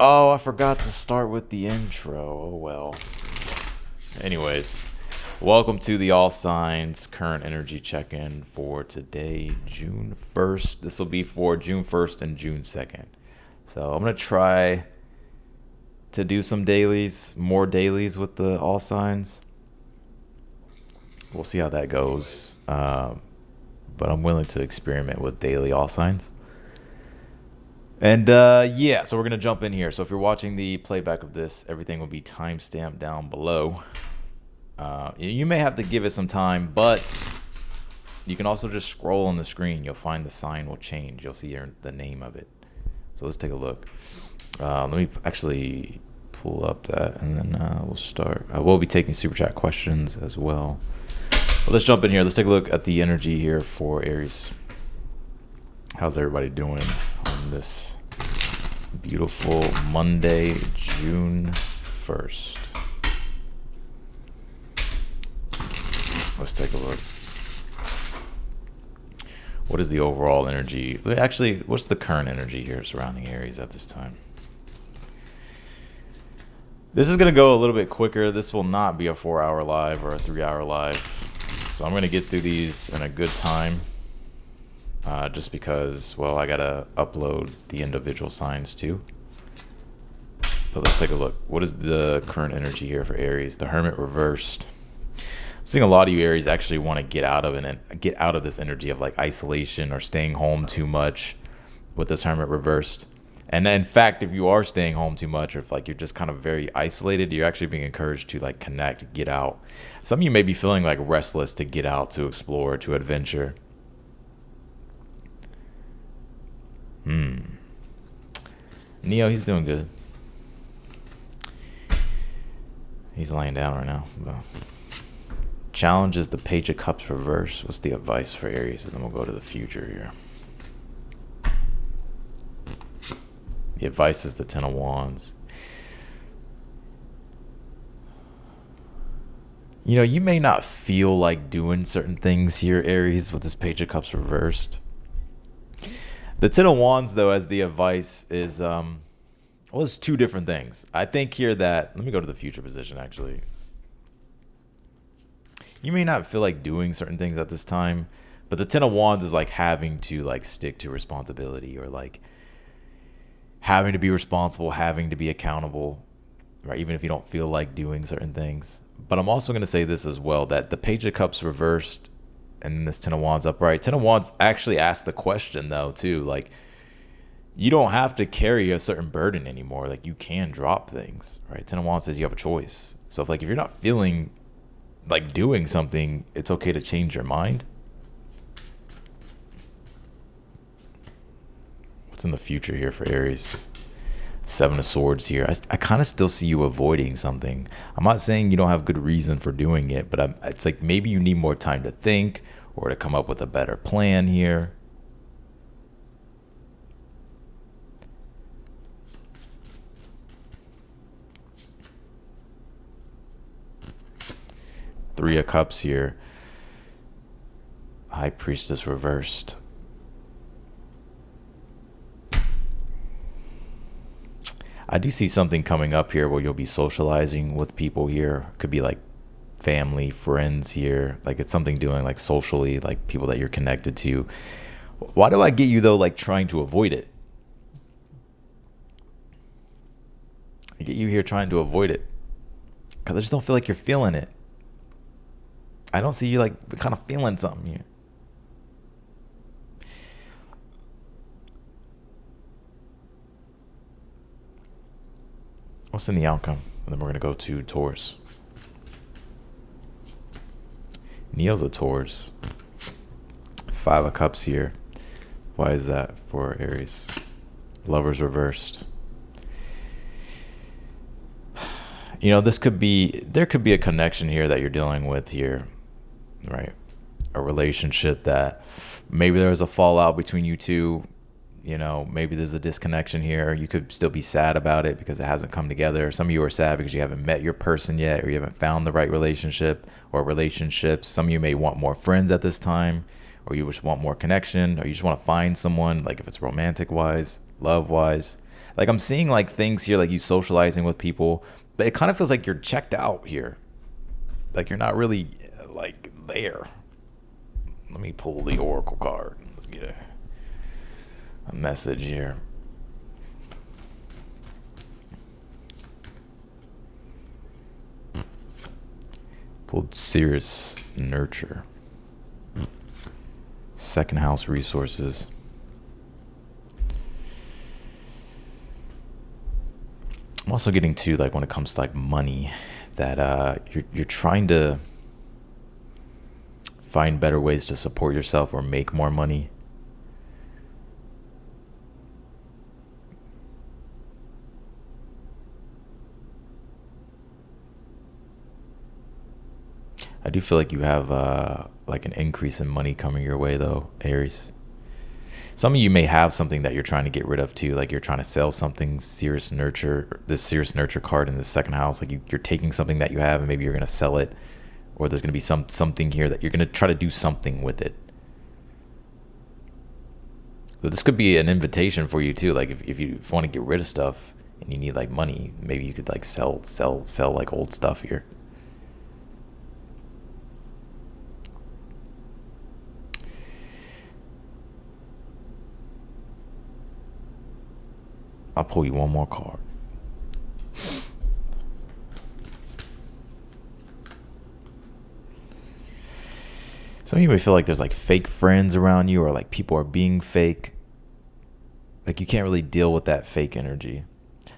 Oh, I forgot to start with the intro. Oh well. Anyways, welcome to the All Signs current energy check-in for today, June 1st. This will be for June 1st and June 2nd. So I'm going to try to do some dailies, more dailies with the All Signs. We'll see how that goes. But I'm willing to experiment with daily All Signs. And yeah, so we're gonna jump in here. So if you're watching the playback of this, everything will be timestamped down below. You may have to give it some time, but you can also just scroll on the screen. You'll find the sign will change. You'll see the name of it. So let's take a look. Let me actually pull up that, and then we'll start. I will be taking super chat questions as well. But let's jump in here. Let's take a look at the energy here for Aries. How's everybody doing on this beautiful Monday, June 1st? Let's take a look. What is the overall energy? Actually, what's the current energy here surrounding Aries at this time? This is going to go a little bit quicker. This will not be a 4-hour live or a 3-hour live. So I'm going to get through these in a good time. Just because, well, I gotta upload the individual signs too. But let's take a look. What is the current energy here for Aries? The Hermit reversed. I'm seeing a lot of you Aries actually want to get out of it and get out of this energy of like isolation or staying home too much with this Hermit reversed. And in fact, if you are staying home too much, or if like you're just kind of very isolated, you're actually being encouraged to like connect, get out. Some of you may be feeling like restless to get out, to explore, to adventure. Neo, he's doing good. He's laying down right now. Challenge is the Page of Cups reverse. What's the advice for Aries? And then we'll go to the future here. The advice is the Ten of Wands. You know, you may not feel like doing certain things here, Aries, with this Page of Cups reversed. The Ten of Wands, though, as the advice is, well, it's two different things. I think here that, let me go to the future position, actually. You may not feel like doing certain things at this time, but the Ten of Wands is like having to like stick to responsibility, or like having to be responsible, having to be accountable, right? Even if you don't feel like doing certain things. But I'm also going to say this as well, that the Page of Cups reversed and this Ten of Wands upright. Ten of Wands actually asked the question though too, like you don't have to carry a certain burden anymore. Like you can drop things, right? Ten of Wands says you have a choice. So if you're not feeling like doing something, it's okay to change your mind. What's in the future here for Aries? Seven of Swords here. I kind of still see you avoiding something. I'm not saying you don't have good reason for doing it, but it's like maybe you need more time to think or to come up with a better plan here. Three of Cups here. High Priestess reversed. I do see something coming up here where you'll be socializing with people here. Could be like family, friends here. Like it's something doing like socially, like people that you're connected to. Why do I get you though, like trying to avoid it? I get you here trying to avoid it because I just don't feel like you're feeling it. I don't see you like kind of feeling something here. What's in the outcome? And then we're going to go to Taurus. Neo's a Taurus. Five of Cups here. Why is that for Aries? Lovers reversed. You know, there could be a connection here that you're dealing with here, right? A relationship that maybe there was a fallout between you two. You know, maybe there's a disconnection here. You could still be sad about it because it hasn't come together. Some of you are sad because you haven't met your person yet, or you haven't found the right relationship or relationships. Some of you may want more friends at this time, or you just want more connection, or you just want to find someone, like if it's romantic wise, love wise. Like I'm seeing like things here, like you socializing with people, but it kind of feels like you're checked out here. Like you're not really like there. Let me pull the Oracle card. Let's get a message here. Pulled Cirrus Nurture. Second house resources. I'm also getting to like when it comes to like money that you're trying to find better ways to support yourself or make more money. I do feel like you have like an increase in money coming your way though, Aries. Some of you may have something that you're trying to get rid of too, like you're trying to sell something. Cirrus Nurture, this Cirrus Nurture card in the second house, like you're taking something that you have and maybe you're gonna sell it, or there's gonna be something here that you're gonna try to do something with it. But this could be an invitation for you too. Like if you want to get rid of stuff and you need like money, maybe you could like sell like old stuff here. I'll pull you one more card. Some of you may feel like there's like fake friends around you, or like people are being fake. Like you can't really deal with that fake energy.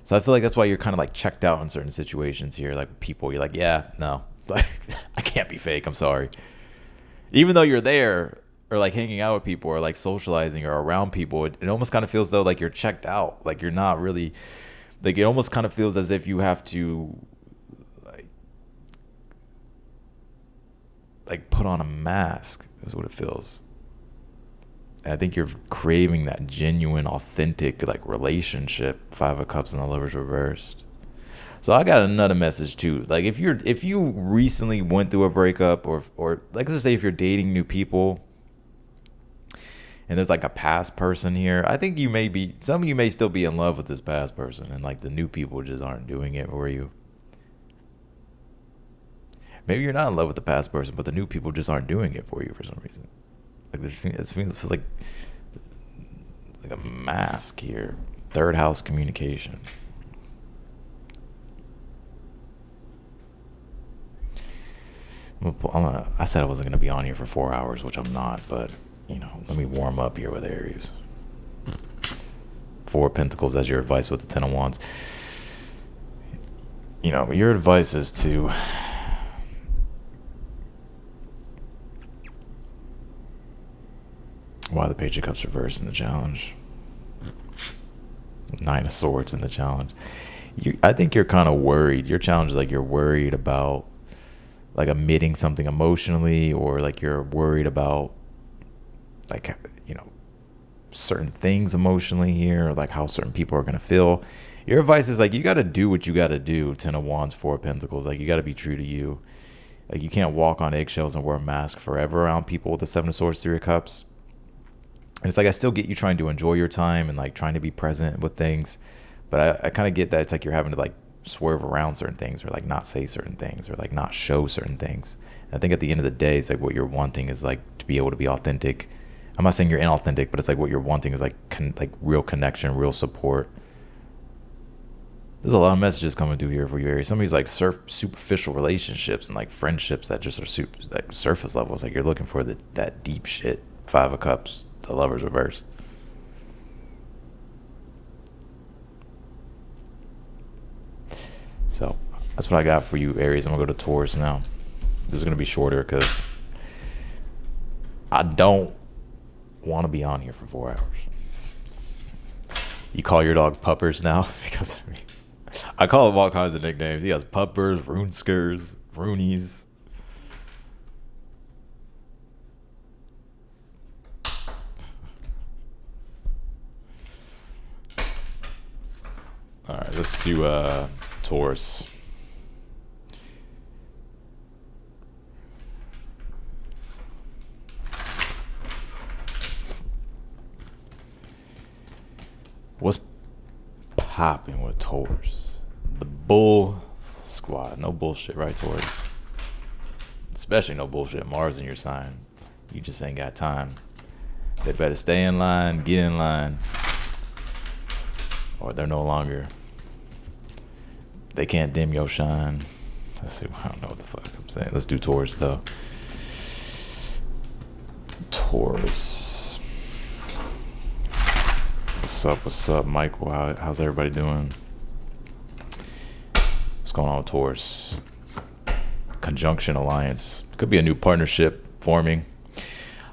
So I feel like that's why you're kind of like checked out in certain situations here. Like people, you're like, yeah, no, like I can't be fake. I'm sorry. Even though you're there, or like hanging out with people, or like socializing, or around people, it almost kind of feels though like you're checked out. Like you're not really, like it almost kind of feels as if you have to like put on a mask is what it feels. And I think you're craving that genuine, authentic like relationship. Five of Cups and the Lovers reversed. So I got another message too. Like if you recently went through a breakup, or like let's just say if you're dating new people, and there's like a past person here, I think some of you may still be in love with this past person, and like the new people just aren't doing it for you. Maybe you're not in love with the past person, but the new people just aren't doing it for you for some reason. Like it feels like a mask here. Third house communication. I said I wasn't going to be on here for 4 hours, which I'm not, but let me warm up here with Aries. Four of Pentacles as your advice with the Ten of Wands. Your advice is to why the Page of Cups reversed in the challenge. Nine of Swords in the challenge. I think you're kind of worried. Your challenge is like you're worried about like omitting something emotionally, or like you're worried about like certain things emotionally here, or like how certain people are going to feel. Your advice is like you got to do what you got to do. Ten of Wands, Four of Pentacles. Like you got to be true to you. Like you can't walk on eggshells and wear a mask forever around people with the Seven of Swords, Three of Cups. And it's like I still get you trying to enjoy your time and like trying to be present with things, but I kind of get that it's like you're having to like swerve around certain things, or like not say certain things, or like not show certain things. And I think at the end of the day, it's like what you're wanting is like to be able to be authentic. I'm not saying you're inauthentic, but it's like what you're wanting is like real connection, real support. There's a lot of messages coming through here for you, Aries. Some of these like superficial relationships and like friendships that just are like surface levels. Like you're looking for that deep shit. Five of Cups, the Lovers reverse. So that's what I got for you, Aries. I'm gonna go to Taurus now. This is gonna be shorter because I don't want to be on here for 4 hours. You call your dog Puppers now because of me. I call him all kinds of nicknames. He has Puppers, Runeskers, Roonies. All right, let's do Taurus. popping with Taurus. The Bull Squad. No bullshit, right, Taurus? Especially no bullshit. Mars in your sign. You just ain't got time. They better stay in line, get in line, or they're no longer. They can't dim your shine. Let's see. I don't know what the fuck I'm saying. Let's do Taurus, though. Taurus. What's up, Michael? How's everybody doing? What's going on with Taurus? Conjunction alliance. Could be a new partnership forming.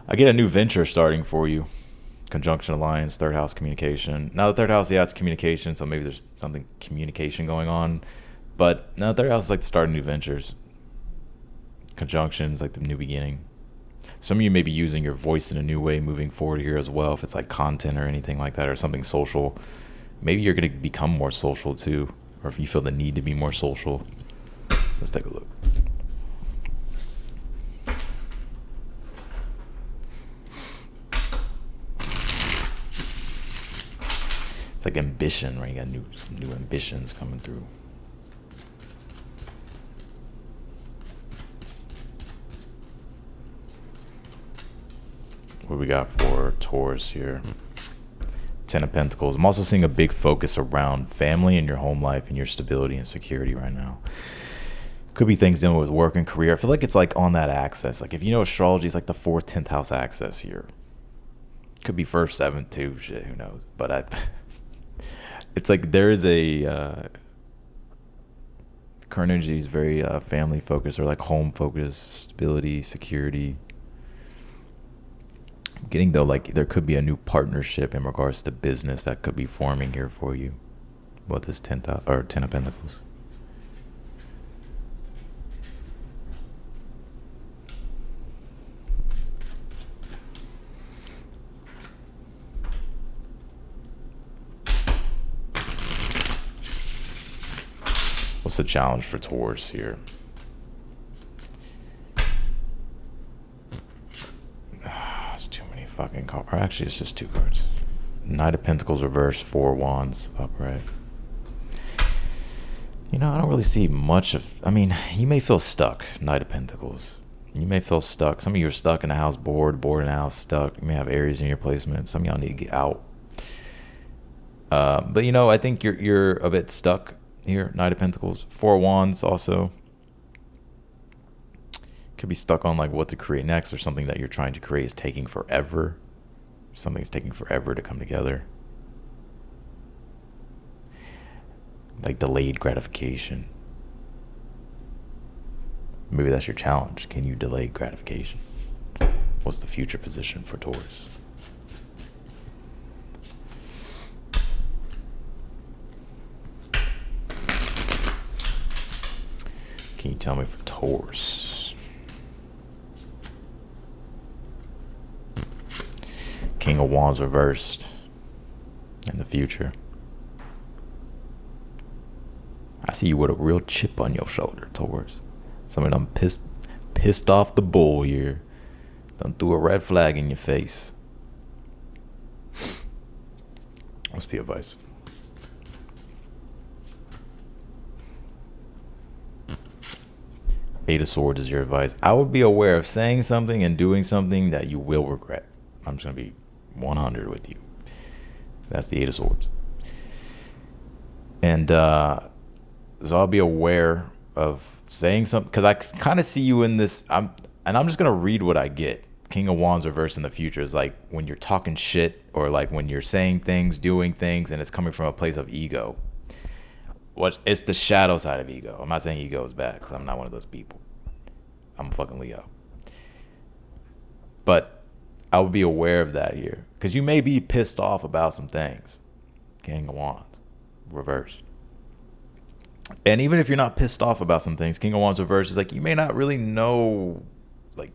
I get a new venture starting for you. Conjunction alliance, third house communication. Now the third house, yeah, it's communication, so maybe there's something communication going on. But now the third house is like the start of new ventures. Conjunctions, like the new beginning. Some of you may be using your voice in a new way moving forward here as well, if it's like content or anything like that, or something social. Maybe you're going to become more social too, or if you feel the need to be more social. Let's take a look. It's like ambition, right? You got some new ambitions coming through. What we got for Taurus here? 10 of Pentacles. I'm also seeing a big focus around family and your home life and your stability and security right now. Could be things dealing with work and career. I feel like it's like on that axis. Like if you know astrology, it's like the 4th, 10th house axis here. Could be 1st, 7th too. Shit, who knows? But it's like there is a current energy is very family focused or like home focused, stability, security. I'm getting though like there could be a new partnership in regards to business that could be forming here for you. What this 10 of Pentacles. What's the challenge for Taurus here? It's too many fucking cards. Or actually, it's just 2 cards. Knight of Pentacles reversed, 4 Wands upright. You know, I don't really see much of... I mean, you may feel stuck, Knight of Pentacles. You may feel stuck. Some of you are stuck in a house, bored in a house, stuck. You may have Aries in your placement. Some of y'all need to get out. But, you know, I think you're a bit stuck here. Knight of Pentacles, 4 Wands also. Could be stuck on like what to create next, or something that you're trying to create is taking forever. Something's taking forever to come together. Like delayed gratification. Maybe that's your challenge. Can you delay gratification? What's the future position for Taurus? Can you tell me for Taurus? King of Wands reversed in the future. I see you with a real chip on your shoulder, Taurus. Somebody done pissed off the bull here. Done threw a red flag in your face. What's the advice? Eight of Swords is your advice. I would be aware of saying something and doing something that you will regret. I'm just going to be 100 with you. That's the Eight of Swords. And so I'll be aware of saying something, because I kind of see you in this. I'm just going to read what I get. King of Wands reversed in the future is like when you're talking shit, or like when you're saying things, doing things, and it's coming from a place of ego. It's the shadow side of ego. I'm not saying ego is bad, because I'm not one of those people. I'm a fucking Leo. But I would be aware of that here, because you may be pissed off about some things. King of Wands reversed. And even if you're not pissed off about some things, King of Wands reversed is like you may not really know, like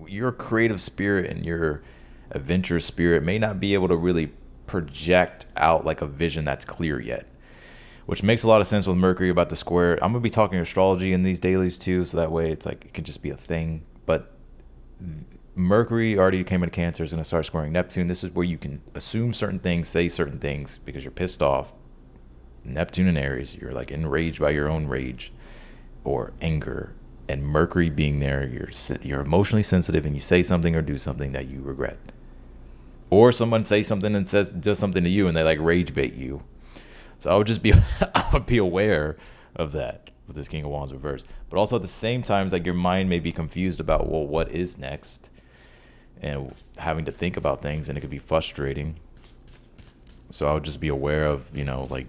your creative spirit and your adventurous spirit may not be able to really project out like a vision that's clear yet. Which makes a lot of sense with Mercury about the square. I'm going to be talking astrology in these dailies too, so that way it's like it can just be a thing. But Mercury already came into Cancer, is going to start squaring Neptune. This is where you can assume certain things, say certain things because you're pissed off. Neptune and Aries, you're like enraged by your own rage or anger, and Mercury being there, you're emotionally sensitive, and you say something or do something that you regret, or someone says something and does something to you, and they like rage bait you. So I would be aware of that with this King of Wands reverse. But also at the same time, it's like your mind may be confused about, well, what is next, and having to think about things, and it could be frustrating. So I would just be aware of, like,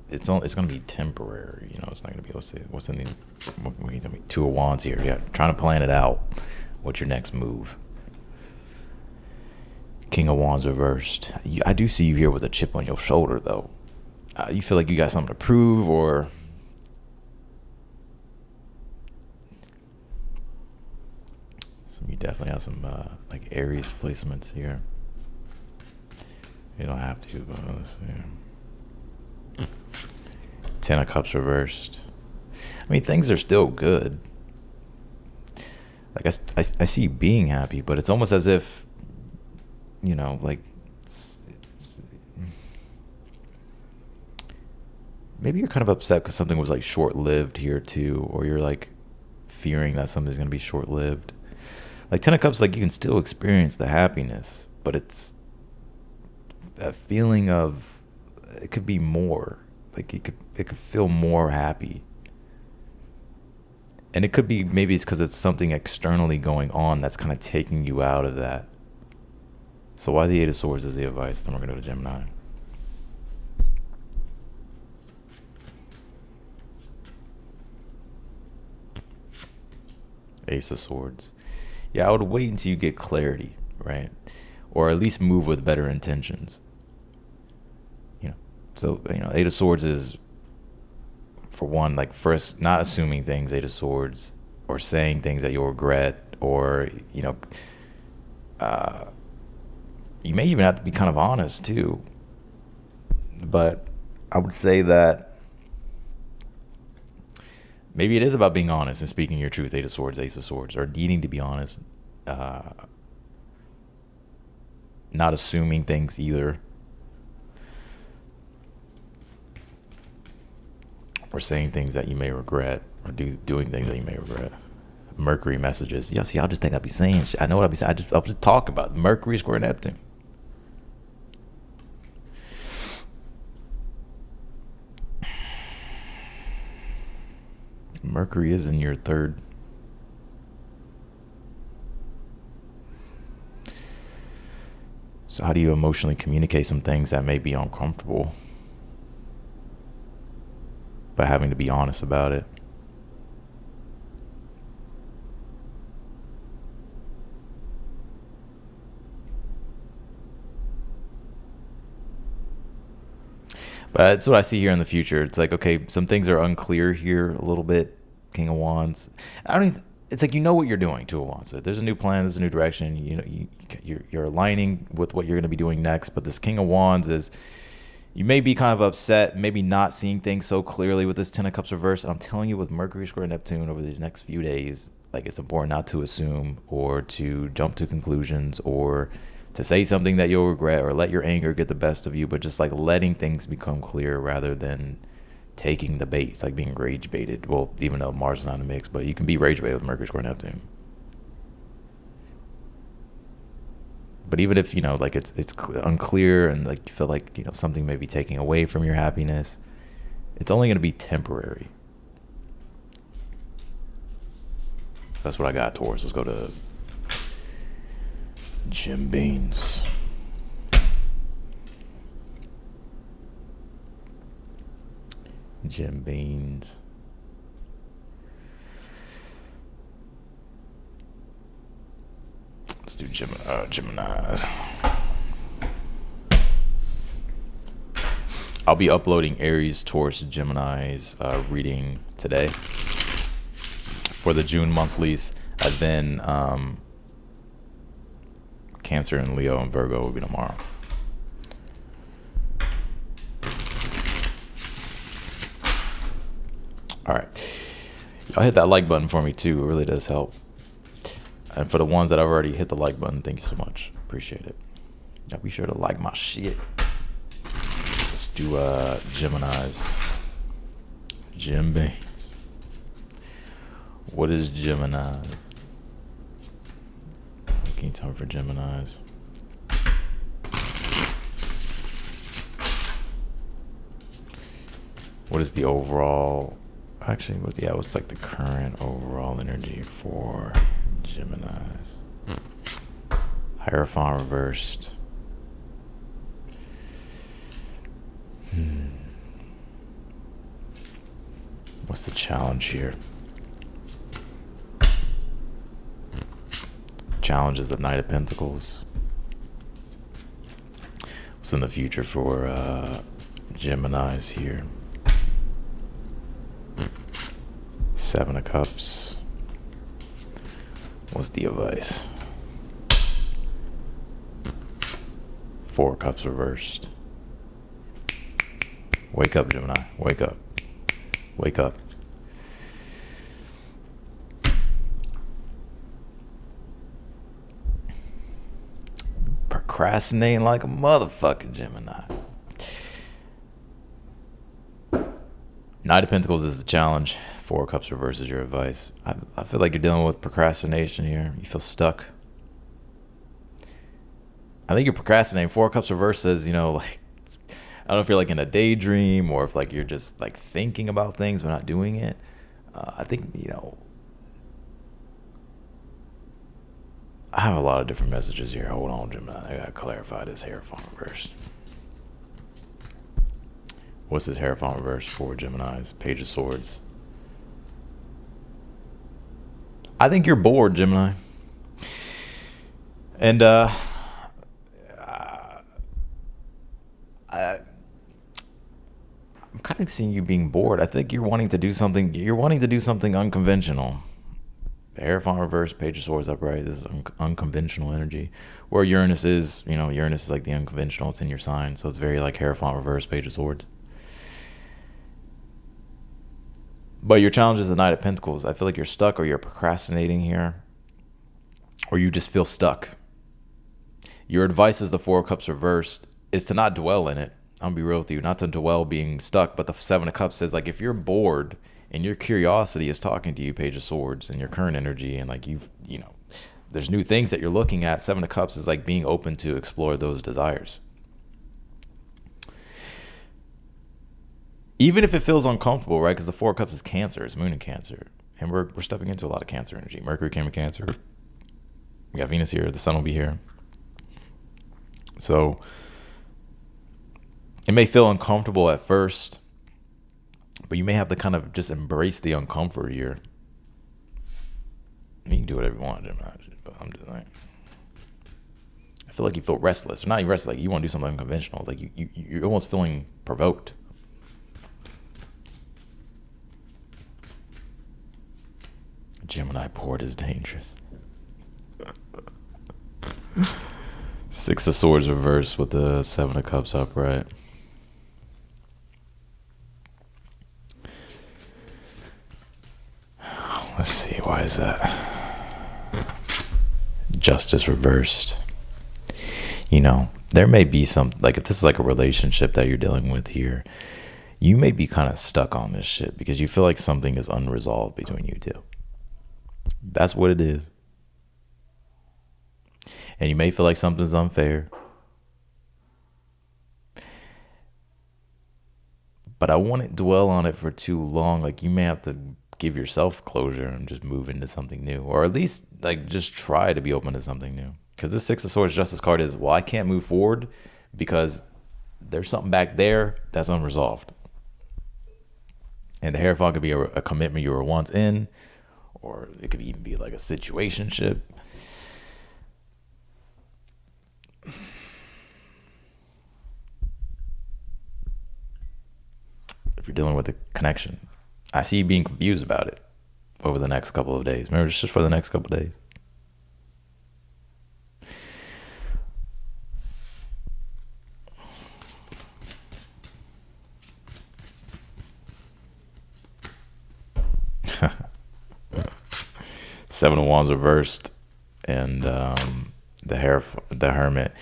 it's going to be temporary. It's not going to be, what's in the, what can you tell me? Two of Wands here. Yeah, trying to plan it out. What's your next move? King of Wands reversed. I do see you here with a chip on your shoulder, though. You feel like you got something to prove, or you definitely have some like Aries placements here. You don't have to, but let's see. Ten of Cups reversed. I mean, things are still good. Like I see you being happy, but it's almost as if, like maybe you're kind of upset because something was like short-lived here too, or you're like fearing that something's going to be short-lived. Like Ten of Cups, like you can still experience the happiness, but it's a feeling of, it could be more. Like it could feel more happy. And it could be, maybe it's because it's something externally going on that's kind of taking you out of that. So why the Eight of Swords is the advice? Then we're going to go to Gemini. Ace of Swords. Yeah, I would wait until you get clarity, right? Or at least move with better intentions. So, Eight of Swords is, for one, like, first, not assuming things, Eight of Swords, or saying things that you'll regret, or, you may even have to be kind of honest, too. But I would say that maybe it is about being honest and speaking your truth, Eight of Swords, Ace of Swords, or needing to be honest. Not assuming things either. Or saying things that you may regret, or doing things that you may regret. Mercury messages. Yeah, see, y'all just think I'll be saying shit. I know what I'll be saying. I'll just talk about Mercury square Neptune. Mercury is in your third. So how do you emotionally communicate some things that may be uncomfortable, but having to be honest about it? But that's what I see here in the future. It's like, okay, some things are unclear here a little bit. King of Wands. It's like, what you're doing, Two of Wands. So there's a new plan, there's a new direction. You're aligning with what you're going to be doing next. But this King of Wands is, you may be kind of upset, maybe not seeing things so clearly with this Ten of Cups reverse. And I'm telling you, with Mercury square Neptune over these next few days, like, it's important not to assume or to jump to conclusions or to say something that you'll regret or let your anger get the best of you, but just like letting things become clear rather than taking the bait. It's like being rage baited. Well, even though Mars is not in the mix, but you can be rage baited with Mercury square Neptune. But even if, like it's unclear and like you feel like, something may be taking away from your happiness, it's only going to be temporary. That's what I got, Taurus. Let's go to Jim Beans. Jim Beans. Let's do Geminis. I'll be uploading Aries, Taurus, Gemini's reading today for the June monthlies, and then Cancer and Leo and Virgo will be tomorrow. All right, y'all hit that like button for me too. It really does help. And for the ones that have already hit the like button, thank you so much. Appreciate it. Y'all be sure to like my shit. Let's do Gemini's. Jim Bates. What is Gemini's? Can you tell me for Gemini's? What is the overall? Actually, what's like the current overall energy for Gemini's? Hierophant reversed. What's the challenge here? Challenge is the Knight of Pentacles. What's in the future for Gemini's here? Seven of Cups. What's the advice? Four of Cups reversed. Wake up, Gemini. Wake up. Wake up. Procrastinating like a motherfucking Gemini. Knight of Pentacles is the challenge. Four of Cups reverse is your advice. I feel like you're dealing with procrastination here. You feel stuck. I think you're procrastinating. Four of Cups reverse says, like, I don't know if you're like in a daydream or if like you're just like thinking about things but not doing it. I think, I have a lot of different messages here. Hold on, Gemini. I gotta clarify this Hierophant reverse. What's this Hierophant reverse for Gemini's? Page of Swords. I think you're bored, Gemini. And I'm kind of seeing you being bored. I think you're wanting to do something. You're wanting to do something unconventional. The Hierophant reverse, Page of Swords upright. This is unconventional energy. Where Uranus is, Uranus is like the unconventional. It's in your sign, so it's very like Hierophant reverse, Page of Swords. But your challenge is the Knight of Pentacles. I feel like you're stuck, or you're procrastinating here, or you just feel stuck. Your advice is the Four of Cups reversed is to not dwell in it. I'll be real with you, not to dwell being stuck. But the Seven of Cups says, like, if you're bored and your curiosity is talking to you, Page of Swords, and your current energy, and like there's new things that you're looking at. Seven of Cups is like being open to explore those desires. Even if it feels uncomfortable, right? Because the Four of Cups is Cancer, it's Moon in Cancer. And we're stepping into a lot of Cancer energy. Mercury came in Cancer. We got Venus here, the Sun will be here. So it may feel uncomfortable at first, but you may have to kind of just embrace the uncomfort here. You can do whatever you want, Gemini, but I'm just like, I feel like you feel restless. Or not even restless, like you want to do something unconventional. It's like you're almost feeling provoked. Gemini board is dangerous. Six of Swords reversed with the Seven of Cups upright. Let's see, why is that? Justice reversed. There may be some, like if this is like a relationship that you're dealing with here, you may be kind of stuck on this shit because you feel like something is unresolved between you two. That's what it is. And you may feel like something's unfair. But I wouldn't dwell on it for too long. Like you may have to give yourself closure and just move into something new. Or at least like just try to be open to something new. Because this Six of Swords Justice card is, well, I can't move forward because there's something back there that's unresolved. And the Hierophant could be a commitment you were once in. Or it could even be like a situationship. If you're dealing with a connection, I see you being confused about it over the next couple of days. Remember, it's just for the next couple of days. Seven of Wands reversed, and the Hermit.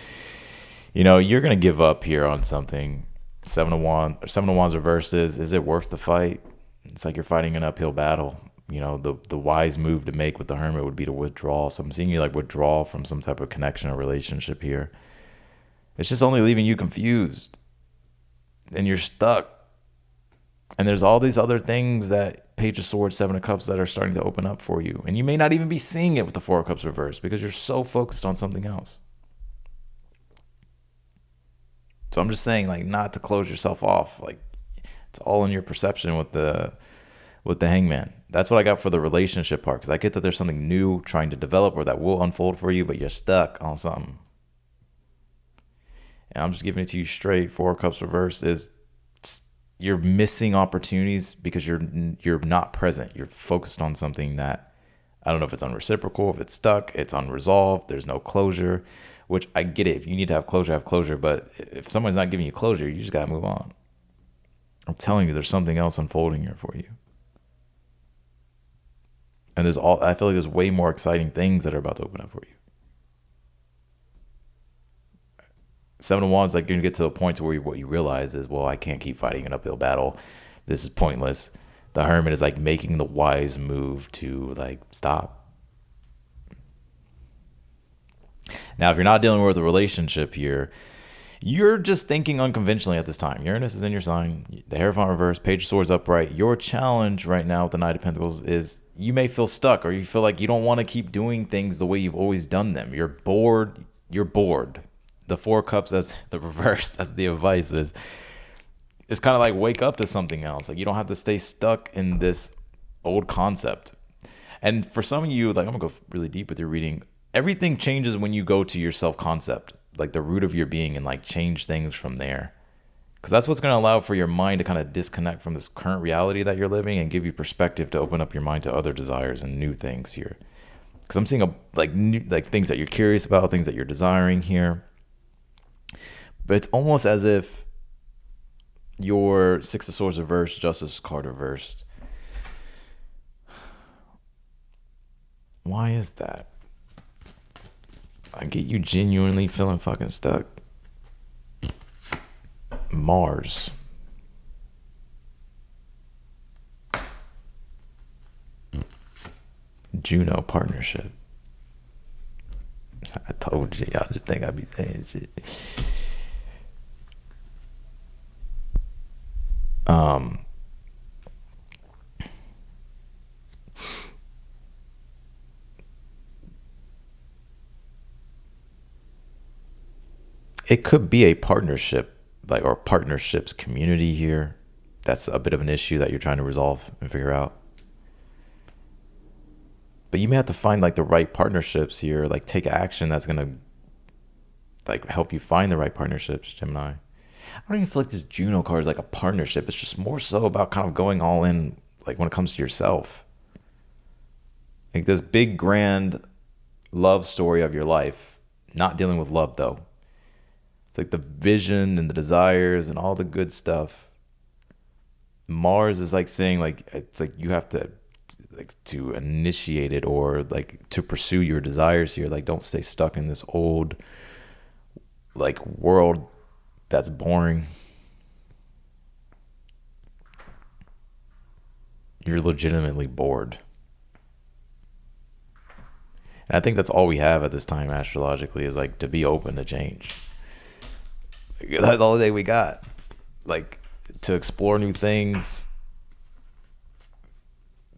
You're gonna give up here on something Seven of Wands reversed is it worth the fight? It's like you're fighting an uphill battle. You know, the wise move to make with the Hermit would be to withdraw. So I'm seeing you like withdraw from some type of connection or relationship here. It's just only leaving you confused. And you're stuck. And there's all these other things that Page of Swords, Seven of Cups that are starting to open up for you. And you may not even be seeing it with the Four of Cups reversed because you're so focused on something else. So I'm just saying, like, not to close yourself off. Like, it's all in your perception with the Hangman. That's what I got for the relationship part, because I get that there's something new trying to develop or that will unfold for you, but you're stuck on something. And I'm just giving it to you straight. Four of Cups reversed is you're missing opportunities because you're not present. You're focused on something that, I don't know if it's unreciprocal, if it's stuck, it's unresolved, there's no closure. Which I get it. If you need to have closure. But if someone's not giving you closure, you just got to move on. I'm telling you, there's something else unfolding here for you. And I feel like there's way more exciting things that are about to open up for you. Seven of Wands, like, you're going to get to a point where what you realize is, well, I can't keep fighting an uphill battle. This is pointless. The Hermit is like making the wise move to like stop. Now, if you're not dealing with a relationship here, you're just thinking unconventionally at this time. Uranus is in your sign, the Hierophant reverse, Page of Swords upright. Your challenge right now with the Knight of Pentacles is you may feel stuck, or you feel like you don't want to keep doing things the way you've always done them. You're bored. The Four of Cups as the reverse, as the advice is, it's kind of like wake up to something else. Like, you don't have to stay stuck in this old concept. And for some of you, like, I'm gonna go really deep with your reading. Everything changes when you go to your self-concept, like the root of your being, and like change things from there. Because that's what's going to allow for your mind to kind of disconnect from this current reality that you're living and give you perspective to open up your mind to other desires and new things here. Because I'm seeing like things that you're curious about, things that you're desiring here. But it's almost as if your Six of Swords reversed, Justice card reversed. Why is that? I get you genuinely feeling fucking stuck. Mars. Juno partnership. I told you, y'all just think I be saying shit. It could be a partnership, like, or partnerships community here. That's a bit of an issue that you're trying to resolve and figure out. But you may have to find like the right partnerships here, like take action that's gonna like help you find the right partnerships, Gemini. I don't even feel like this Juno card is like a partnership. It's just more so about kind of going all in, like when it comes to yourself. Like this big grand love story of your life, not dealing with love though. It's like the vision and the desires and all the good stuff. Mars is like saying, like, it's like you have to like to initiate it, or like to pursue your desires here. Like, don't stay stuck in this old like world that's boring. You're legitimately bored. And I think that's all we have at this time astrologically, is like to be open to change. That's the only thing we got. Like, to explore new things,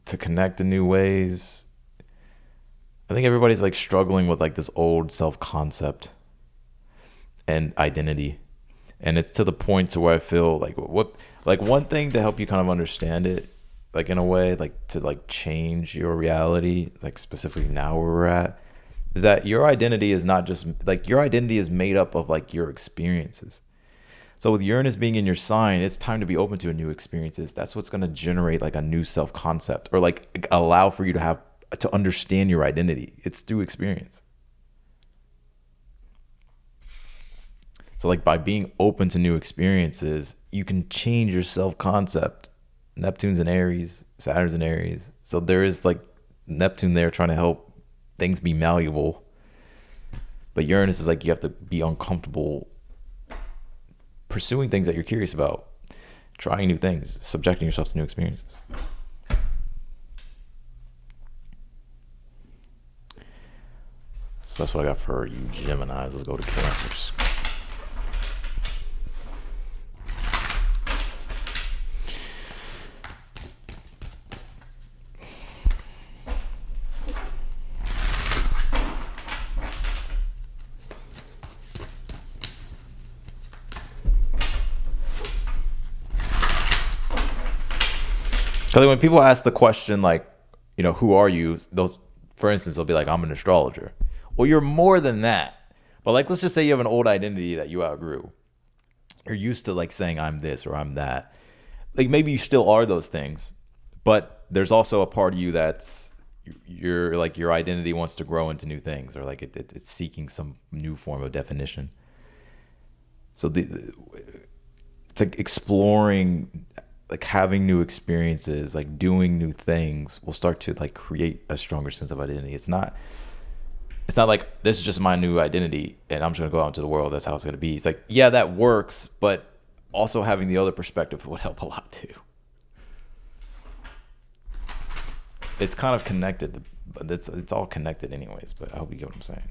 to connect in new ways. I think everybody's like struggling with like this old self-concept and identity. And it's to the point to where I feel like one thing to help you kind of understand it, like in a way, like to like change your reality, like specifically now where we're at, is that your identity is not just like, your identity is made up of like your experiences. So with Uranus being in your sign, it's time to be open to new experiences. That's what's going to generate like a new self-concept, or like allow for you to understand your identity. It's through experience. So like by being open to new experiences, you can change your self-concept. Neptune's in Aries, Saturn's in Aries. So there is like Neptune there trying to help things be malleable. But Uranus is like, you have to be uncomfortable pursuing things that you're curious about, trying new things, subjecting yourself to new experiences. So that's what I got for you Geminis. Let's go to Cancers. Because when people ask the question, like, who are you? Those, for instance, they'll be like, I'm an astrologer. Well, you're more than that. But like, let's just say you have an old identity that you outgrew. You're used to like saying I'm this or I'm that. Like maybe you still are those things, but there's also a part of you that's you're like your identity wants to grow into new things, or like it's seeking some new form of definition. So it's like exploring, like having new experiences, like doing new things will start to like create a stronger sense of identity. It's not like this is just my new identity and I'm just gonna go out into the world. That's how it's gonna be. It's like, yeah, that works, but also having the other perspective would help a lot too. It's kind of connected, but it's all connected anyways. But I hope you get what I'm saying.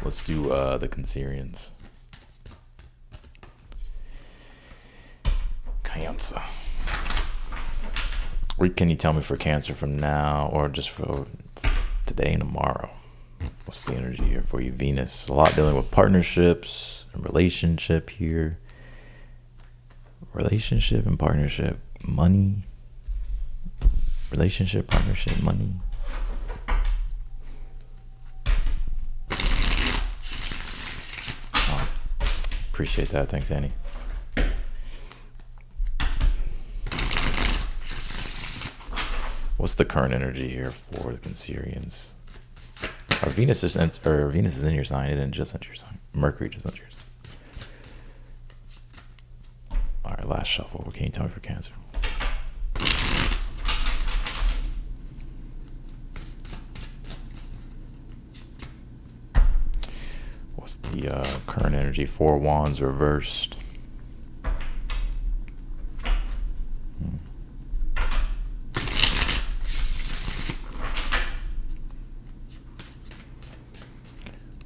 Let's do the Cancerians. Cancer. What can you tell me for Cancer from now, or just for today and tomorrow? What's the energy here for you? Venus. A lot dealing with partnerships and relationship here. Relationship and partnership. Money. Relationship, partnership, money. Oh, appreciate that. Thanks, Annie. What's the current energy here for the Cancerians? Or Venus is in your sign. It didn't just enter your sign. Mercury just entered yours. All right, last shuffle. What can you tell me for Cancer? What's the current energy? 4 Wands reversed.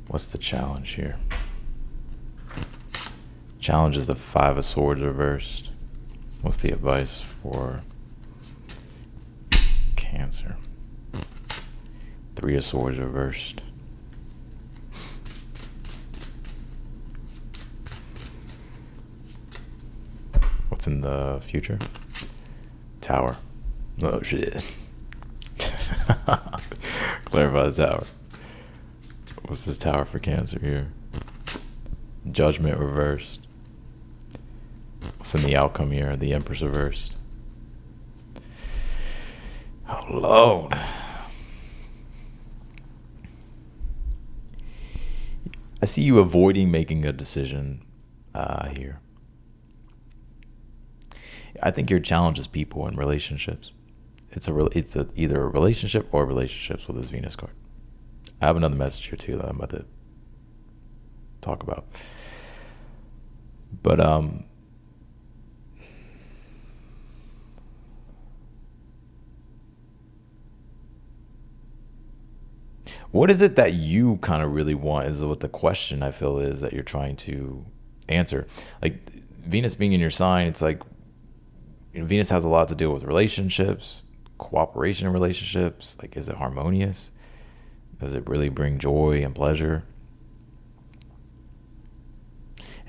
What's the challenge here? Challenge is the 5 of Swords reversed. What's the advice for Cancer? 3 of Swords reversed. What's in the future? Tower. Oh shit. Clarify the Tower. What's this Tower for Cancer here? Judgment reversed. What's in the outcome here? The Empress reversed. Oh Lord. I see you avoiding making a decision here. I think your challenge is people and relationships. It's either a relationship or relationships with this Venus card. I have another message here too that I'm about to talk about. But what is it that you kind of really want is what the question I feel is that you're trying to answer. Like Venus being in your sign, it's like Venus has a lot to do with relationships, cooperation in relationships. Like, is it harmonious? Does it really bring joy and pleasure?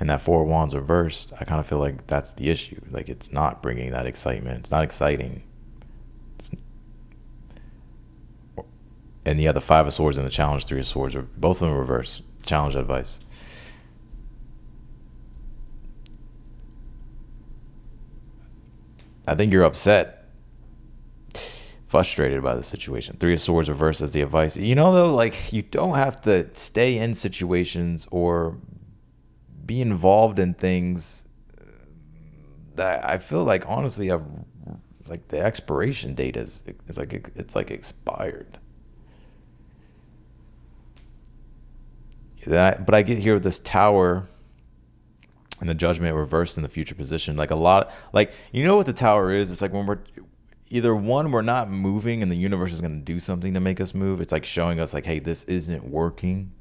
And that 4 of Wands reversed, I kind of feel like that's the issue. Like, it's not bringing that excitement. It's not exciting. And the other 5 of Swords and the challenge, 3 of Swords, are both of them reversed. Challenge advice. I think you're upset, frustrated by the situation. 3 of Swords reversed as the advice. Though, like, you don't have to stay in situations or be involved in things that I feel like, honestly, like the expiration date is like expired. But I get here with this Tower. and the Judgment reversed in the future position. Like a lot, like, you know what the Tower is? It's like when we're either one, we're not moving and the universe is going to do something to make us move. It's like showing us like, hey, this isn't working.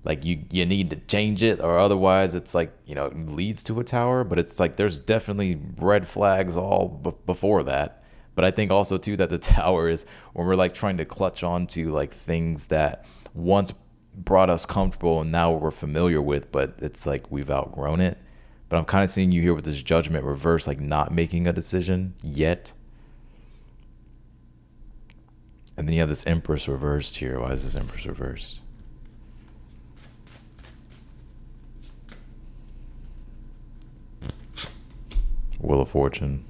Like you need to change it, or otherwise it's like, it leads to a tower. But it's like there's definitely red flags all before that. But I think also too that the tower is when we're like trying to clutch onto like things that once brought us comfortable and now we're familiar with, but it's like we've outgrown it. But I'm kind of seeing you here with this Judgment reverse, like not making a decision yet. And then you have this Empress reversed here. Why is this Empress reversed? Wheel of Fortune.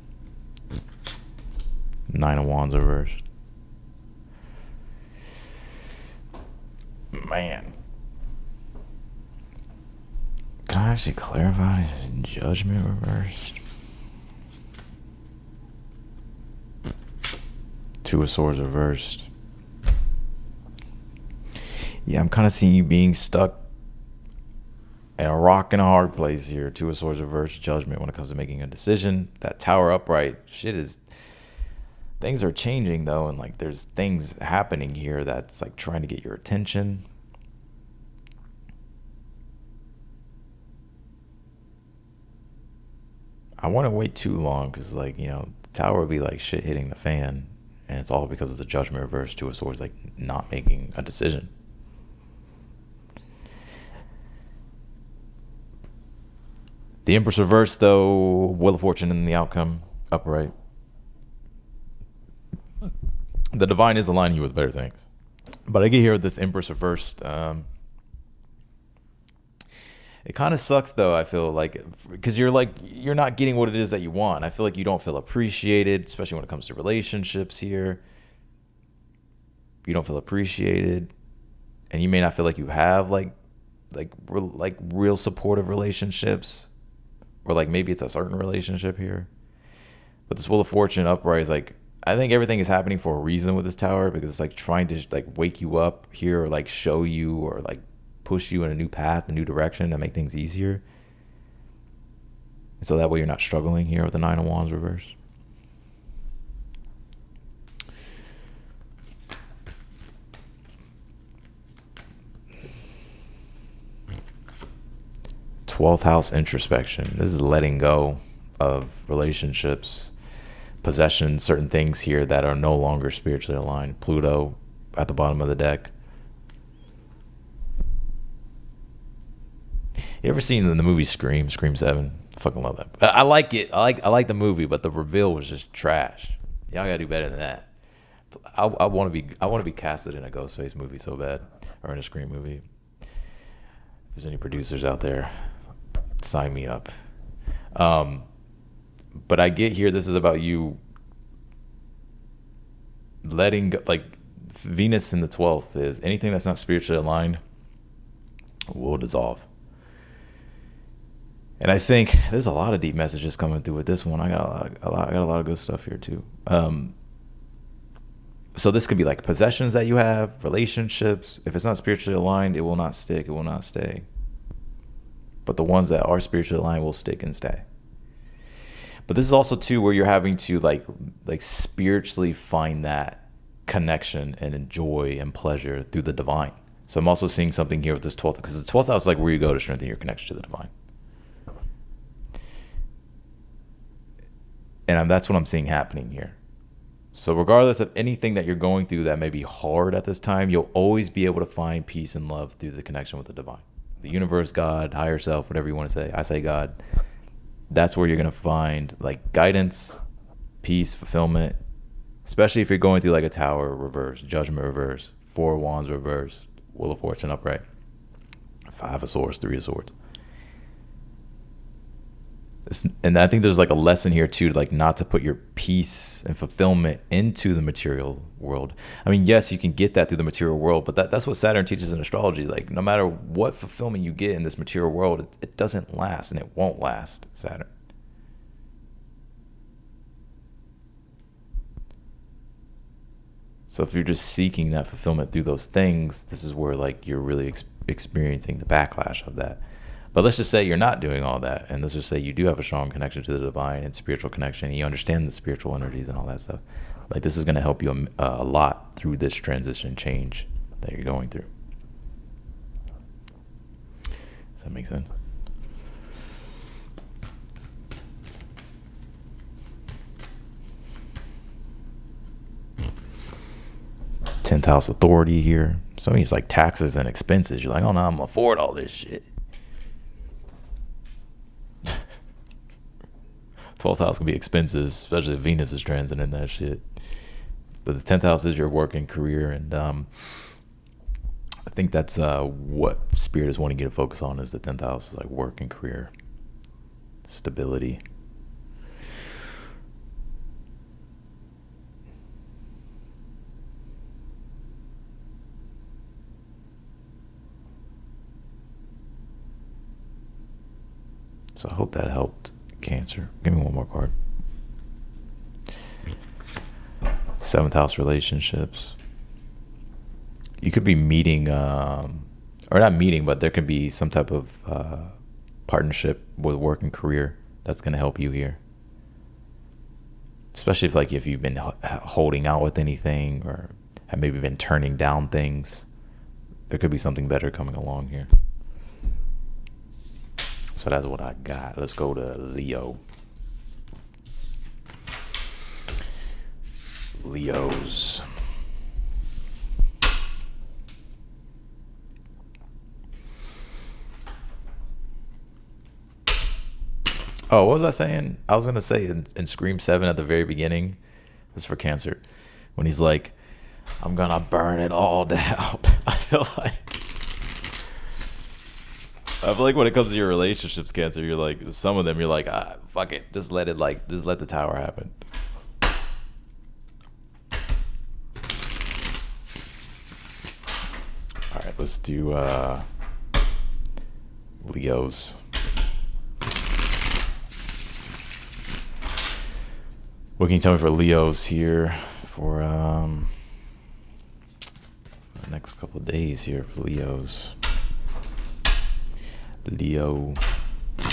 Nine of Wands reversed. Man. Can I actually clarify? Judgment reversed. Two of Swords reversed. Yeah, I'm kind of seeing you being stuck in a rock and a hard place here. Two of Swords reversed, Judgment when it comes to making a decision. That Tower upright, things are changing though, and like there's things happening here that's like trying to get your attention. I wouldn't wait too long because like, the Tower would be like shit hitting the fan, and it's all because of the Judgment reverse, Two of Swords, like not making a decision. The Empress reverse though, Wheel of Fortune in the outcome, upright. The Divine is aligning you with better things. But I get here with this Empress reversed. It kind of sucks though, I feel like, because you're not getting what it is that you want. I feel like you don't feel appreciated, especially when it comes to relationships here. You don't feel appreciated, and you may not feel like you have like real supportive relationships, or like maybe it's a certain relationship here. But this Wheel of Fortune upright is like, I think everything is happening for a reason with this Tower, because it's like trying to like wake you up here, or like show you, or like push you in a new path, a new direction, to make things easier. And so that way you're not struggling here with the Nine of Wands reverse. Twelfth house introspection. This is letting go of relationships, possessions, certain things here that are no longer spiritually aligned. Pluto at the bottom of the deck. You ever seen in the movie Scream 7? I fucking love that. I like it. I like the movie, but the reveal was just trash. Y'all gotta do better than that. I want to be casted in a Ghostface movie so bad, or in a Scream movie. If there's any producers out there, sign me up. But I get here, this is about you letting go, like Venus in the 12th is anything that's not spiritually aligned will dissolve. And I think there's a lot of deep messages coming through with this one. I got a lot of good stuff here too. So this could be like possessions that you have, relationships. If it's not spiritually aligned, it will not stick. It will not stay. But the ones that are spiritually aligned will stick and stay. But this is also too where you're having to like spiritually find that connection and joy and pleasure through the divine. So I'm also seeing something here with this 12th, because the 12th house is like where you go to strengthen your connection to the divine. And that's what I'm seeing happening here. So regardless of anything that you're going through that may be hard at this time, you'll always be able to find peace and love through the connection with the divine. The universe, God, higher self, whatever you want to say. I say God. That's where you're going to find like guidance, peace, fulfillment, especially if you're going through like a Tower reverse, Judgment reverse, Four of Wands reverse, Wheel of Fortune upright, Five of Swords, Three of Swords. And I think there's like a lesson here too, like not to put your peace and fulfillment into the material world. I mean, yes, you can get that through the material world, but that's what Saturn teaches in astrology. Like no matter what fulfillment you get in this material world, it doesn't last, and it won't last, Saturn. So if you're just seeking that fulfillment through those things, this is where like you're really experiencing the backlash of that. But let's just say you're not doing all that, and let's just say you do have a strong connection to the divine and spiritual connection, and you understand the spiritual energies and all that stuff. Like, this is going to help you a lot through this transition change that you're going through. Does that make sense? Tenth house authority here. Some of these like taxes and expenses. You're like, oh no, I'm gonna afford all this shit. 12th house can be expenses, especially if Venus is transiting that shit. But the 10th house is your work and career, and I think that's what Spirit is wanting you to focus on. Is the 10th house is like work and career, stability. So I hope that helped, Cancer. Give me one more card. 7th house relationships. You could be meeting, or not meeting, but there could be some type of partnership with work and career that's going to help you here. Especially if you've been holding out with anything or have maybe been turning down things. There could be something better coming along here. So that's what I got. Let's go to Leo. Leos. Oh, what was I saying? I was going to say in Scream 7 at the very beginning, this is for Cancer, when he's like, I'm going to burn it all down. I feel like when it comes to your relationships, Cancer, you're like, some of them you're like, fuck it, just let the tower happen. All right, let's do Leos. What can you tell me for Leos here for the next couple of days here for Leos? Leo. I'm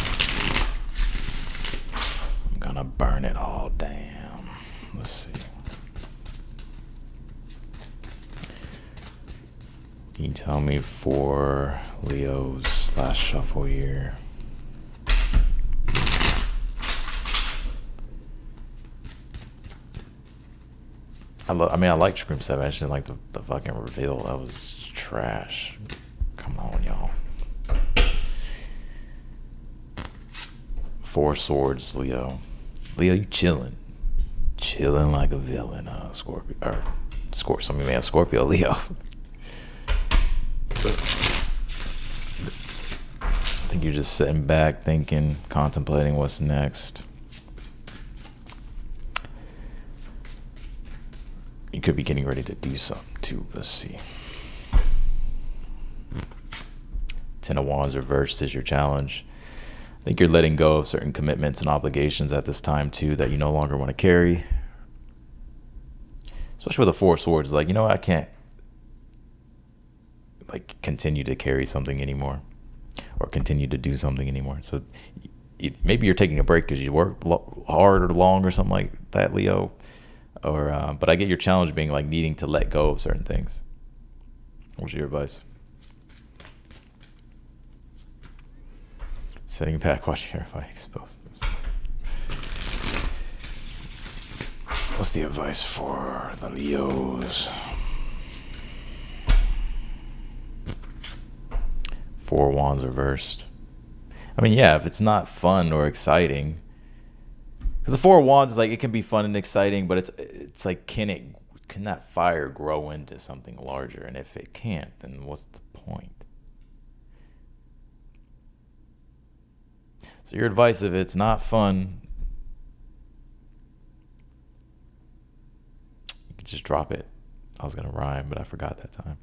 gonna burn it all down. Let's see. Can you tell me for Leo's last shuffle here? I like Scream 7. I just didn't like the fucking reveal. That was trash. Come on, y'all. 4 swords, Leo. Leo, you chilling like a villain. Scorpio, or some of you may have Scorpio, Leo. I think you're just sitting back, thinking, contemplating what's next. You could be getting ready to do something too. Let's see. 10 of Wands reversed is your challenge. I think you're letting go of certain commitments and obligations at this time too that you no longer want to carry. Especially with the 4 swords, like, you know what, I can't like continue to carry something anymore or continue to do something anymore. So maybe you're taking a break because you work hard or long or something like that, Leo. Or but I get your challenge being like needing to let go of certain things. What's your advice? Sitting back, watching everybody expose themselves. What's the advice for the Leos? 4 Wands reversed. I mean, yeah, if it's not fun or exciting, because the 4 Wands is like, it can be fun and exciting, but it's like, can that fire grow into something larger? And if it can't, then what's the point? So your advice, if it's not fun, you can just drop it. I was gonna rhyme, but I forgot that time.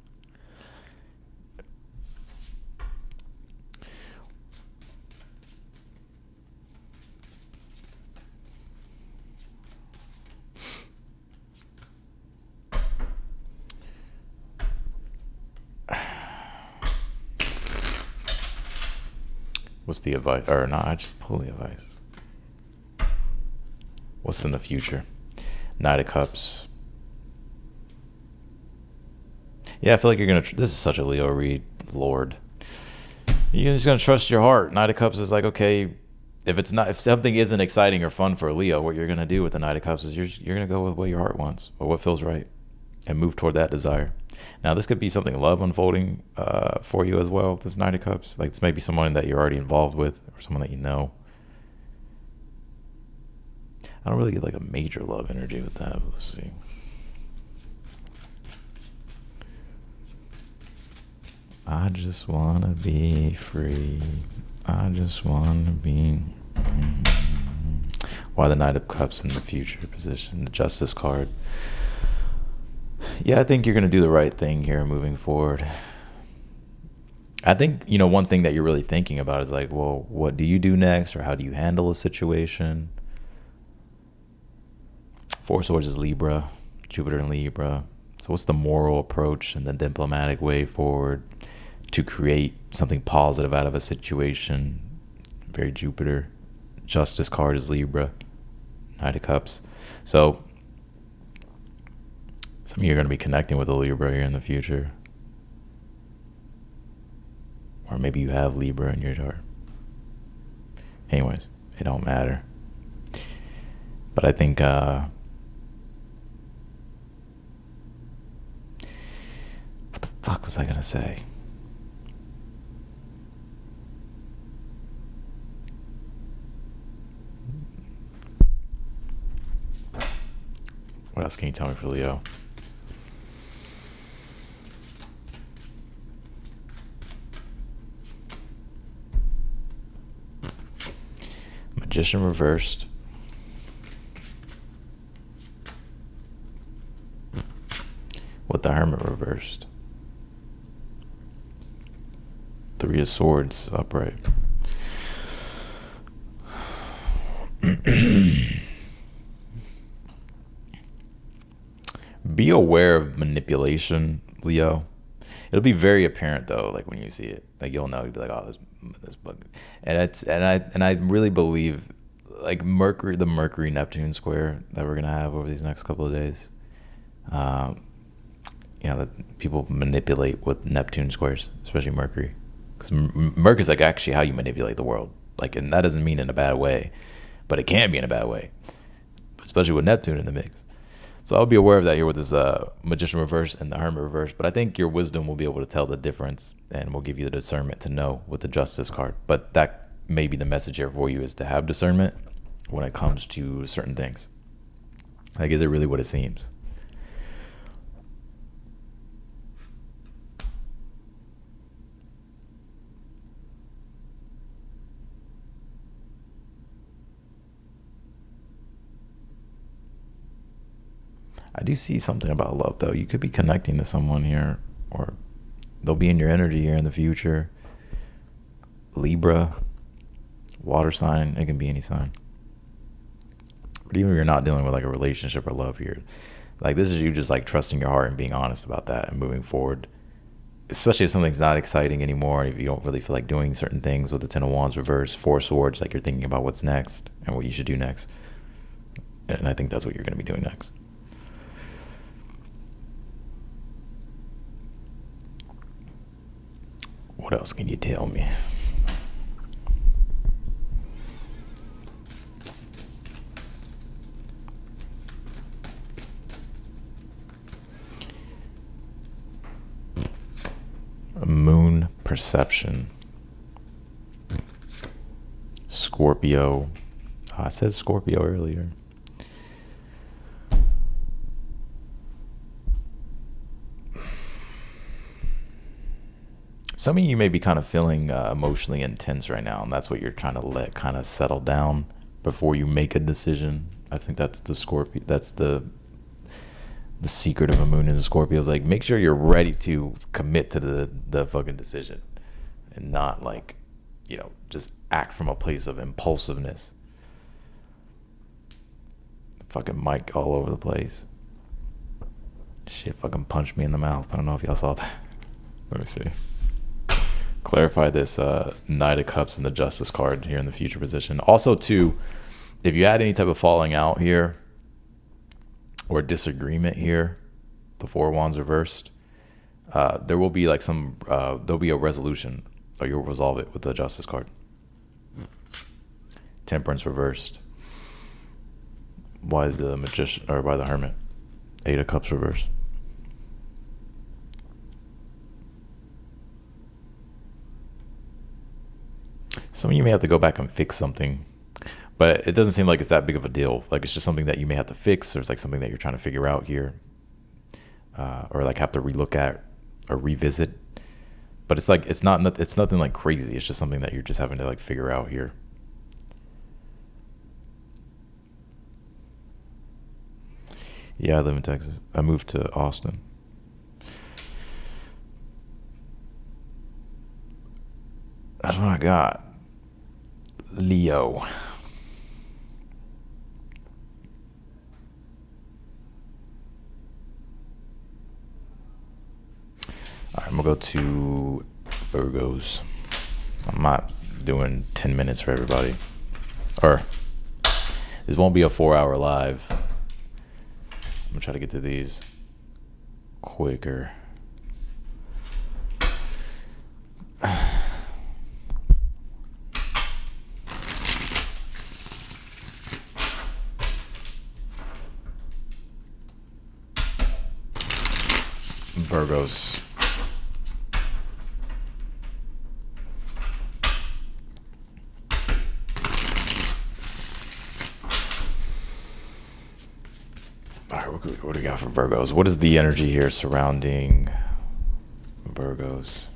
What's the advice? Or not, I just pull the advice. What's in the future? Knight of Cups. Yeah, I feel like you're going to... This is such a Leo read, Lord. You're just going to trust your heart. Knight of Cups is like, okay, if something isn't exciting or fun for a Leo, what you're going to do with the Knight of Cups is you're going to go with what your heart wants or what feels right and move toward that desire. Now, this could be something love unfolding for you as well, this Knight of Cups. Like, this may be someone that you're already involved with or someone that you know. I don't really get like a major love energy with that. Let's see. I just want to be free. I just want to be... Why the Knight of Cups in the future position? The Justice card. Yeah, I think you're going to do the right thing here moving forward. I think, one thing that you're really thinking about is like, well, what do you do next? Or how do you handle a situation? Four Swords is Libra, Jupiter in Libra. So what's the moral approach and the diplomatic way forward to create something positive out of a situation? Very Jupiter. Justice card is Libra, Knight of Cups. So some of you are going to be connecting with a Libra here in the future. Or maybe you have Libra in your chart. Anyways, it don't matter. But I think what the fuck was I going to say? What else can you tell me for Leo? Magician reversed. With the Hermit reversed. Three of Swords upright. Be aware of manipulation, Leo. It'll be very apparent though, like when you see it. Like you'll know, you'll be like, oh, this bug. And I really believe like the Mercury Neptune square that we're gonna have over these next couple of days. That people manipulate with Neptune squares, especially Mercury. Because Mercury is like actually how you manipulate the world. Like, and that doesn't mean in a bad way, but it can be in a bad way, especially with Neptune in the mix. So I'll be aware of that here with this Magician reverse and the Hermit reverse. But I think your wisdom will be able to tell the difference and will give you the discernment to know with the Justice card. But that may be the message here for you, is to have discernment when it comes to certain things. Like, is it really what it seems? I do see something about love, though. You could be connecting to someone here, or they'll be in your energy here in the future. Libra, water sign, it can be any sign. But even if you're not dealing with like a relationship or love here, like this is you just like trusting your heart and being honest about that and moving forward. Especially if something's not exciting anymore, if you don't really feel like doing certain things with the Ten of Wands reverse, Four Swords, like you're thinking about what's next and what you should do next. And I think that's what you're going to be doing next. What else can you tell me? Moon perception. Scorpio. Oh, I said Scorpio earlier. Some of you may be kind of feeling emotionally intense right now, and that's what you're trying to let kind of settle down before you make a decision. I think that's the Scorpio. That's the secret of a moon in the Scorpio, is like, make sure you're ready to commit to the fucking decision and not like, just act from a place of impulsiveness. Fucking mic all over the place. Shit fucking punched me in the mouth. I don't know if y'all saw that. Let me see. Clarify this Knight of Cups and the Justice card here in the future position. Also, too, if you had any type of falling out here or disagreement here, the Four of Wands reversed, there will be like there'll be a resolution, or you'll resolve it with the Justice card. Temperance reversed. Why the Magician, or by the Hermit? Eight of Cups reversed. Some of you may have to go back and fix something, but it doesn't seem like it's that big of a deal. Like it's just something that you may have to fix. There's like something that you're trying to figure out here, or like have to relook at or revisit. But it's like it's nothing like crazy. It's just something that you're just having to like figure out here. Yeah, I live in Texas. I moved to Austin. That's what I got. Leo. All right, I'm gonna go to Virgos. I'm not doing 10 minutes for everybody. Or this won't be a 4-hour live. I'm gonna try to get to these quicker. Virgos. All right, what do we got for Virgos? What is the energy here surrounding Virgos?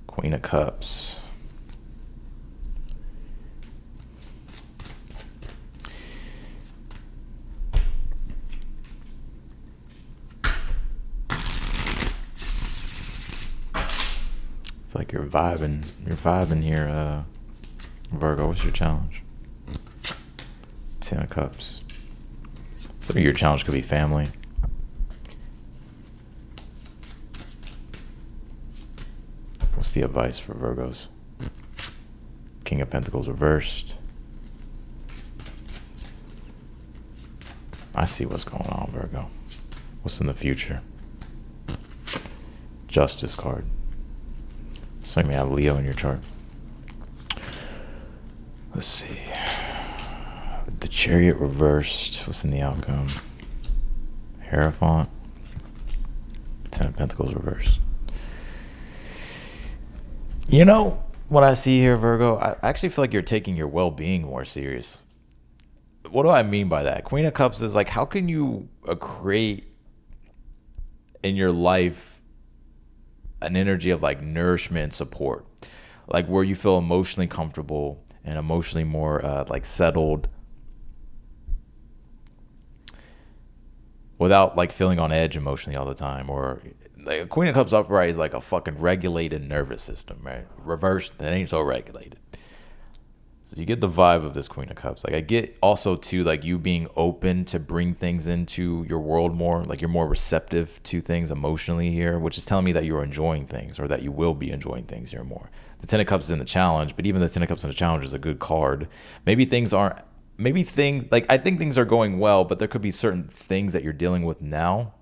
Queen of Cups. I feel like you're vibing here, Virgo. What's your challenge? 10 of Cups. Some of your challenge could be family. What's the advice for Virgos? King of Pentacles reversed. I see what's going on, Virgo. What's in the future? Justice card. So you may have Leo in your chart. Let's see. The Chariot reversed. What's in the outcome? Hierophant. 10 of Pentacles reversed. You know what I see here, Virgo? I actually feel like you're taking your well-being more serious. What do I mean by that? Queen of Cups is like, how can you create in your life an energy of like nourishment and support, like where you feel emotionally comfortable and emotionally more like settled, without like feeling on edge emotionally all the time. Or like Queen of Cups upright is like a fucking regulated nervous system, right? Reversed, that ain't so regulated. So you get the vibe of this Queen of Cups. Like I get also too, like you being open to bring things into your world more, like you're more receptive to things emotionally here, which is telling me that you're enjoying things, or that you will be enjoying things here more. The 10 of Cups is in the challenge, but even the 10 of Cups in the challenge is a good card. Maybe things like, I think things are going well, but there could be certain things that you're dealing with now.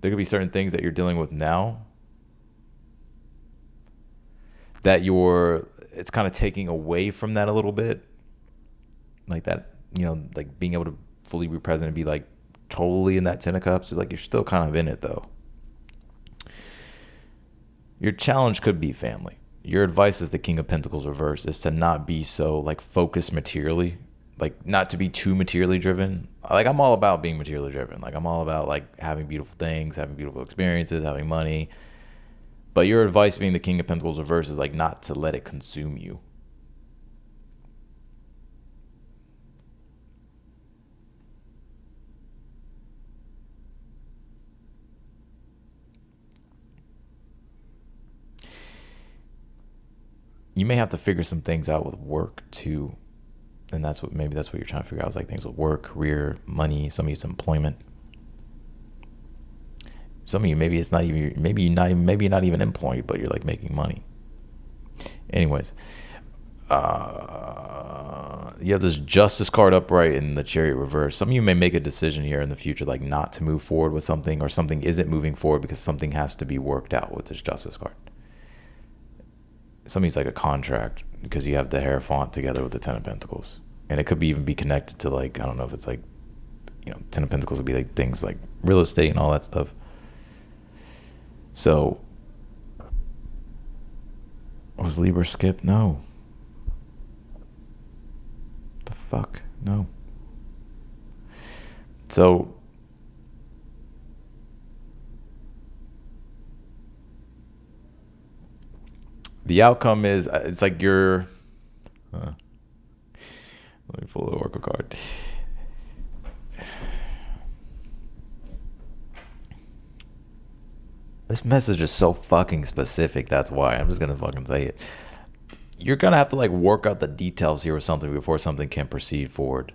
There could be certain things that you're dealing with now that it's kind of taking away from that a little bit. Like that, you know, like being able to fully be present and be like totally in that 10 of Cups is like, you're still kind of in it though. Your challenge could be family. Your advice as the King of Pentacles reversed is to not be so like focused materially, like not to be too materially driven. Like I'm all about being materially driven. Like I'm all about like having beautiful things, having beautiful experiences, having money. But your advice being the King of Pentacles reversed is like not to let it consume you. You may have to figure some things out with work too. And maybe that's what you're trying to figure out, is like things with work, career, money, some of it's employment. Some of you, maybe it's not even, maybe you're not even employed, but you're like making money. Anyways, you have this Justice card upright and the Chariot reverse. Some of you may make a decision here in the future, like not to move forward with something, or something isn't moving forward because something has to be worked out with this Justice card. Some of you's like a contract because you have the Hierophant together with the Ten of Pentacles. And it could be even be connected to, like, I don't know if it's like, Ten of Pentacles would be like things like real estate and all that stuff. So, was Libra skipped? No. The fuck? No. So, the outcome is, it's like you're, let me pull the Oracle card. This message is so fucking specific. That's why I'm just gonna fucking say it. You're gonna have to like work out the details here with something before something can proceed forward.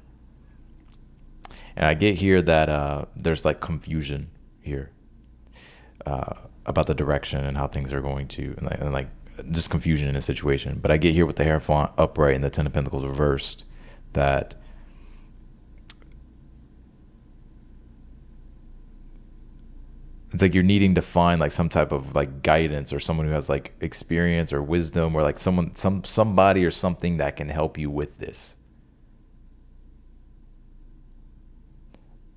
And I get here that there's like confusion here about the direction and how things are going to, and like just confusion in a situation. But I get here with the Hierophant upright and the Ten of Pentacles reversed that it's like you're needing to find like some type of like guidance, or someone who has like experience or wisdom, or like somebody or something that can help you with this.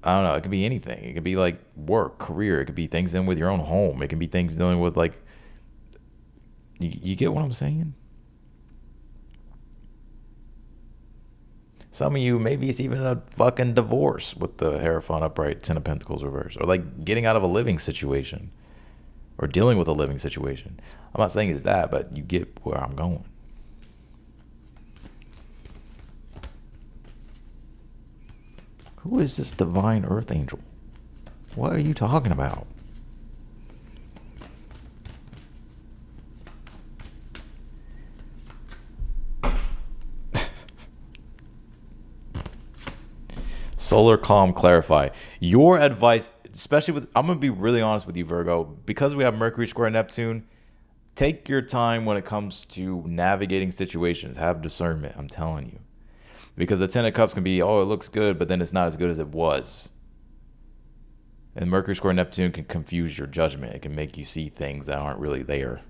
I don't know. It could be anything. It could be like work, career. It could be things in with your own home. It can be things dealing with like, you get what I'm saying? Some of you, maybe it's even a fucking divorce with the Hierophant upright, Ten of Pentacles reverse, or like getting out of a living situation, or dealing with a living situation. I'm not saying it's that, but you get where I'm going. Who is this divine earth angel? What are you talking about? Solar calm, clarify. Your advice, especially with, I'm going to be really honest with you, Virgo, because we have Mercury square Neptune, take your time when it comes to navigating situations. Have discernment, I'm telling you. Because the Ten of Cups can be, oh, it looks good, but then it's not as good as it was. And Mercury square Neptune can confuse your judgment. It can make you see things that aren't really there.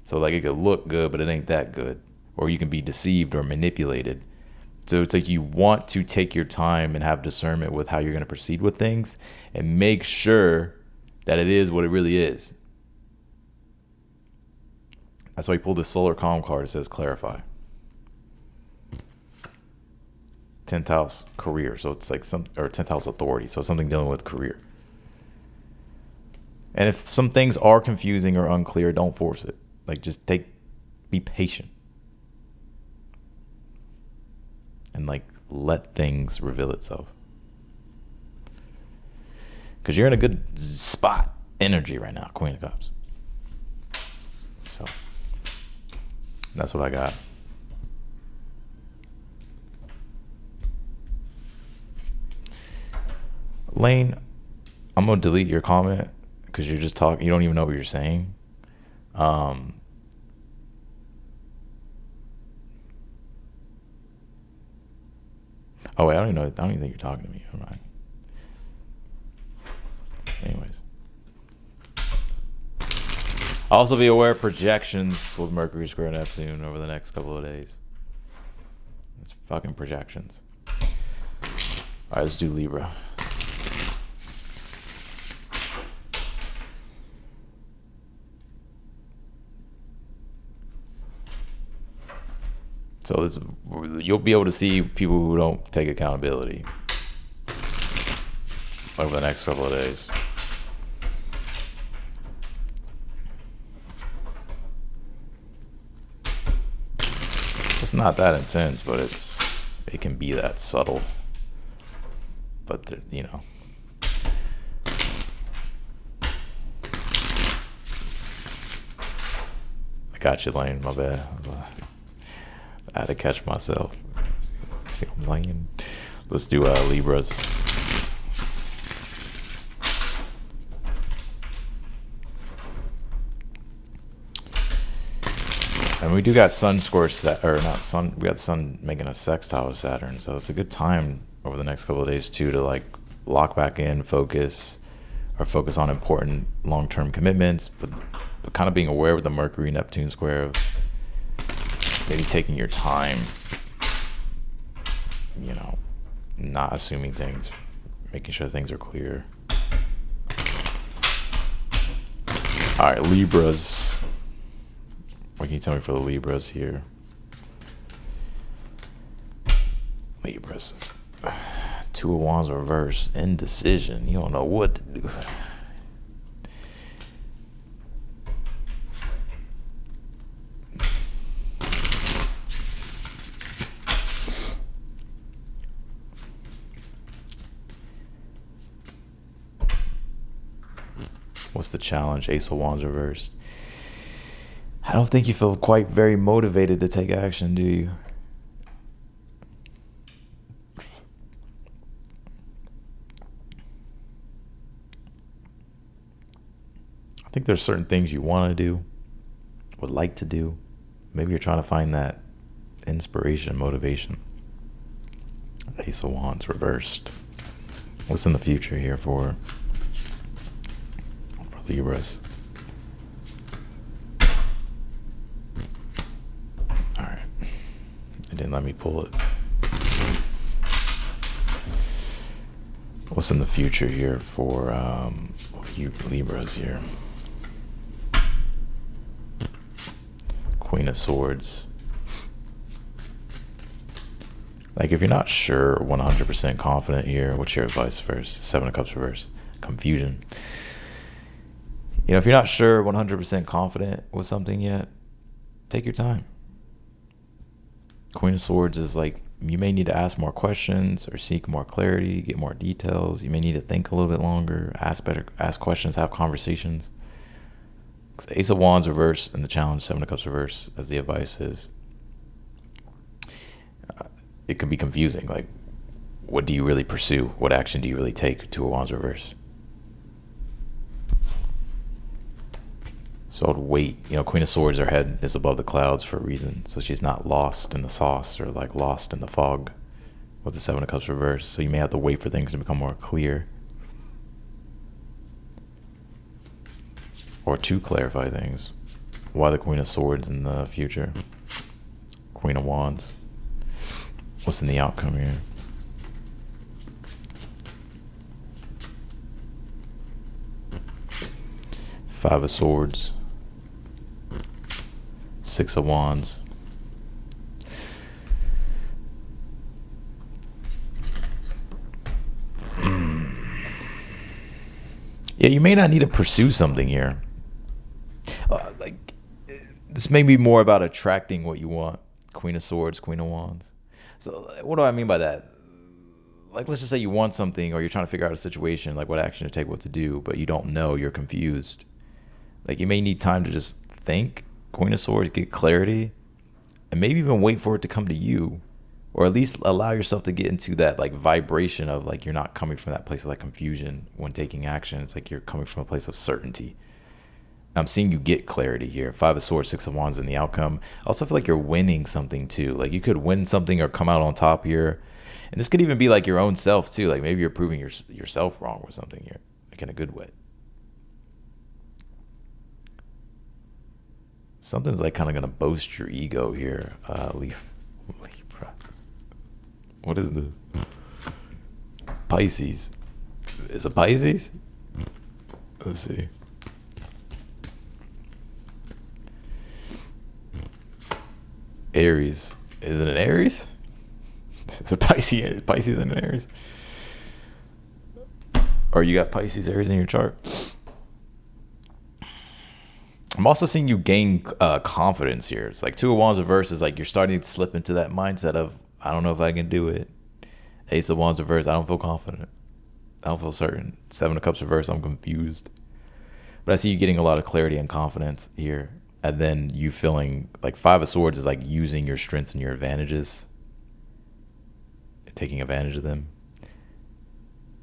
So like it could look good, but it ain't that good. Or you can be deceived or manipulated. So it's like you want to take your time and have discernment with how you're going to proceed with things and make sure that it is what it really is. That's why you pulled this solar calm card. It says clarify. 10th house, career. So it's like or 10th house authority. So something dealing with career. And if some things are confusing or unclear, don't force it. Like just be patient. And like let things reveal itself, because you're in a good spot energy right now, Queen of Cups. So that's what I got. Lane, I'm gonna delete your comment because you're just talking. You don't even know what you're saying. Oh wait, I don't even think you're talking to me. Never mind. Anyways, also be aware of projections with Mercury square Neptune over the next couple of days. It's fucking projections. All right, let's do Libra. So you'll be able to see people who don't take accountability over the next couple of days. It's not that intense, but it can be that subtle. But you know. I got you, Lane. My bad. I had to catch myself. See what I'm saying? Let's do Libras. And we do got Sun square set, or not Sun. We got Sun making a sextile with Saturn, so it's a good time over the next couple of days too to like lock back in, focus, or focus on important long-term commitments, but kind of being aware with the Mercury Neptune square of maybe taking your time, you know, not assuming things, making sure things are clear. All right, Libras. What can you tell me for the Libras here? Libras. Two of Wands reversed. Indecision. You don't know what to do. What's the challenge? Ace of Wands reversed. I don't think you feel quite very motivated to take action, do you? I think there's certain things you want to do, would like to do. Maybe you're trying to find that inspiration, motivation. Ace of Wands reversed. What's in the future here for Libras? All right. It didn't let me pull it. What's in the future here for you Libras here? Queen of Swords. Like if you're not sure, 100% confident here, what's your advice first? Seven of Cups reverse. Confusion. You know, if you're not sure, 100% confident with something yet, take your time. Queen of Swords is like, you may need to ask more questions or seek more clarity, get more details. You may need to think a little bit longer, ask questions, have conversations. Ace of Wands reverse and the challenge, Seven of Cups reverse, as the advice is, it can be confusing. Like, what do you really pursue? What action do you really take? Two of Wands reverse. So I'd wait. You know, Queen of Swords, her head is above the clouds for a reason. So she's not lost in the sauce or like lost in the fog with the Seven of Cups reverse. So you may have to wait for things to become more clear. Or to clarify things. Why the Queen of Swords in the future? Queen of Wands. What's in the outcome here? Five of Swords. Six of Wands. Yeah, you may not need to pursue something here. Like, this may be more about attracting what you want. Queen of Swords, Queen of Wands. So what do I mean by that? Like, let's just say you want something or you're trying to figure out a situation, like what action to take, what to do, but you don't know, you're confused. Like, you may need time to just think, Queen of Swords, get clarity, and maybe even wait for it to come to you, or at least allow yourself to get into that like vibration of like you're not coming from that place of like confusion when taking action. It's like you're coming from a place of certainty. I'm seeing you get clarity here. Five of Swords, Six of Wands in the outcome. I also feel like you're winning something too. Like you could win something or come out on top here. And this could even be like your own self too. Like maybe you're proving yourself wrong with something here, like in a good way. Something's like kind of going to boast your ego here. Libra. What is this? Pisces. Is it Pisces? Let's see. Aries. Is it an Aries? Is it Pisces? Pisces and an Aries? Or you got Pisces, Aries in your chart? I'm also seeing you gain confidence here. It's like Two of Wands reverse is like you're starting to slip into that mindset of, I don't know if I can do it. Ace of Wands reverse, I don't feel confident. I don't feel certain. Seven of Cups reverse, I'm confused. But I see you getting a lot of clarity and confidence here. And then you feeling like Five of Swords is like using your strengths and your advantages, taking advantage of them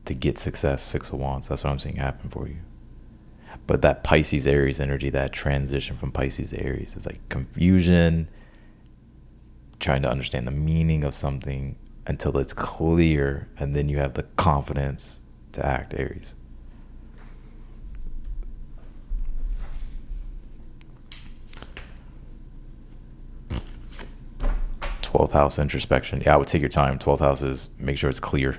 to get success. Six of Wands, that's what I'm seeing happen for you. But that Pisces Aries energy, that transition from Pisces to Aries is like confusion, trying to understand the meaning of something until it's clear, and then you have the confidence to act, Aries. Twelfth house introspection. Yeah, I would take your time. 12th house is make sure it's clear.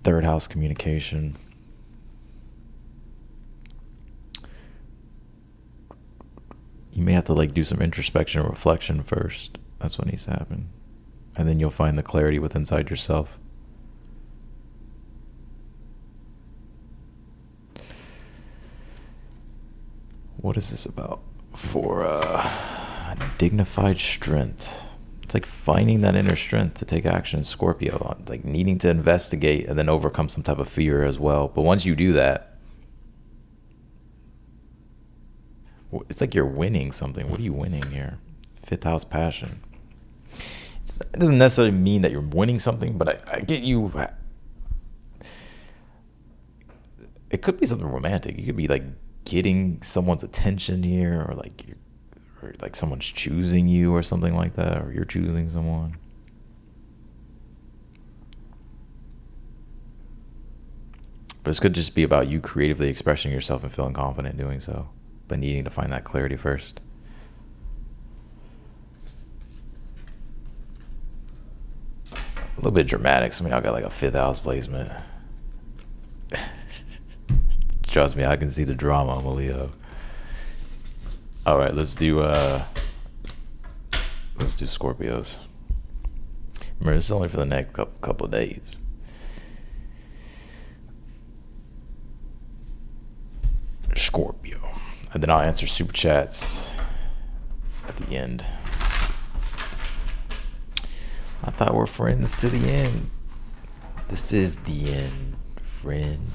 Third house communication. You may have to like do some introspection or reflection first. That's what needs to happen. And then you'll find the clarity within inside yourself. What is this about? For dignified strength. It's like finding that inner strength to take action, Scorpio. Like needing to investigate and then overcome some type of fear as well. But once you do that, it's like you're winning something. What are you winning here? Fifth house passion. It doesn't necessarily mean that you're winning something, but I get you. It could be something romantic. You could be like getting someone's attention here, or like someone's choosing you or something like that, or you're choosing someone. But this could just be about you creatively expressing yourself and feeling confident doing so, but needing to find that clarity first. A little bit dramatic. Some of y'all got like a fifth house placement. Trust me, I can see the drama. I'm a Leo. All right, let's do Scorpios. Remember, this is only for the next couple of days. Scorpio. And then I'll answer super chats at the end. I thought we're friends to the end. This is the end, friend.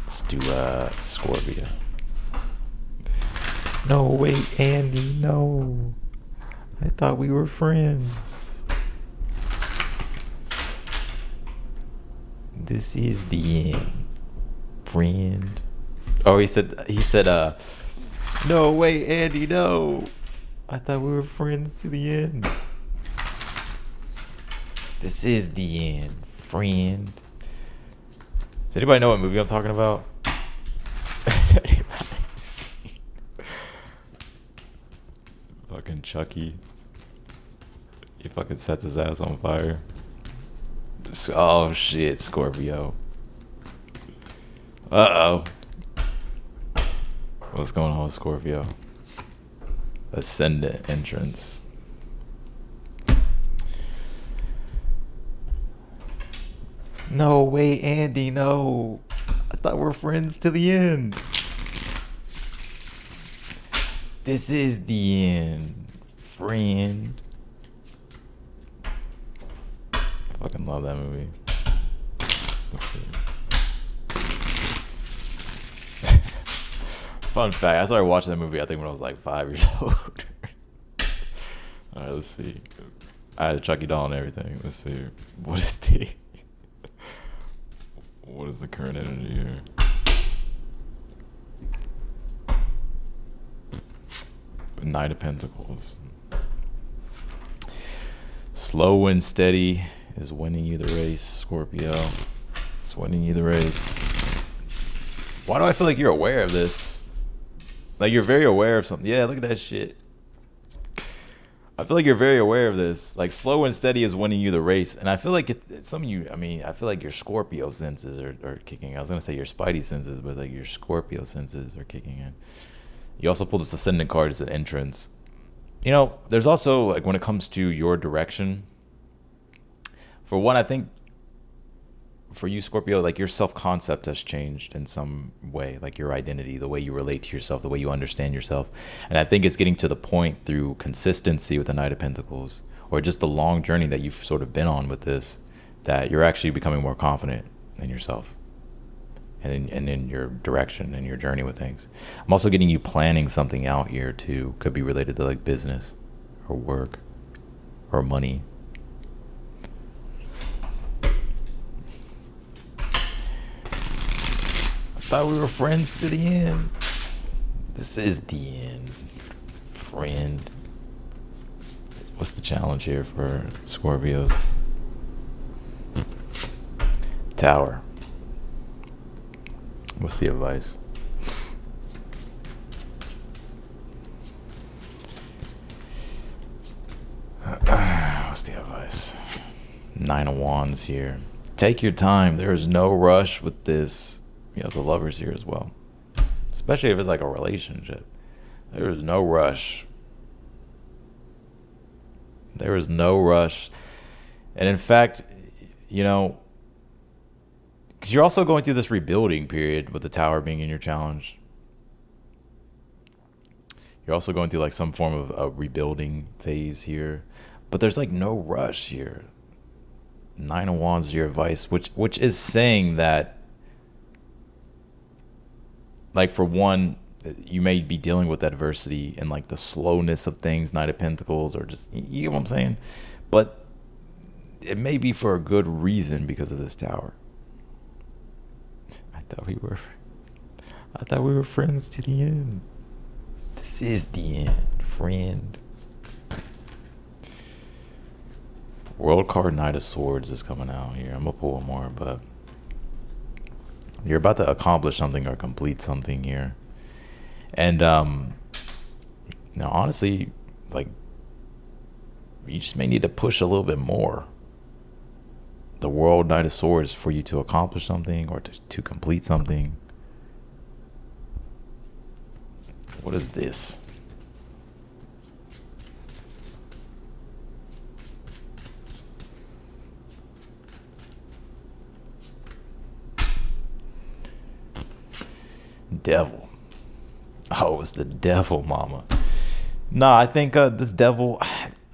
Let's do Scorpio. No, wait, Andy, no. I thought we were friends. This is the end, friend. Oh, he said, no, wait, Andy, no. I thought we were friends to the end. This is the end, friend. Does anybody know what movie I'm talking about? Has anybody seen fucking Chucky? He fucking sets his ass on fire. Oh shit, Scorpio. Uh-oh. What's going on with Scorpio? Ascendant entrance. No, wait, Andy, no. I thought we're friends to the end. This is the end, friend. I fucking love that movie. Fun fact, I started watching that movie, I think, when I was like 5 years old. Alright, let's see. I had a Chucky doll and everything. Let's see. What is the current energy here? Knight of Pentacles. Slow and steady is winning you the race, Scorpio. It's winning you the race. Why do I feel like you're aware of this? Like you're very aware of something. Yeah, look at that shit. I feel like you're very aware of this. Like slow and steady is winning you the race. And I feel like some of you, I mean, I feel like your Scorpio senses are kicking in. I was going to say your Spidey senses, but like your Scorpio senses are kicking in. You also pulled this Ascendant card as an entrance. You know, there's also, like, when it comes to your direction, for one, I think for you, Scorpio, like your self-concept has changed in some way, like your identity, the way you relate to yourself, the way you understand yourself. And I think it's getting to the point through consistency with the Knight of Pentacles, or just the long journey that you've sort of been on with this, that you're actually becoming more confident in yourself and in your direction and your journey with things. I'm also getting you planning something out here too. Could be related to like business or work or money. thought we were friends to the end. This is the end, friend. What's the challenge here for Scorpios? Tower. What's the advice? What's the advice? Nine of Wands here. Take your time. There is no rush with this. You know, the Lovers here as well. Especially if it's like a relationship. There is no rush. There is no rush. And in fact, you know, because you're also going through this rebuilding period with the Tower being in your challenge. You're also going through like some form of a rebuilding phase here. But there's like no rush here. Nine of Wands is your advice, which is saying that, like, for one, you may be dealing with adversity and like the slowness of things, Knight of Pentacles, or just, you know what I'm saying? But it may be for a good reason because of this Tower. I thought we were friends to the end. This is the end, friend. World card, Knight of Swords is coming out here. I'm gonna pull one more, but you're about to accomplish something or complete something here. And now honestly, like, you just may need to push a little bit more. The World, Knight of Swords, for you to accomplish something or to complete something. What is this? Devil. Oh, it's the devil, mama. Nah, I think this devil,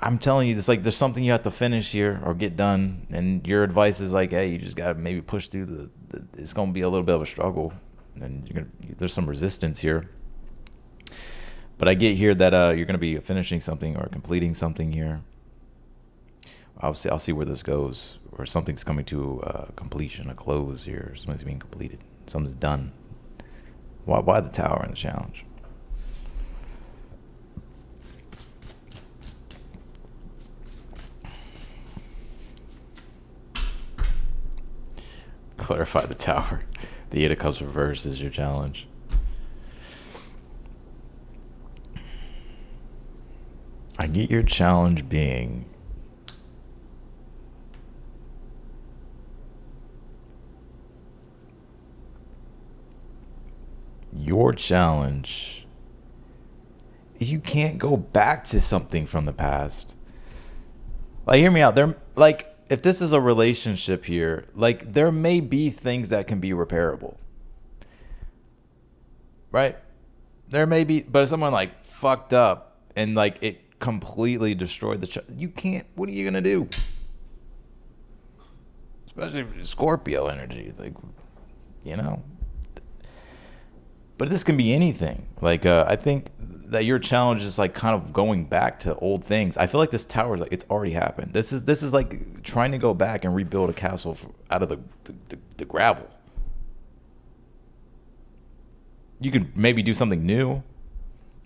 I'm telling you, it's like there's something you have to finish here or get done. And your advice is like, hey, you just got to maybe push through it's going to be a little bit of a struggle. And there's some resistance here. But I get here that you're going to be finishing something or completing something here. I'll see where this goes. Or something's coming to completion, a close here. Something's being completed. Something's done. Why the Tower in the challenge? Clarify the Tower. The Eight of Cups reverse is your challenge. I get your challenge being your challenge is you can't go back to something from the past. Like, hear me out. There, like, if this is a relationship here, like, there may be things that can be repairable, right? There may be, but if someone like fucked up and like it completely destroyed you can't. What are you gonna do? Especially Scorpio energy, like, you know. But this can be anything. Like, I think that your challenge is like kind of going back to old things. I feel like this Tower is like, it's already happened. This is like trying to go back and rebuild a castle out of the gravel. You could maybe do something new,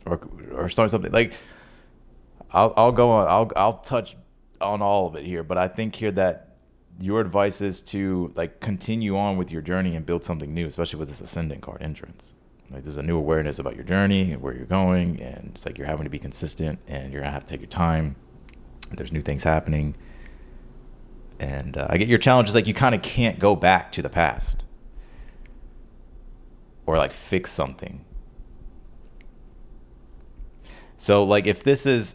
or start something. Like, I'll touch on all of it here, but I think here that your advice is to like continue on with your journey and build something new, especially with this Ascendant card entrance. Like, there's a new awareness about your journey and where you're going, and it's like you're having to be consistent and you're gonna have to take your time. There's new things happening, and I get your challenge is like you kind of can't go back to the past or like fix something. So like if this is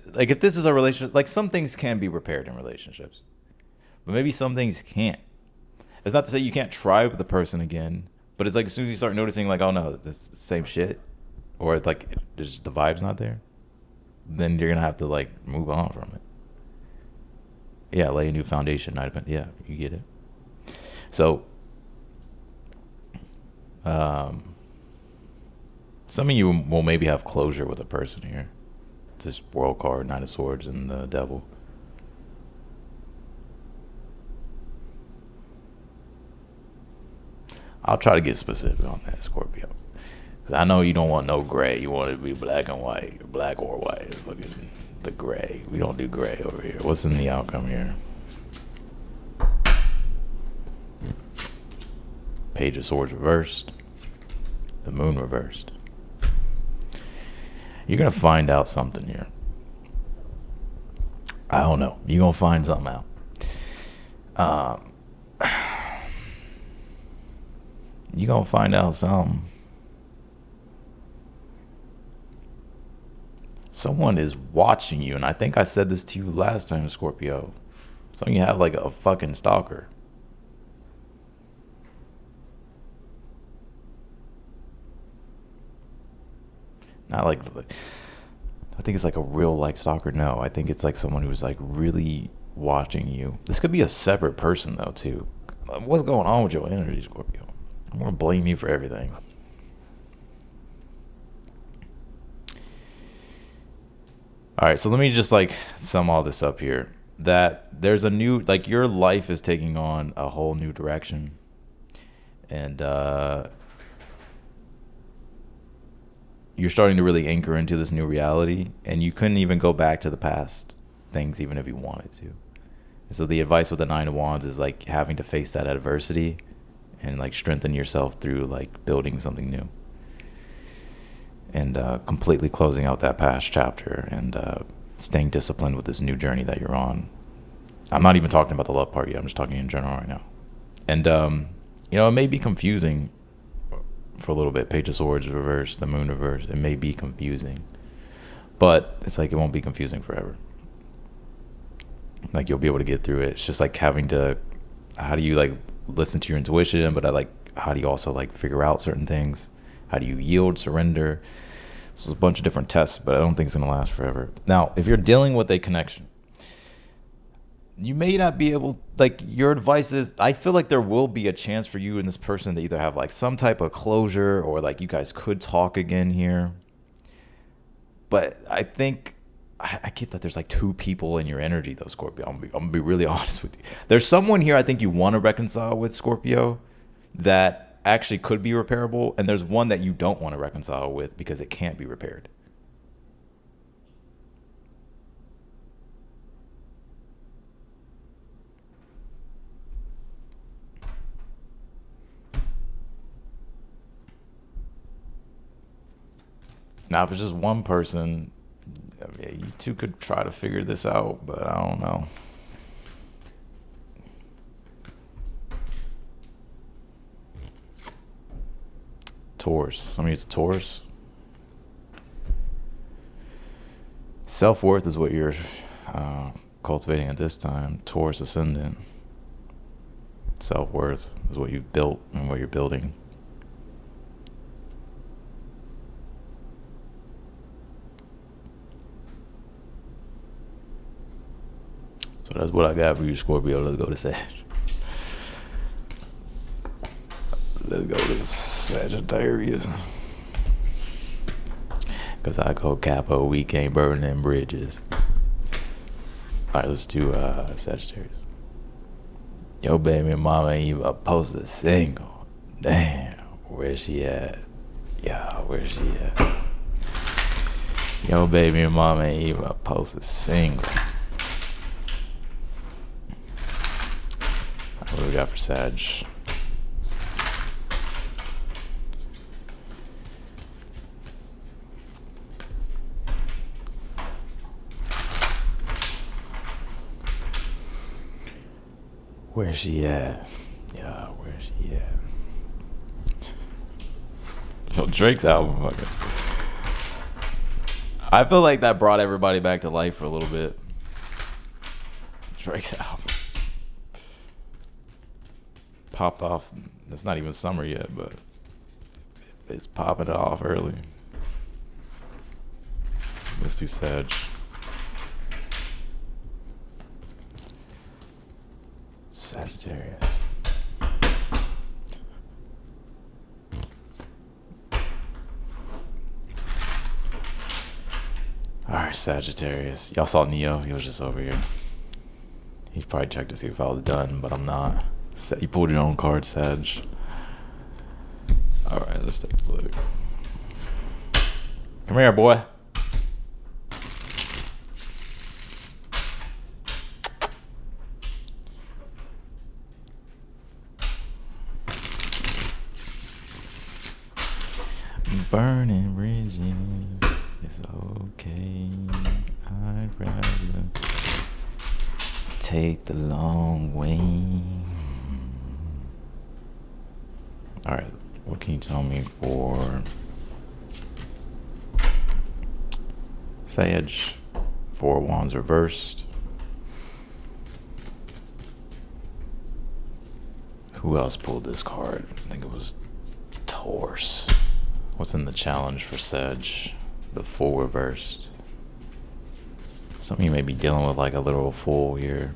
a relationship, like some things can be repaired in relationships, but maybe some things can't. It's not to say you can't try with the person again. But it's like as soon as you start noticing, like, oh no, it's the same shit, or it's like there's the vibe's not there, then you're gonna have to like move on from it. Yeah, lay a new foundation. Yeah, you get it. So, some of you will maybe have closure with a person here. This World card, Nine of Swords, and the Devil. I'll try to get specific on that, Scorpio. 'Cause I know you don't want no gray. You want it to be black and white, black or white. Fucking the gray. We don't do gray over here. What's in the outcome here? Page of Swords reversed. The Moon reversed. You're gonna find out something here. I don't know. You're gonna find something out. You're gonna find out something. Someone is watching you, and I think I said this to you last time, Scorpio. So you have like a fucking stalker. Not like, I think it's like a real like stalker. No, I think it's like someone who's like really watching you. This could be a separate person though too. What's going on with your energy, Scorpio? I'm gonna blame you for everything. All right, so let me just like sum all this up here. That there's a new, like your life is taking on a whole new direction, and you're starting to really anchor into this new reality, and you couldn't even go back to the past things even if you wanted to. So the advice with the Nine of Wands is like having to face that adversity and like strengthen yourself through like building something new, and completely closing out that past chapter, and staying disciplined with this new journey that you're on. I'm not even talking about the love part yet. I'm just talking in general right now. And you know, it may be confusing for a little bit. Page of Swords reverse, the Moon reverse. It may be confusing, but it's like it won't be confusing forever. Like you'll be able to get through it. It's just like having to, how do you like listen to your intuition, but how do you also like figure out certain things? How do you yield, surrender? So it's a bunch of different tests, but I don't think it's gonna last forever. Now, if you're dealing with a connection, you may not be able, like your advice is, I feel like there will be a chance for you and this person to either have like some type of closure, or like you guys could talk again here. But I think, I get that there's like two people in your energy though, Scorpio. I'm gonna be really honest with you. There's someone here I think you want to reconcile with, Scorpio, that actually could be repairable, and there's one that you don't want to reconcile with because it can't be repaired. Now, if it's just one person, I mean, you two could try to figure this out, but I don't know. Taurus. Somebody's a Taurus. Self-worth is what you're cultivating at this time. Taurus ascendant. Self-worth is what you've built and what you're building. So that's what I got for you, Scorpio. Let's go to Sag. Let's go to Sagittarius. Because I go capo, we can't burn them bridges. All right, let's do Sagittarius. Yo, baby mama ain't even posted a single. Damn, where's she at? Yeah, where's she at? Yo, baby mama ain't even posted a single. What do we got for Sag? Where's she at? Yeah, where's she at? Yo, Drake's album, fucking. I feel like that brought everybody back to life for a little bit. Drake's album popped off. It's not even summer yet, but it's popping it off early. Let's do Sag. Sagittarius. Alright, Sagittarius. Y'all saw Neo. He was just over here. He probably checked to see if I was done, but I'm not. You pulled your own card, Sag. All right, let's take a look. Come here, boy. Burning bridges, it's okay. I'd rather take the long way. All right, what can you tell me for Sage? 4 wands reversed. Who else pulled this card? I think it was Torse. What's in the challenge for Sedge? The Fool reversed. Some of you may be dealing with like a literal fool here.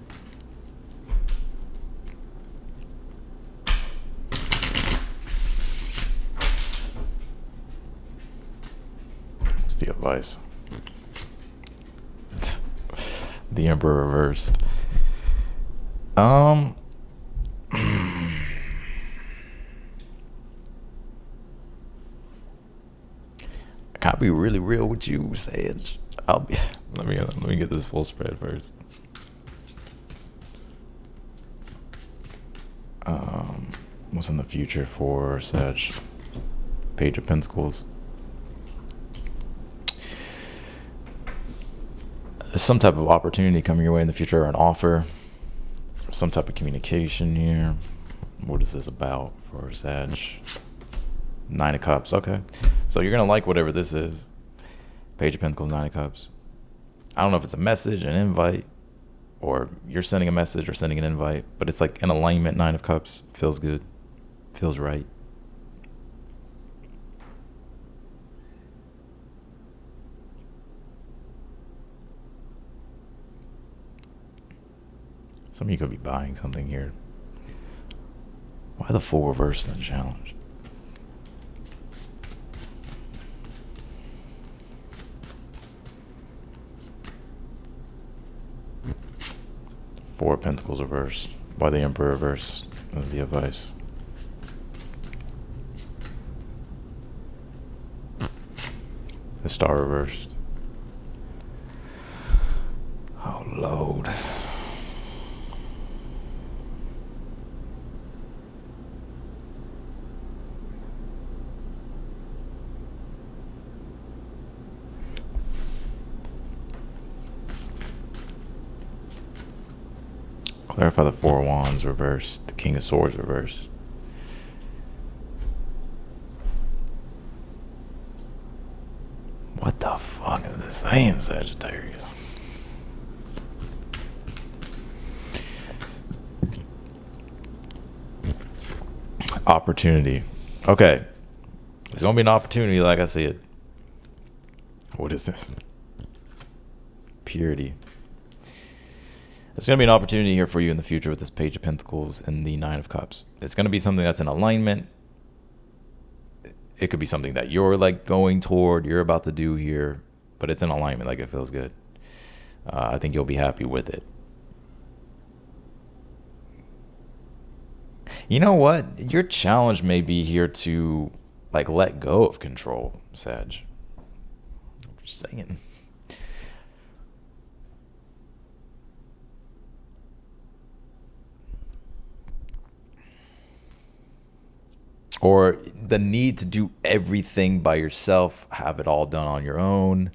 What's the advice? The Emperor reversed. I'll be really real with you, Sage. Let me get this full spread first. What's in the future for Sage? Page of Pentacles. Some type of opportunity coming your way in the future, or an offer, some type of communication here. What is this about for Sage? 9 of Cups. Okay, so you're gonna like whatever this is. Page of Pentacles, 9 of Cups. I don't know if it's a message, an invite, or you're sending a message or sending an invite, but it's like an alignment. 9 of Cups feels good, feels right. Some of you could be buying something here. Why the Fool reverse in the challenge? Four of Pentacles reversed. Why the Emperor reversed is the advice. The Star reversed. Oh, Lord. Clarify the 4 of Wands reversed. The King of Swords reversed. What the fuck is this saying, Sagittarius? Opportunity. Okay. It's going to be an opportunity like I see it. What is this? Purity. It's going to be an opportunity here for you in the future with this Page of Pentacles and the 9 of Cups. It's going to be something that's in alignment. It could be something that you're like going toward, you're about to do here, but it's in alignment, like it feels good. I think you'll be happy with it. You know what? Your challenge may be here to like let go of control, Sag. I'm just saying. Or the need to do everything by yourself, have it all done on your own.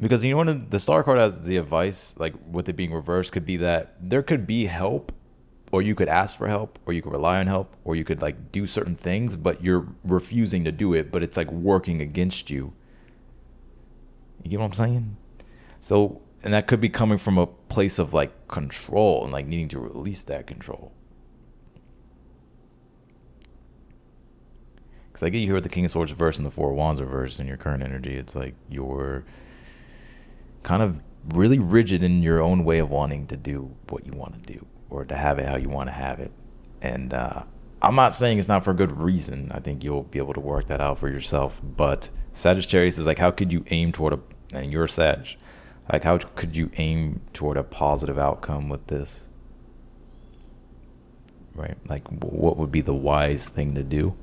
Because you know, the Star card has the advice, like with it being reversed, could be that there could be help, or you could ask for help, or you could rely on help, or you could like do certain things, but you're refusing to do it, but it's like working against you. You get what I'm saying? So, and that could be coming from a place of like control and like needing to release that control. Because I get you here with the King of Swords reverse and the 4 of Wands reverse in your current energy. It's like you're kind of really rigid in your own way of wanting to do what you want to do, or to have it how you want to have it. And I'm not saying it's not for a good reason. I think you'll be able to work that out for yourself. But Sagittarius is like, how could you aim toward and you're Sag, like how could you aim toward a positive outcome with this? right? Like, what would be the wise thing to do?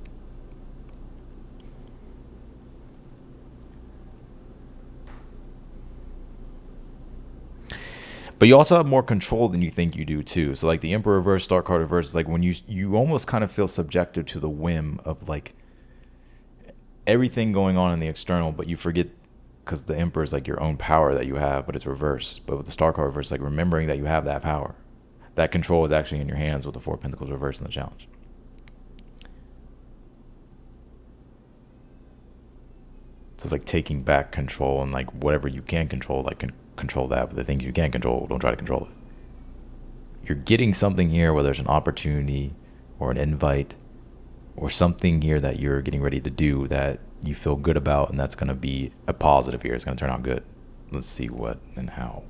But you also have more control than you think you do too. So like the Emperor reverse, Star card reverse is like when you almost kind of feel subjective to the whim of like everything going on in the external, but you forget because the Emperor is like your own power that you have, but it's reversed. But with the Star card reverse, like remembering that you have that power, that control is actually in your hands with the Four of Pentacles reverse in the challenge. So it's like taking back control and like whatever you can control, like control that. But the things you can't control, don't try to control it. You're getting something here, whether it's an opportunity or an invite or something here that you're getting ready to do that you feel good about, and that's going to be a positive here. It's going to turn out good. Let's see what and how.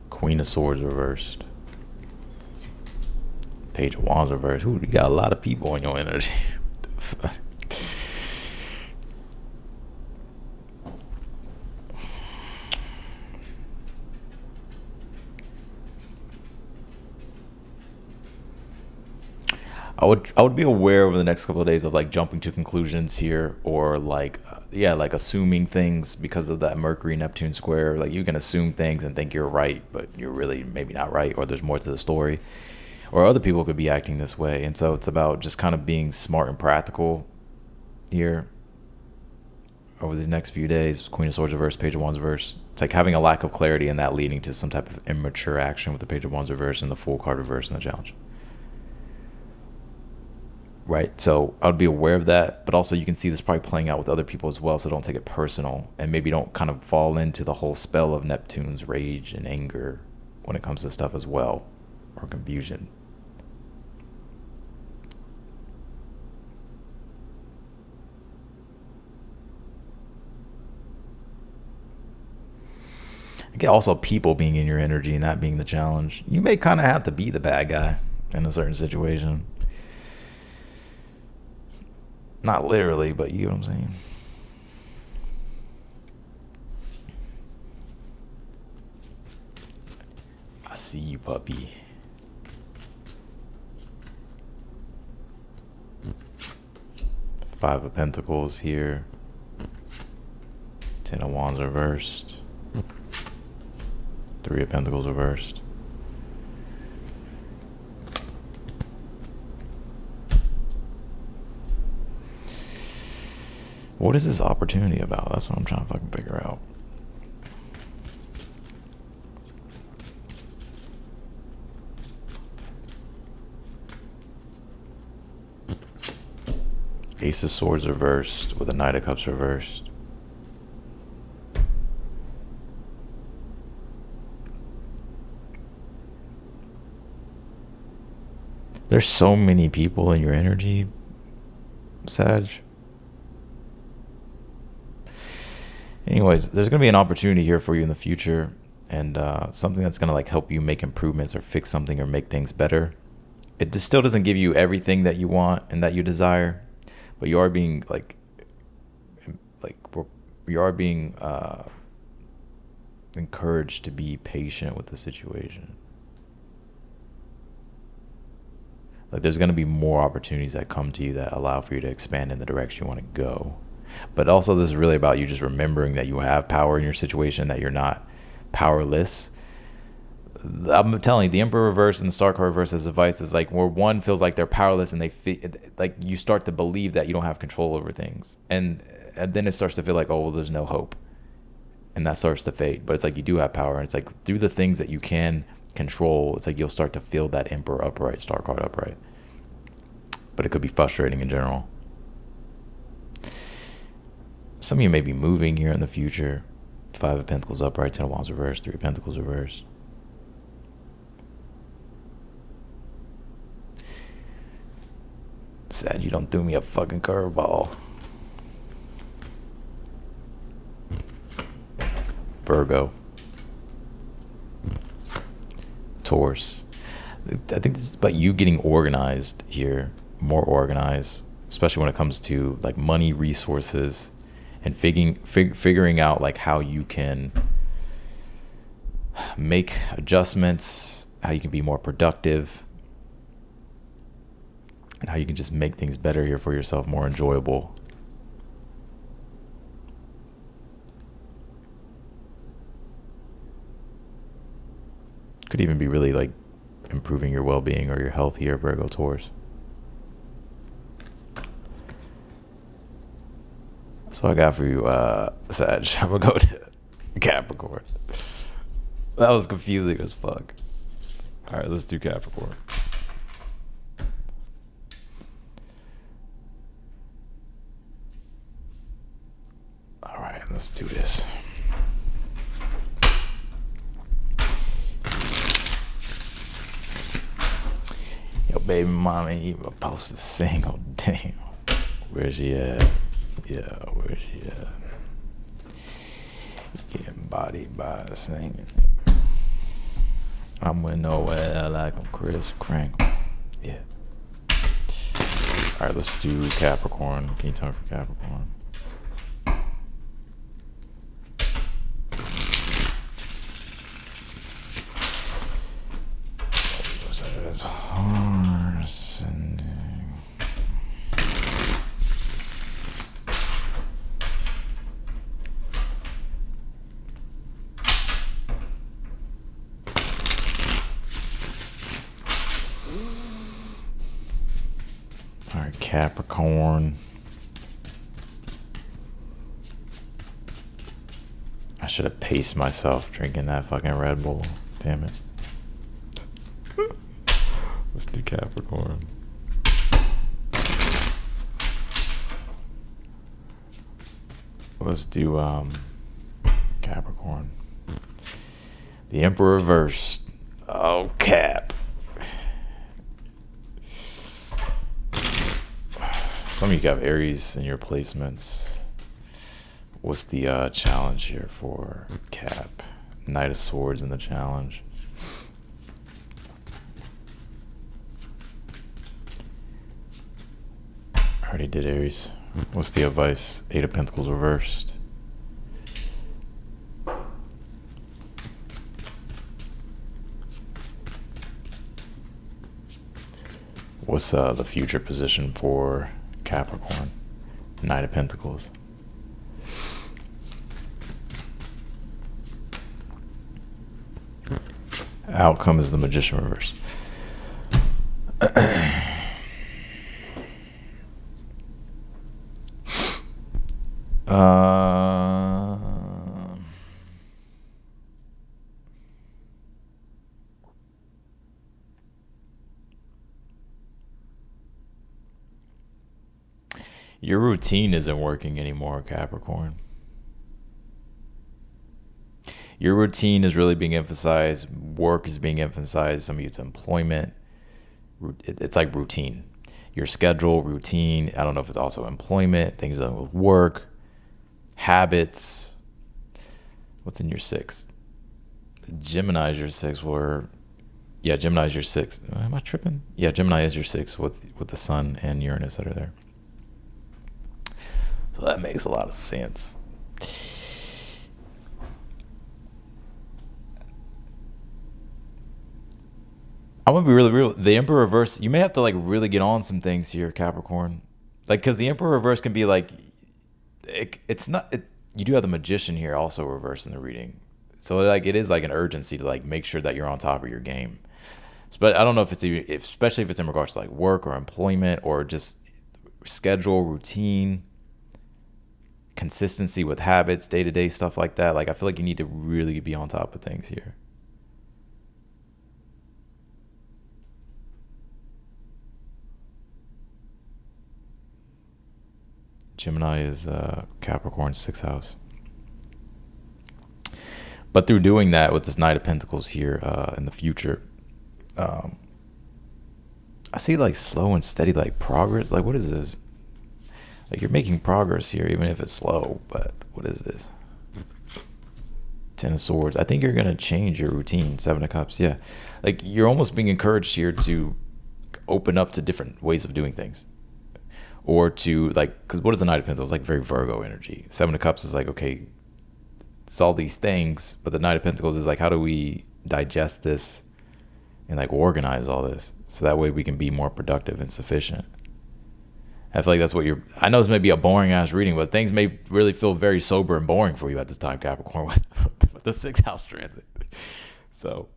Queen of Swords reversed. Page of Wands reversed. Ooh, you got a lot of people in your energy. I would be aware over the next couple of days of like jumping to conclusions here, or like like assuming things because of that Mercury Neptune square. Like you can assume things and think you're right, but you're really maybe not right, or there's more to the story, or other people could be acting this way. And so it's about just kind of being smart and practical here over these next few days. Queen of Swords reverse, Page of Wands reverse. It's like having a lack of clarity and that leading to some type of immature action with the Page of Wands reverse and the Fool card reverse in the challenge. Right, so I would be aware of that, but also you can see this probably playing out with other people as well, so don't take it personal, and maybe don't kind of fall into the whole spell of Neptune's rage and anger when it comes to stuff as well, or confusion. Again, also people being in your energy and that being the challenge. You may kind of have to be the bad guy in a certain situation. Not literally, but you know what I'm saying. I see you, puppy. Five of Pentacles here. Ten of Wands reversed. Three of Pentacles reversed. What is this opportunity about? That's what I'm trying to fucking figure out. Ace of Swords reversed with a Knight of Cups reversed. There's so many people in your energy, Sag. Anyways, there's going to be an opportunity here for you in the future, and something that's going to like help you make improvements or fix something or make things better. It just still doesn't give you everything that you want and that you desire, but you are being you are being encouraged to be patient with the situation. Like there's going to be more opportunities that come to you that allow for you to expand in the direction you want to go. But also this is really about you just remembering that you have power in your situation, that you're not powerless. I'm telling you, the Emperor reverse and the Star card reverse as advice is like where one feels like they're powerless and like you start to believe that you don't have control over things. And then it starts to feel like, oh, well, there's no hope. And that starts to fade. But it's like you do have power. And it's like through the things that you can control, it's like you'll start to feel that Emperor upright, Star card upright. But it could be frustrating in general. Some of you may be moving here in the future. Five of Pentacles upright, Ten of Wands reversed, Three of Pentacles reversed. Sad you don't throw me a fucking curveball. Virgo. Taurus. I think this is about you getting organized here, more organized, especially when it comes to like money, resources, and figuring out like how you can make adjustments, how you can be more productive, and how you can just make things better here for yourself, more enjoyable. Could even be really like improving your well-being or your health here, Virgo Taurus. That's what I got for you, Sag. I'm gonna go to Capricorn. That was confusing as fuck. All right, let's do Capricorn. All right, let's do this. Yo, baby mama ain't even post a single damn. Where's she at? Yeah, where's she at? Getting bodied by a singing nigga. I'm with nowhere like I'm Chris Kringle. Yeah. All right, let's do Capricorn. Can you tell me for Capricorn? Horse and all right, Capricorn. I should have paced myself drinking that fucking Red Bull. Damn it. Let's do Capricorn. Let's do Capricorn. The Emperor reversed. Oh, Cap. Some of you have Aries in your placements. What's the challenge here for Cap? Knight of Swords in the challenge. I already did Aries. What's the advice? Eight of Pentacles reversed. What's the future position for Capricorn? Knight of Pentacles. Outcome is the Magician reverse. Your routine isn't working anymore, Capricorn. Your routine is really being emphasized. Work is being emphasized. Some of you, it's employment. It's like routine. Your schedule, routine. I don't know if it's also employment, things that with work, habits. What's in your sixth? Gemini is your sixth. Yeah, Gemini is your sixth. Am I tripping? Yeah, Gemini is your sixth with the Sun and Uranus that are there. So that makes a lot of sense. I'm gonna be really real. The Emperor reverse, you may have to like really get on some things here, Capricorn. Like, because the Emperor reverse can be like, it's not. You do have the Magician here also reversed in the reading, so like it is like an urgency to like make sure that you're on top of your game. But I don't know if it's even, especially if it's in regards to like work or employment or just schedule, routine, consistency with habits, day-to-day stuff like that. Like I feel like you need to really be on top of things here. Gemini is Capricorn's sixth house. But through doing that with this Knight of Pentacles here in the future, I see like slow and steady like progress. Like what is this? Like you're making progress here even if it's slow, but what is this? Ten of Swords. I think you're going to change your routine. Seven of Cups. Yeah. Like you're almost being encouraged here to open up to different ways of doing things. or to like, because what is the Knight of Pentacles? Like very Virgo energy. Seven of Cups is like, okay, it's all these things, but the Knight of Pentacles is like, how do we digest this and like organize all this so that way we can be more productive and sufficient. I feel like that's what I know this may be a boring ass reading, but things may really feel very sober and boring for you at this time, Capricorn, with the 6th house transit. So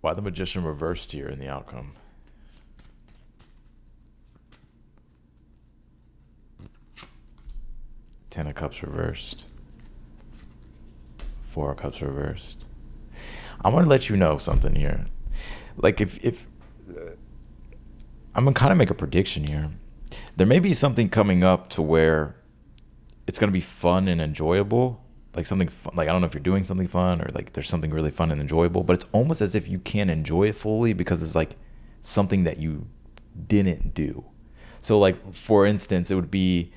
why the Magician reversed here in the outcome? Ten of Cups reversed. Four of Cups reversed. I'm going to let you know something here. Like if I'm going to kind of make a prediction here. There may be something coming up to where it's going to be fun and enjoyable. Like something fun, like I don't know if you're doing something fun or like there's something really fun and enjoyable, but it's almost as if you can't enjoy it fully because it's like something that you didn't do. So like, for instance, it would be,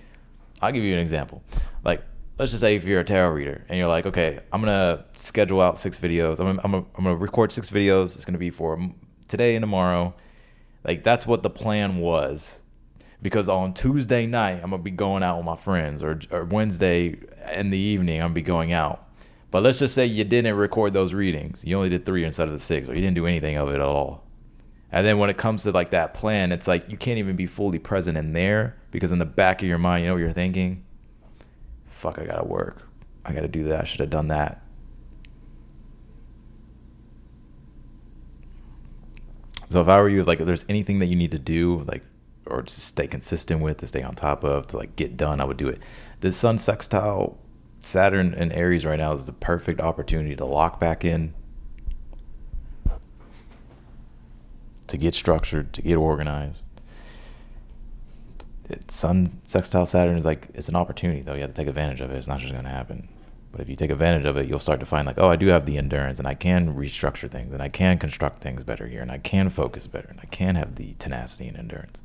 I'll give you an example. Like, let's just say if you're a tarot reader and you're like, okay, I'm going to schedule out 6 videos. I'm going to record 6 videos. It's going to be for today and tomorrow. Like, that's what the plan was. Because on Tuesday night, I'm going to be going out with my friends, or Wednesday in the evening, I'm going to be going out. But let's just say you didn't record those readings. You only did 3 instead of the 6, or you didn't do anything of it at all. And then when it comes to like that plan, it's like you can't even be fully present in there because in the back of your mind, you know what you're thinking? Fuck, I got to work. I got to do that. I should have done that. So if I were you, like if there's anything that you need to do, like, or to stay consistent with, to stay on top of, to like get done, I would do it. The Sun sextile Saturn in Aries right now is the perfect opportunity to lock back in, to get structured, to get organized. Sun sextile Saturn is like, it's an opportunity though. You have to take advantage of it. It's not just going to happen. But if you take advantage of it, you'll start to find like, oh, I do have the endurance and I can restructure things and I can construct things better here and I can focus better and I can have the tenacity and endurance.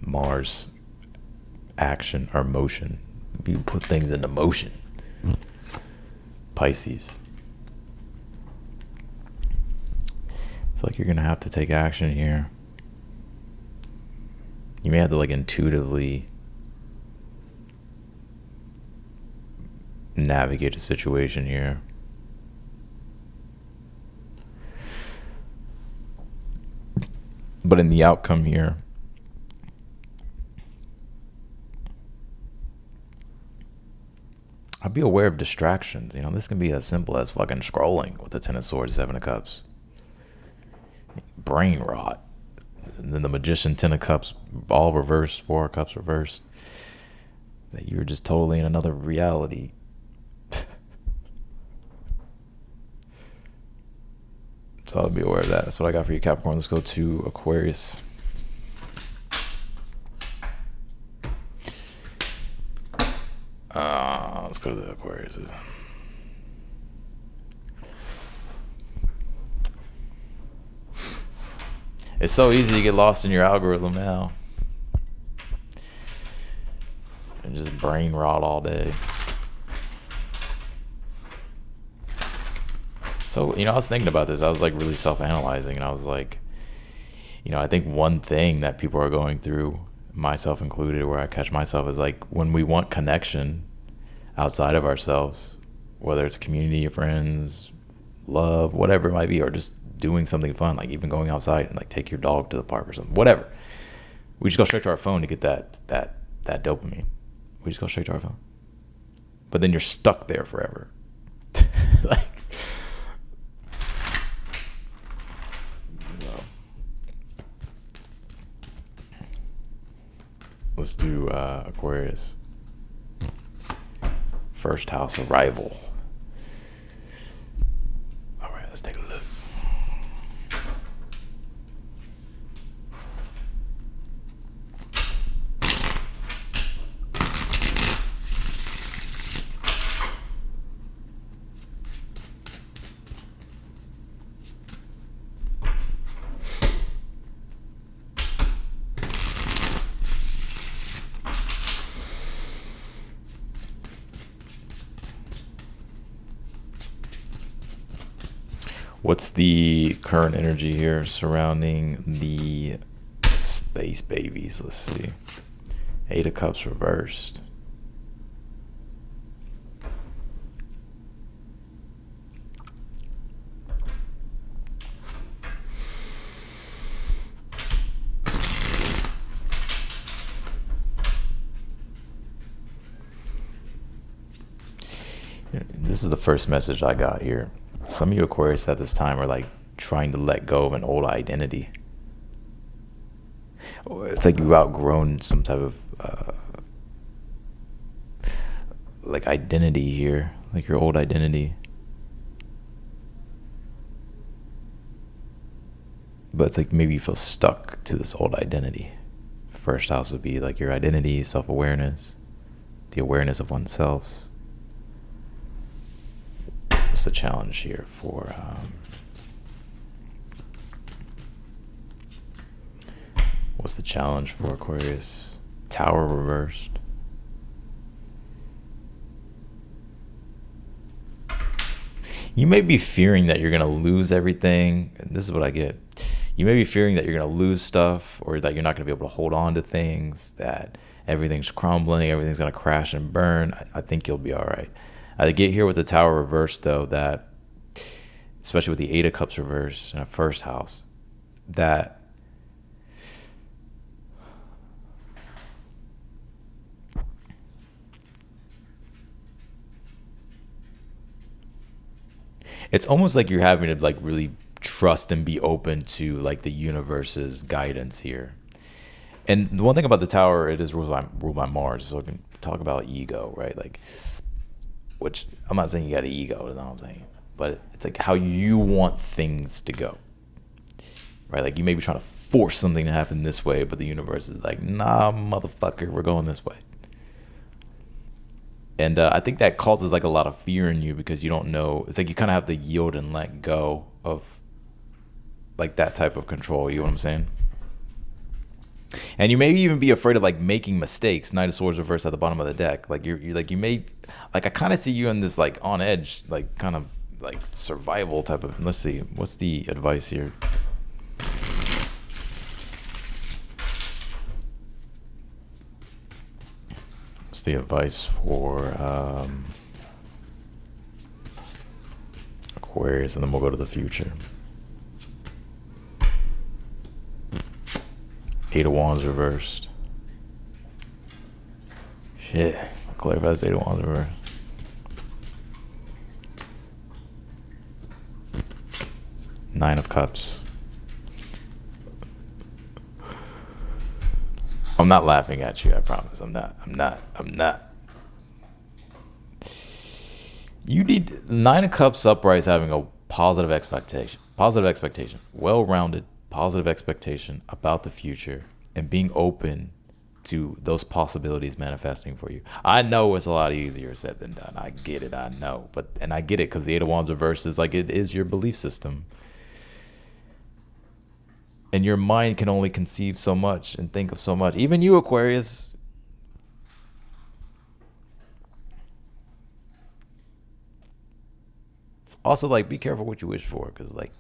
Mars action or motion. You put things into motion. Pisces. I feel like you're gonna have to take action here. You may have to like intuitively navigate a situation here. But in the outcome here, I'll be aware of distractions. You know, this can be as simple as fucking scrolling with the 10 of Swords, 7 of Cups. Brain rot. And then the Magician, 10 of Cups, all reversed, 4 of Cups reversed. That you're just totally in another reality. So I'll be aware of that. That's what I got for you, Capricorn. Let's go to Aquarius. Let's go to the Aquarius. It's so easy to get lost in your algorithm now. And just brain rot all day. So, you know, I was thinking about this. I was like really self-analyzing and I was like, you know, I think one thing that people are going through, myself included, where I catch myself is like when we want connection outside of ourselves, whether it's community, friends, love, whatever it might be, or just doing something fun, like even going outside and like take your dog to the park or something, whatever. We just go straight to our phone to get that dopamine. We just go straight to our phone. But then you're stuck there forever. Like, so. Let's do Aquarius. First house, arrival. All right, let's take a look. What's the current energy here surrounding the space babies? Let's see. Eight of Cups reversed. This is the first message I got here. Some of you Aquarius at this time are like trying to let go of an old identity. It's like you've outgrown some type of like identity here, like your old identity. But it's like maybe you feel stuck to this old identity. First house would be like your identity, self-awareness, the awareness of oneself. What's the challenge here for what's the challenge for Aquarius? Tower reversed. You may be fearing that you're going to lose everything. This is what I get. You may be fearing that you're going to lose stuff, or that you're not going to be able to hold on to things, that everything's crumbling, everything's going to crash and burn. I think you'll be all right. I get here with the Tower reversed, though, that, especially with the Eight of Cups reversed in a first house, that it's almost like you're having to like really trust and be open to like the universe's guidance here. And the one thing about the Tower, it is ruled by Mars, so I can talk about ego, right? Like, which I'm not saying you got an ego, that's not what I'm saying, but it's like how you want things to go, right? Like you may be trying to force something to happen this way, but the universe is like, nah, motherfucker, we're going this way. And I think that causes like a lot of fear in you, because you don't know. It's like you kind of have to yield and let go of like that type of control. You know what I'm saying? And you may even be afraid of like making mistakes. Knight of Swords reversed at the bottom of the deck. Like you're like, you may, like, I kind of see you in this like on edge, like kind of like survival type of. Let's see, what's the advice here? What's the advice for Aquarius? And then we'll go to the future. Eight of Wands reversed. Shit. Clarifies Eight of Wands reversed. Nine of Cups. I'm not laughing at you, I promise. I'm not. You need Nine of Cups upright is having a positive expectation. Well-rounded, positive expectation about the future, and being open to those possibilities manifesting for you. I know it's a lot easier said than done. I get it. I know. And I get it, because the Eight of Wands reversed is like, it is your belief system. And your mind can only conceive so much and think of so much. Even you, Aquarius. Also, like, be careful what you wish for, because, like,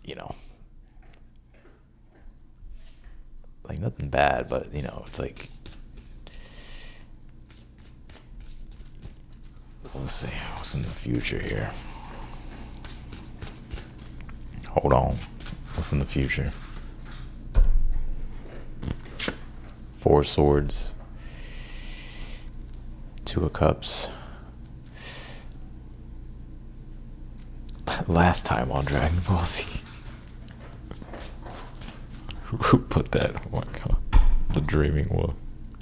you know, like, nothing bad, but, you know, it's like, let's see what's in the future here. Hold on. What's in the future? Four of Swords. Two of Cups. Last time on Dragon Ball Z. Who put that? Oh my god. The Dreaming Wolf.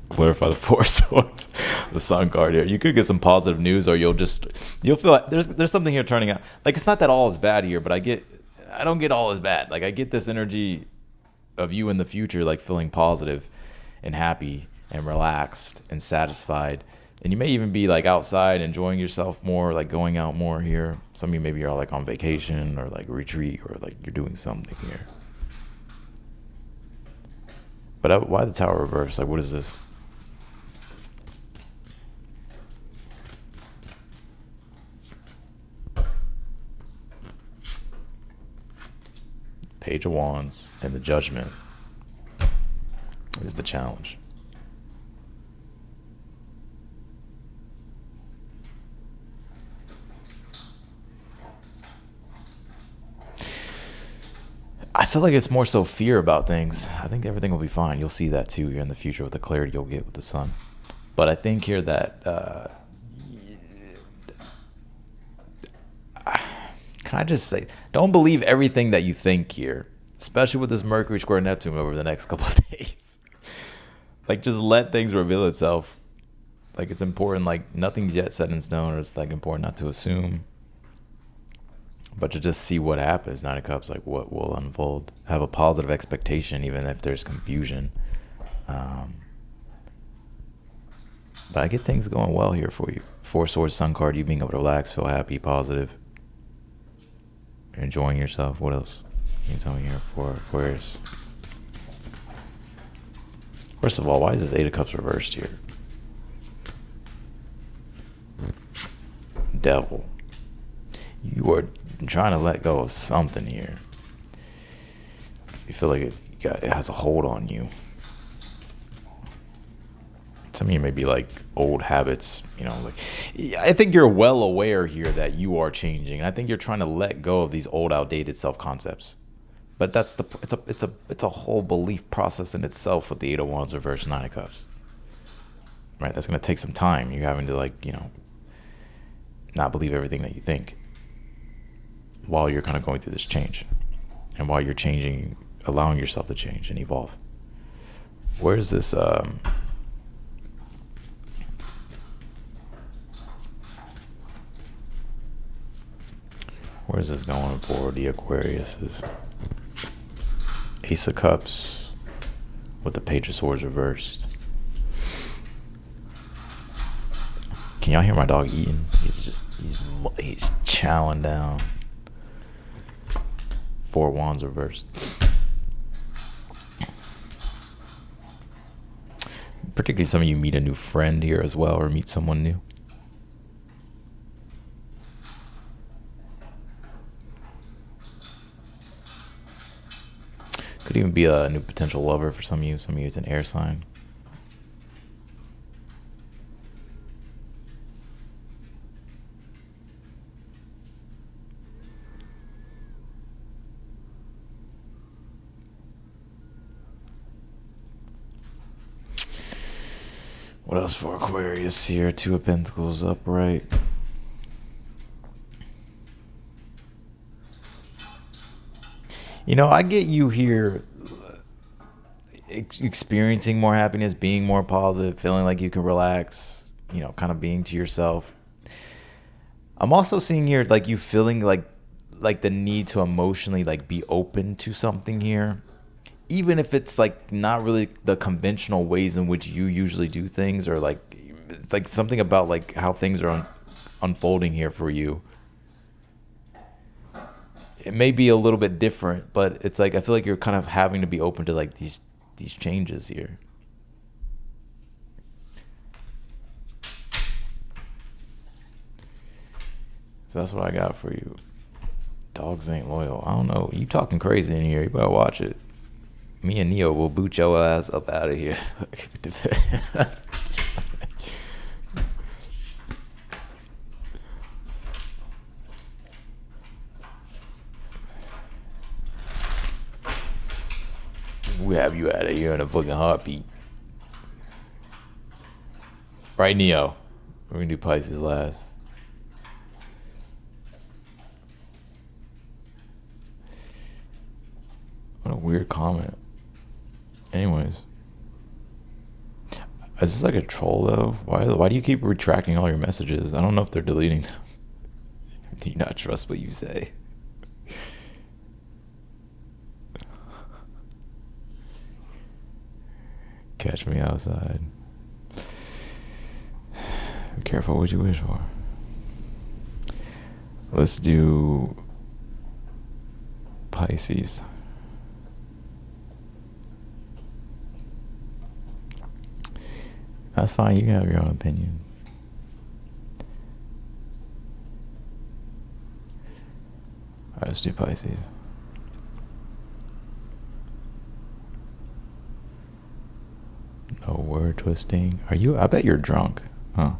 Clarify the Four of Swords. The Sun card here. You could get some positive news, or you'll feel like there's something here turning out. Like, it's not that all is bad here, but I don't get all as bad. Like, I get this energy of you in the future, like feeling positive and happy and relaxed and satisfied. And you may even be like outside enjoying yourself more, like going out more here. Some of you maybe are like on vacation or like retreat, or like you're doing something here. But why the Tower reverse? Like, what is this? Page of Wands and the Judgment is the challenge. I feel like it's more so fear about things. I think everything will be fine. You'll see that too here in the future with the clarity you'll get with the sun. But I think here that can I just say, don't believe everything that you think here, especially with this Mercury square Neptune over the next couple of days. Like, just let things reveal itself. Like, it's important. Like, nothing's yet set in stone, or it's like important not to assume, but to just see what happens. Nine of Cups, like what will unfold. Have a positive expectation, even if there's confusion. But I get things going well here for you. Four Swords, Sun card, you being able to relax, feel happy, positive, enjoying yourself. What else can you tell me here for Aquarius? First of all, why is this Eight of Cups reversed here? Devil. You are trying to let go of something here. You feel like it has a hold on you. Some of you may be like old habits, you know, like, I think you're well aware here that you are changing. I think you're trying to let go of these old, outdated self-concepts. But that's it's a whole belief process in itself with the Eight of Wands reverse, Nine of Cups. Right? That's going to take some time. You're having to, like, you know, not believe everything that you think while you're kind of going through this change. And while you're changing, allowing yourself to change and evolve. Where's this where's this going for the Aquariuses? Ace of Cups with the Page of Swords reversed. Can y'all hear my dog eating? He's chowing down. Four Wands reversed. Particularly some of you meet a new friend here as well, or meet someone new. Could even be a new potential lover for some of you. Some of you is an air sign. What else for Aquarius here? Two of Pentacles upright. You know, I get you here experiencing more happiness, being more positive, feeling like you can relax, you know, kind of being to yourself. I'm also seeing here like you feeling like the need to emotionally like be open to something here. Even if it's like not really the conventional ways in which you usually do things, or like it's like something about like how things are unfolding here for you. It may be a little bit different, but it's like I feel like you're kind of having to be open to like these changes here. So that's what I got for you. Dogs ain't loyal. I don't know. You talking crazy in here. You better watch it. Me and Neo will boot your ass up out of here. We have you out of here in a fucking heartbeat. Right, Neo? We're gonna do Pisces last. What a weird comment. Anyways. Is this like a troll though? Why do you keep retracting all your messages? I don't know if they're deleting them. Do you not trust what you say? Catch me outside. Be careful what you wish for. Let's do Pisces. That's fine. You can have your own opinion. Alright, let's do Pisces. No word twisting. Are you? I bet you're drunk. Huh?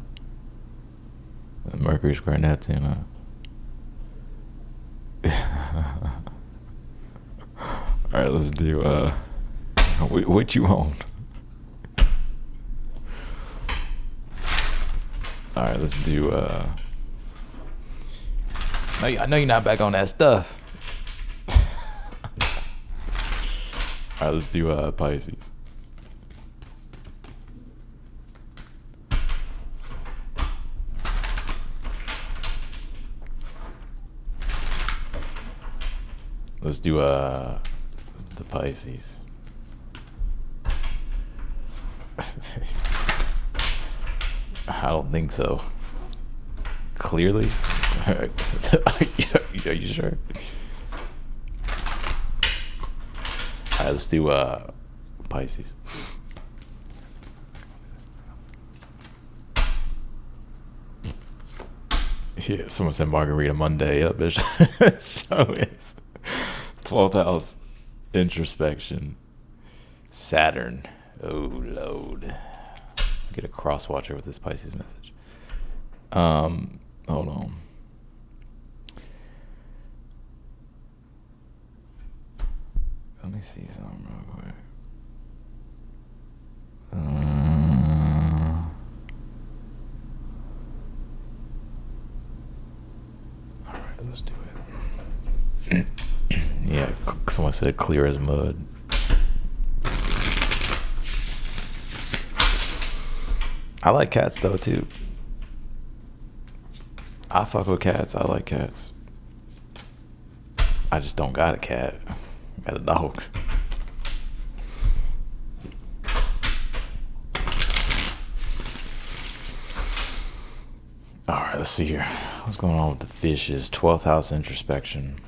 Mercury square Neptune. All right, let's do. What you own? All right, let's do. I know you're not back on that stuff. All right, let's do Pisces. Let's do the Pisces. I don't think so. Clearly? Are you sure? Alright, let's do Pisces. Yeah, someone said Margarita Monday. Yep, it so is. 12th house, introspection, Saturn. Oh, Lord. I get a cross watcher with this Pisces message. Hold on. Let me see something real quick. All right, let's do it. Yeah, someone said clear as mud. I like cats though too. I fuck with cats. I like cats. I just don't got a cat. I got a dog. All right, let's see here. What's going on with the fishes? 12th house introspection.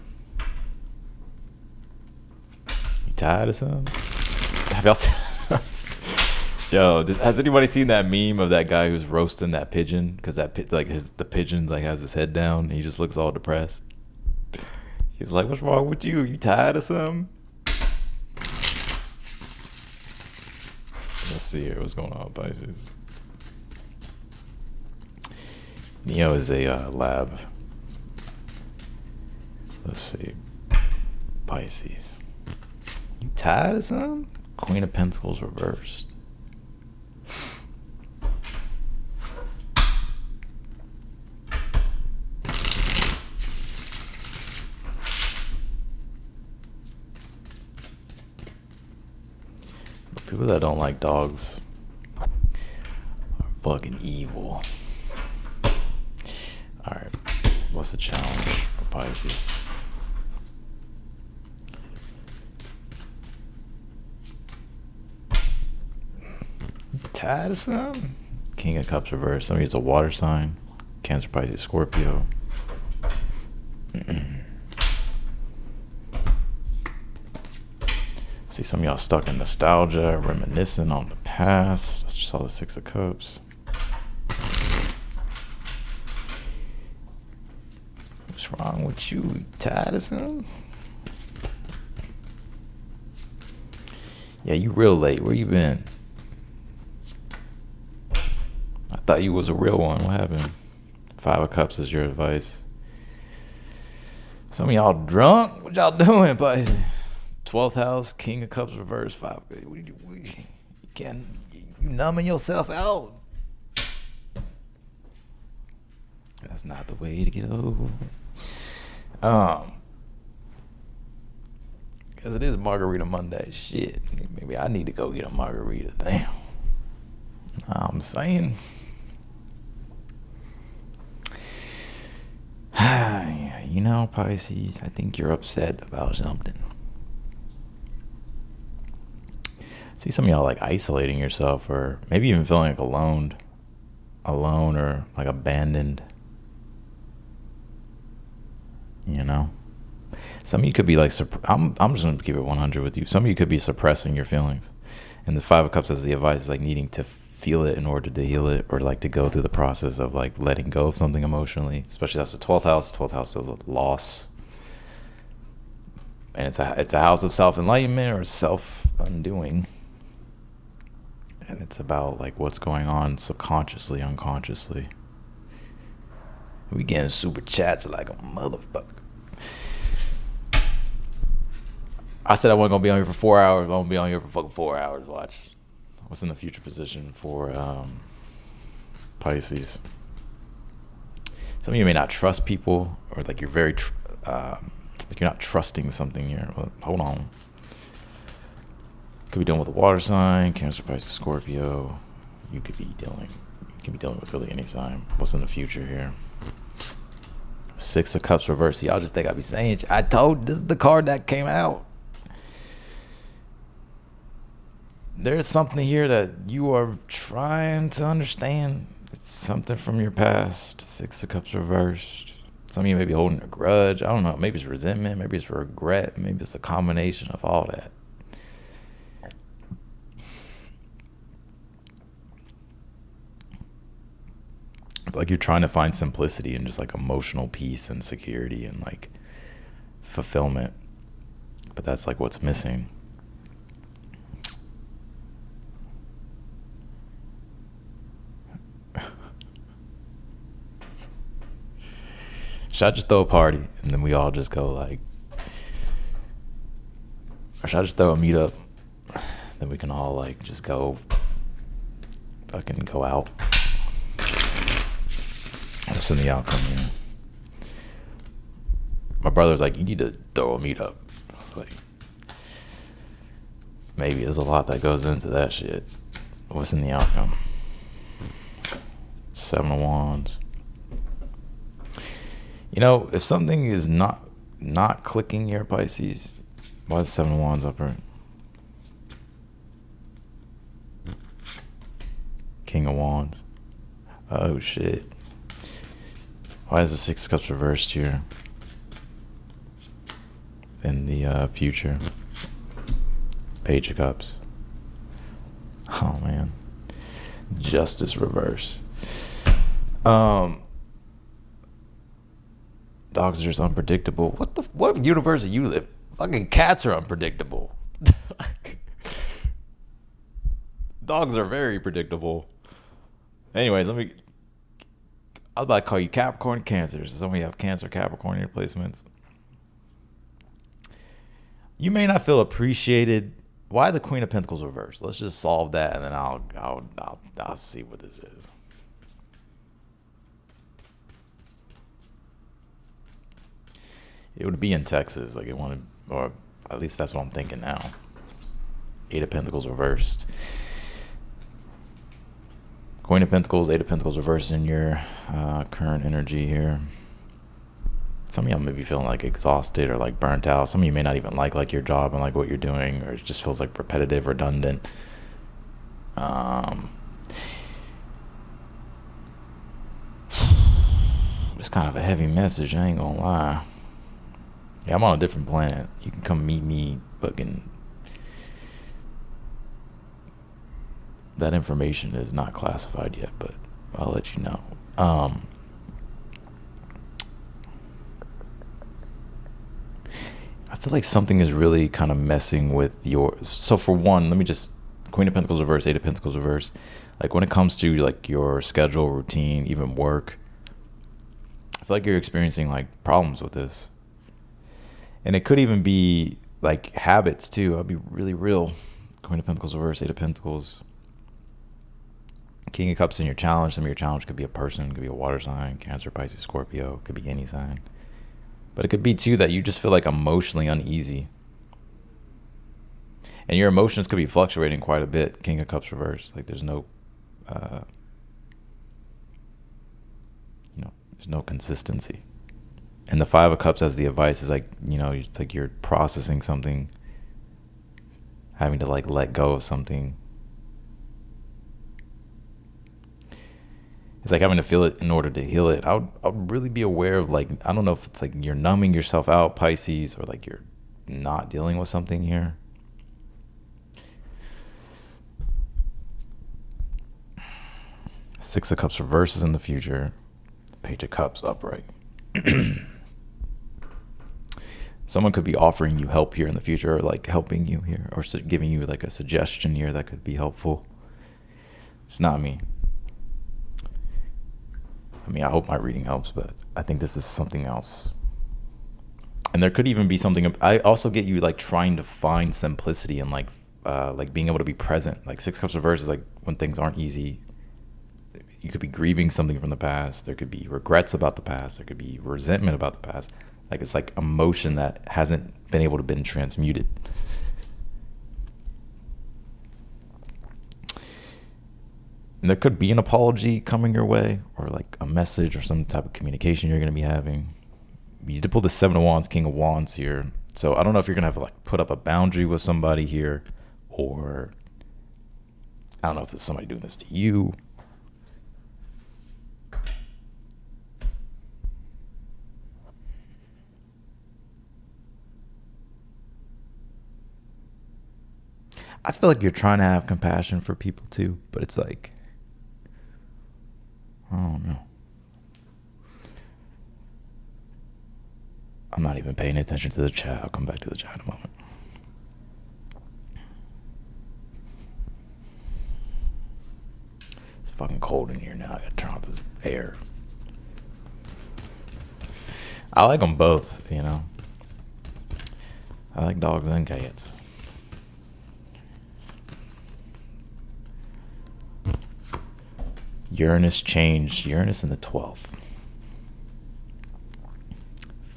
You tired of something? Have y'all seen? Yo, has anybody seen that meme of that guy who's roasting that pigeon? Because the pigeon has his head down. And he just looks all depressed. He was like, "What's wrong with you? You tired of something?" Let's see here. What's going on, Pisces? Neo is a lab. Let's see. Pisces. You tired of something? Queen of Pentacles reversed. People that don't like dogs are fucking evil. Alright, what's the challenge for Pisces? Tired of something? King of Cups reversed. Somebody's a water sign. Cancer, Pisces, Scorpio. See some of y'all stuck in nostalgia, reminiscing on the past. I just saw the Six of Cups. What's wrong with you? You tired of something? Yeah, you real late. Where you been? I thought you was a real one. What happened? 5 of Cups is your advice. Some of y'all drunk? What y'all doing, Pisces? 12th house, King of Cups reverse, 5. You numbing yourself out. That's not the way to go. Because it is Margarita Monday. Shit, maybe I need to go get a margarita. Damn. I'm saying. You know, Pisces, I think you're upset about something. See some of y'all like isolating yourself, or maybe even feeling like alone or like abandoned. You know, some of you could be like, I'm just gonna keep it 100 with you. Some of you could be suppressing your feelings, and the 5 of Cups as the advice is like needing to feel it in order to heal it, or like to go through the process of like letting go of something emotionally. Especially that's the 12th house. 12th house deals with loss, and it's a house of self-enlightenment or self-undoing. And it's about like what's going on subconsciously, unconsciously. We getting super chats like a motherfucker. I said I wasn't gonna be on here for 4 hours. I'm gonna be on here for fucking 4 hours. Watch. What's in the future position for Pisces? Some of you may not trust people, or like you're very, like you're not trusting something here. Well, hold on. Could be dealing with a water sign, Cancer, Pisces, Scorpio. You can be dealing with really any sign. What's in the future here? 6 of Cups reversed. Y'all just think I be saying, I told, this is the card that came out. There's something here that you are trying to understand. It's something from your past. 6 of Cups reversed. Some of you may be holding a grudge. I don't know. Maybe it's resentment. Maybe it's regret. Maybe it's a combination of all that. Like you're trying to find simplicity and just like emotional peace and security and like fulfillment. But that's like what's missing. Should I just throw a party and then we all just go like, or should I just throw a meetup? Then we can all like just go fucking go out. What's in the outcome here? My brother's like, you need to throw a meetup. I was like, maybe there's a lot that goes into that shit. What's in the outcome? 7 of Wands. You know, if something is not clicking here, Pisces, why is 7 of Wands up right? King of Wands. Oh shit. Why is the 6 of Cups reversed here? In the future. Page of Cups. Oh man. Justice reversed. Dogs are just unpredictable. What universe do you live? Fucking cats are unpredictable. Dogs are very predictable. Anyways, I was about to call you Capricorn, Cancer. So some of you have Cancer, Capricorn in your placements. You may not feel appreciated. Why the Queen of Pentacles reversed? Let's just solve that, and then I'll see what this is. It would be in Texas, like it wanted, or at least that's what I'm thinking now. 8 of Pentacles reversed. Queen of Pentacles, 8 of Pentacles reversed in your current energy here. Some of y'all may be feeling like exhausted or like burnt out. Some of you may not even like your job and like what you're doing, or it just feels like repetitive, redundant. It's kind of a heavy message, I ain't gonna lie. Yeah, I'm on a different planet. You can come meet me, fucking. That information is not classified yet, but I'll let you know. I feel like something is really kind of messing with your. So for one, let me just Queen of Pentacles reverse, 8 of Pentacles reverse. Like when it comes to like your schedule, routine, even work, I feel like you're experiencing like problems with this. And it could even be like habits too. I'll be really real. Queen of Pentacles reverse, 8 of Pentacles. King of Cups in your challenge. Some of your challenge could be a person, could be a water sign, Cancer, Pisces, Scorpio, could be any sign. But it could be too that you just feel like emotionally uneasy. And your emotions could be fluctuating quite a bit. King of Cups reverse. Like there's no there's no consistency. And the 5 of Cups as the advice is like, it's like you're processing something, having to like let go of something. It's like having to feel it in order to heal it. I would really be aware of like, I don't know if it's like you're numbing yourself out, Pisces, or like you're not dealing with something here. Six of Cups reverses in the future. Page of Cups upright. Someone could be offering you help here in the future, or like helping you here, or giving you like a suggestion here that could be helpful. It's not me. I mean, I hope my reading helps, but I think this is something else. And there could even be something. I also get you like trying to find simplicity and like being able to be present. Like Six Cups reverse is like when things aren't easy. You could be grieving something from the past. There could be regrets about the past. There could be resentment about the past. Like it's like emotion that hasn't been able to been transmuted. And there could be an apology coming your way, or like a message or some type of communication you're going to be having. You did pull the Seven of Wands, King of Wands here. So I don't know if you're going to have to like put up a boundary with somebody here, or I don't know if there's somebody doing this to you. I feel like you're trying to have compassion for people too, but it's like, I don't know. I'm not even paying attention to the chat. I'll come back to the chat in a moment. It's fucking cold in here now. I gotta turn off this air. I like them both, you know. I like dogs and cats. Uranus changed. Uranus in the 12th.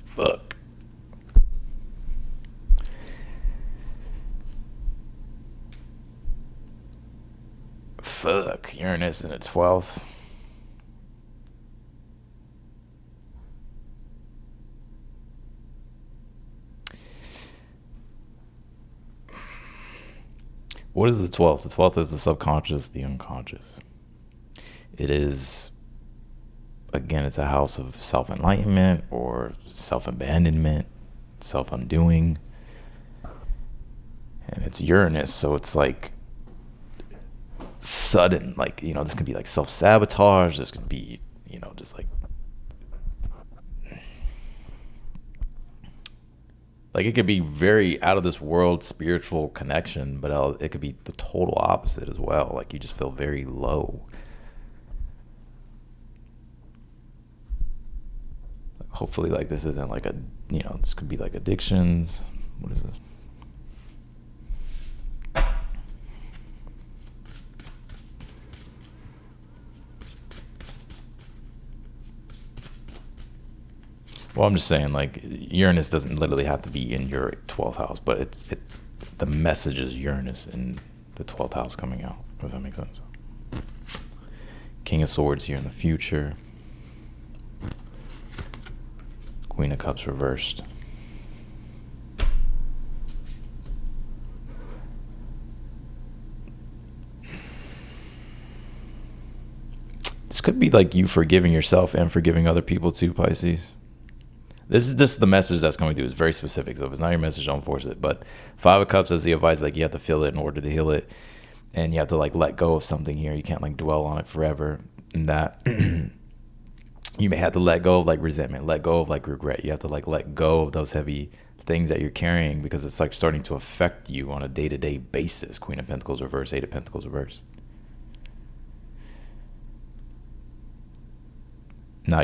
Fuck. Fuck. Uranus in the 12th. What is the 12th? The 12th is the subconscious, the unconscious. It is, again, it's a house of self-enlightenment or self-abandonment, self-undoing. And it's Uranus, so it's like sudden, like, you know, this could be like self-sabotage. This could be, you know, just like it could be very out of this world spiritual connection, but it could be the total opposite as well. Like you just feel very low. Hopefully, like, this isn't like this could be like addictions. What is this? Well, I'm just saying, like, Uranus doesn't literally have to be in your 12th house, but the message is Uranus in the 12th house coming out, if that makes sense. King of Swords here in the future. Queen of Cups reversed. This could be like you forgiving yourself and forgiving other people too, Pisces. This is just the message that's going to do. It's very specific. So if it's not your message, don't force it. But Five of Cups is the advice, like you have to feel it in order to heal it. And you have to like let go of something here. You can't like dwell on it forever. And that you may have to let go of like resentment, let go of like regret. You have to like let go of those heavy things that you're carrying because it's like starting to affect you on a day-to-day basis. Queen of Pentacles reverse, Eight of Pentacles reverse. Now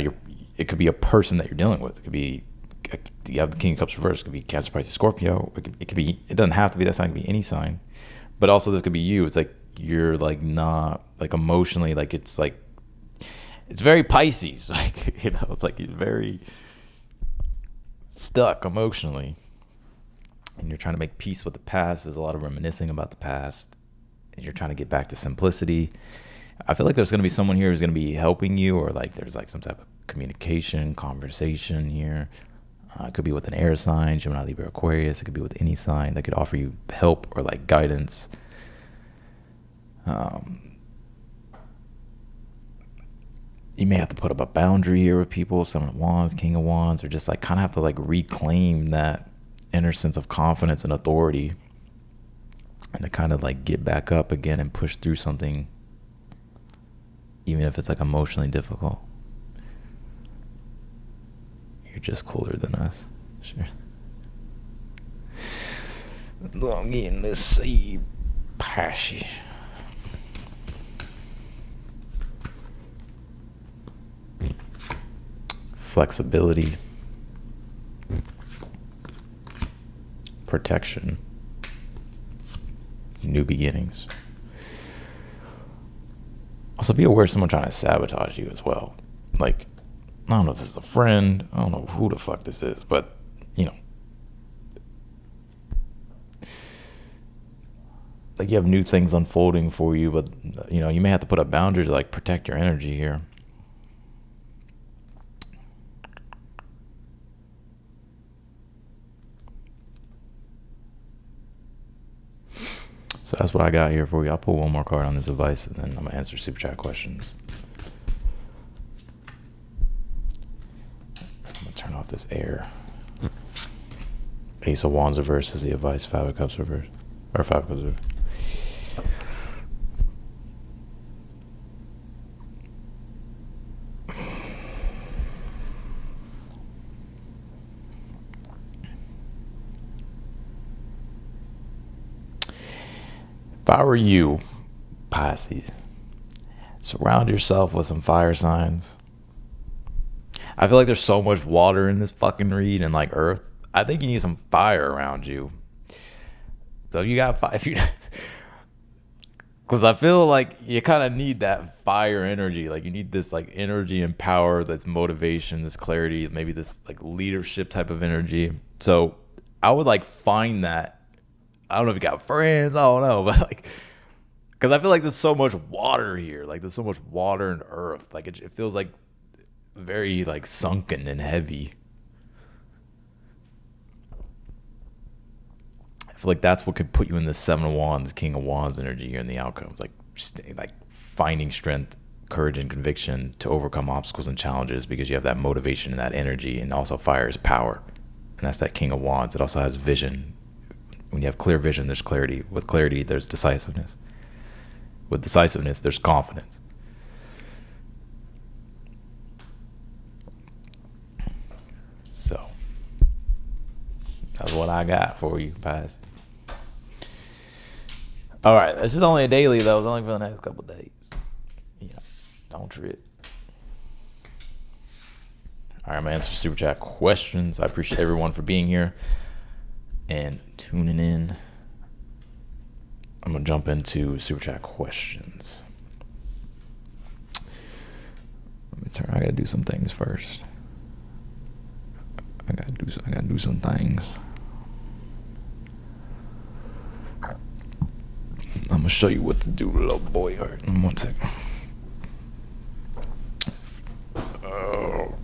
it could be a person that you're dealing with. It could be, you have the King of Cups reverse. It could be Cancer, Pisces, Scorpio. It could be. It doesn't have to be that sign. It could be any sign. But also this could be you. It's like you're like not like emotionally like it's very Pisces. Like, you know, it's like you're very stuck emotionally, and you're trying to make peace with the past. There's a lot of reminiscing about the past, and you're trying to get back to simplicity. I feel like there's going to be someone here who's going to be helping you, or like there's like some type of communication, conversation here. It could be with an air sign, Gemini, Libra, Aquarius. It could be with any sign that could offer you help or like guidance. You may have to put up a boundary here with people, Seven of Wands, King of Wands, or just like kind of have to like reclaim that inner sense of confidence and authority, and to kind of like get back up again and push through something, even if it's like emotionally difficult. You're just cooler than us. Sure. I'm getting this sea pashy. flexibility, protection, new beginnings. Also, be aware of someone trying to sabotage you as well. Like, I don't know if this is a friend. I don't know who the fuck this is, but, you know, like you have new things unfolding for you, but, you know, you may have to put up boundaries to, like, protect your energy here. So that's what I got here for you. I'll pull one more card on this advice, and then I'm going to answer super chat questions. I'm going to turn off this air. Ace of Wands reverse is the advice. Five of Cups reverse. Or Five of Cups reverse. If I were you, Pisces, surround yourself with some fire signs. I feel like there's so much water in this fucking read and like earth. I think you need some fire around you. So you got fire. Because I feel like you kind of need that fire energy. Like you need this like energy and power, that's motivation, this clarity, maybe this like leadership type of energy. So I would like find that. I don't know if you got friends, I don't know, but like, because I feel like there's so much water here. Like there's so much water and earth. Like it feels like very like sunken and heavy. I feel like that's what could put you in the Seven of Wands, King of Wands energy here in the outcomes. Like finding strength, courage, and conviction to overcome obstacles and challenges because you have that motivation and that energy. And also fire is power. And that's that King of Wands. It also has vision. When you have clear vision, there's clarity. With clarity, there's decisiveness. With decisiveness, there's confidence. So, that's what I got for you, guys. All right, this is only a daily, though. It's only for the next couple of days. Yeah, don't trip. All right, I'm going to answer super chat questions. I appreciate everyone for being here and tuning in. I'm gonna jump into super chat questions. I gotta do some things first. I gotta do some things. I'm gonna show you what to do, little boy. All right, 1 second. Oh.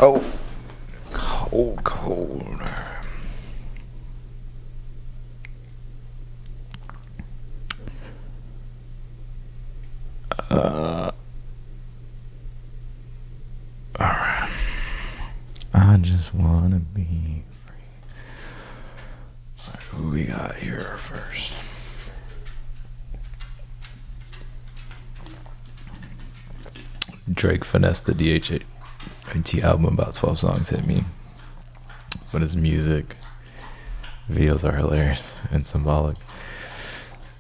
cold, cold, cold. Alright. I just wanna be free. Alright, who we got here first? Drake finessed the DHAT album, about 12 songs hit me. But his music videos are hilarious and symbolic.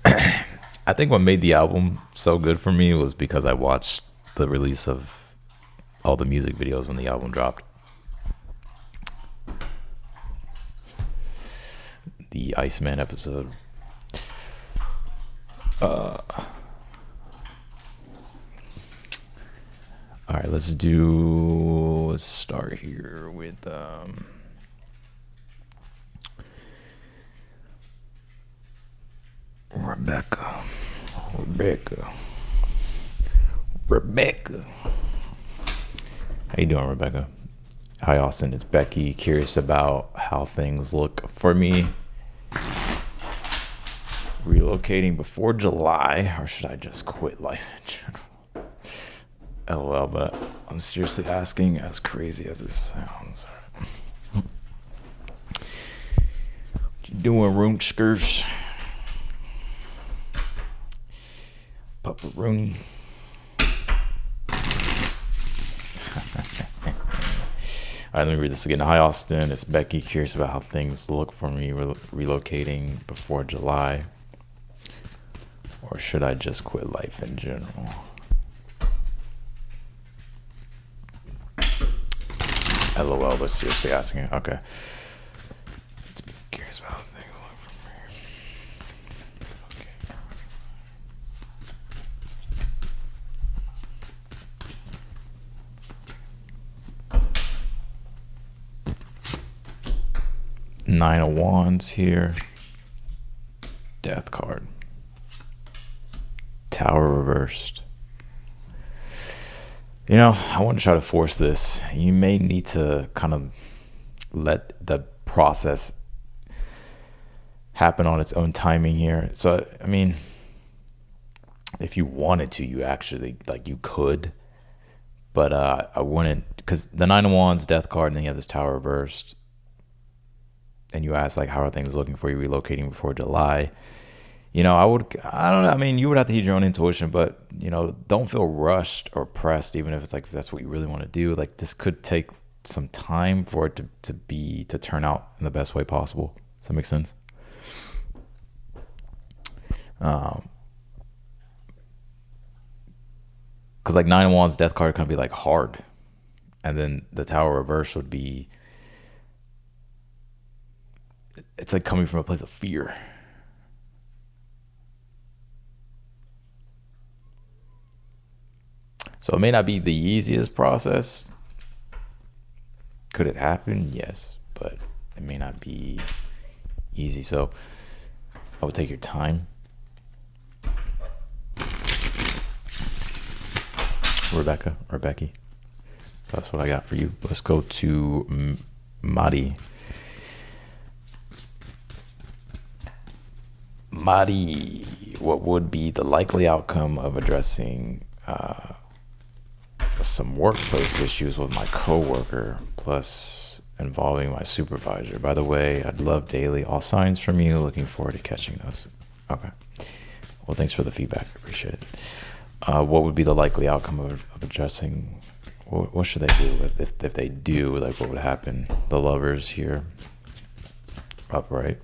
I think what made the album so good for me was because I watched the release of all the music videos when the album dropped. The Iceman episode. All right, let's start here with Rebecca. How you doing, Rebecca? Hi, Austin. It's Becky. Curious about how things look for me relocating before July, or should I just quit life in general? LOL, but I'm seriously asking, as crazy as it sounds. What you doing, Roomskers? Pepperoni. All right, let me read this again. Hi, Austin. It's Becky. Curious about how things look for me relocating before July. Or should I just quit life in general? LOL, but seriously asking. Okay. Let's be curious about how things look for me. Okay. 9 of Wands here. Death card. Tower reversed. You know, I want to try to force this. You may need to kind of let the process happen on its own timing here. So, I mean, if you wanted to, you actually, you could. But I wouldn't, because the 9 of Wands, Death card, and then you have this Tower reversed. And you ask, how are things looking for you relocating before July? You know, I don't know. I mean, you would have to use your own intuition, but, don't feel rushed or pressed, even if it's if that's what you really want to do. This could take some time for it to turn out in the best way possible. Does that make sense? Because 9 of Wands, Death card can be hard. And then the Tower reverse would be, it's coming from a place of fear. So it may not be the easiest process. Could it happen? Yes, but it may not be easy. So I would take your time. Rebecca or Becky. So that's what I got for you. Let's go to Madi. Madi, what would be the likely outcome of addressing some workplace issues with my coworker, plus involving my supervisor? By the way, I'd love daily all signs from you. Looking forward to catching those. Okay. Well, thanks for the feedback. I appreciate it. What would be the likely outcome of addressing? What should they do if they do? What would happen? The Lovers here, upright.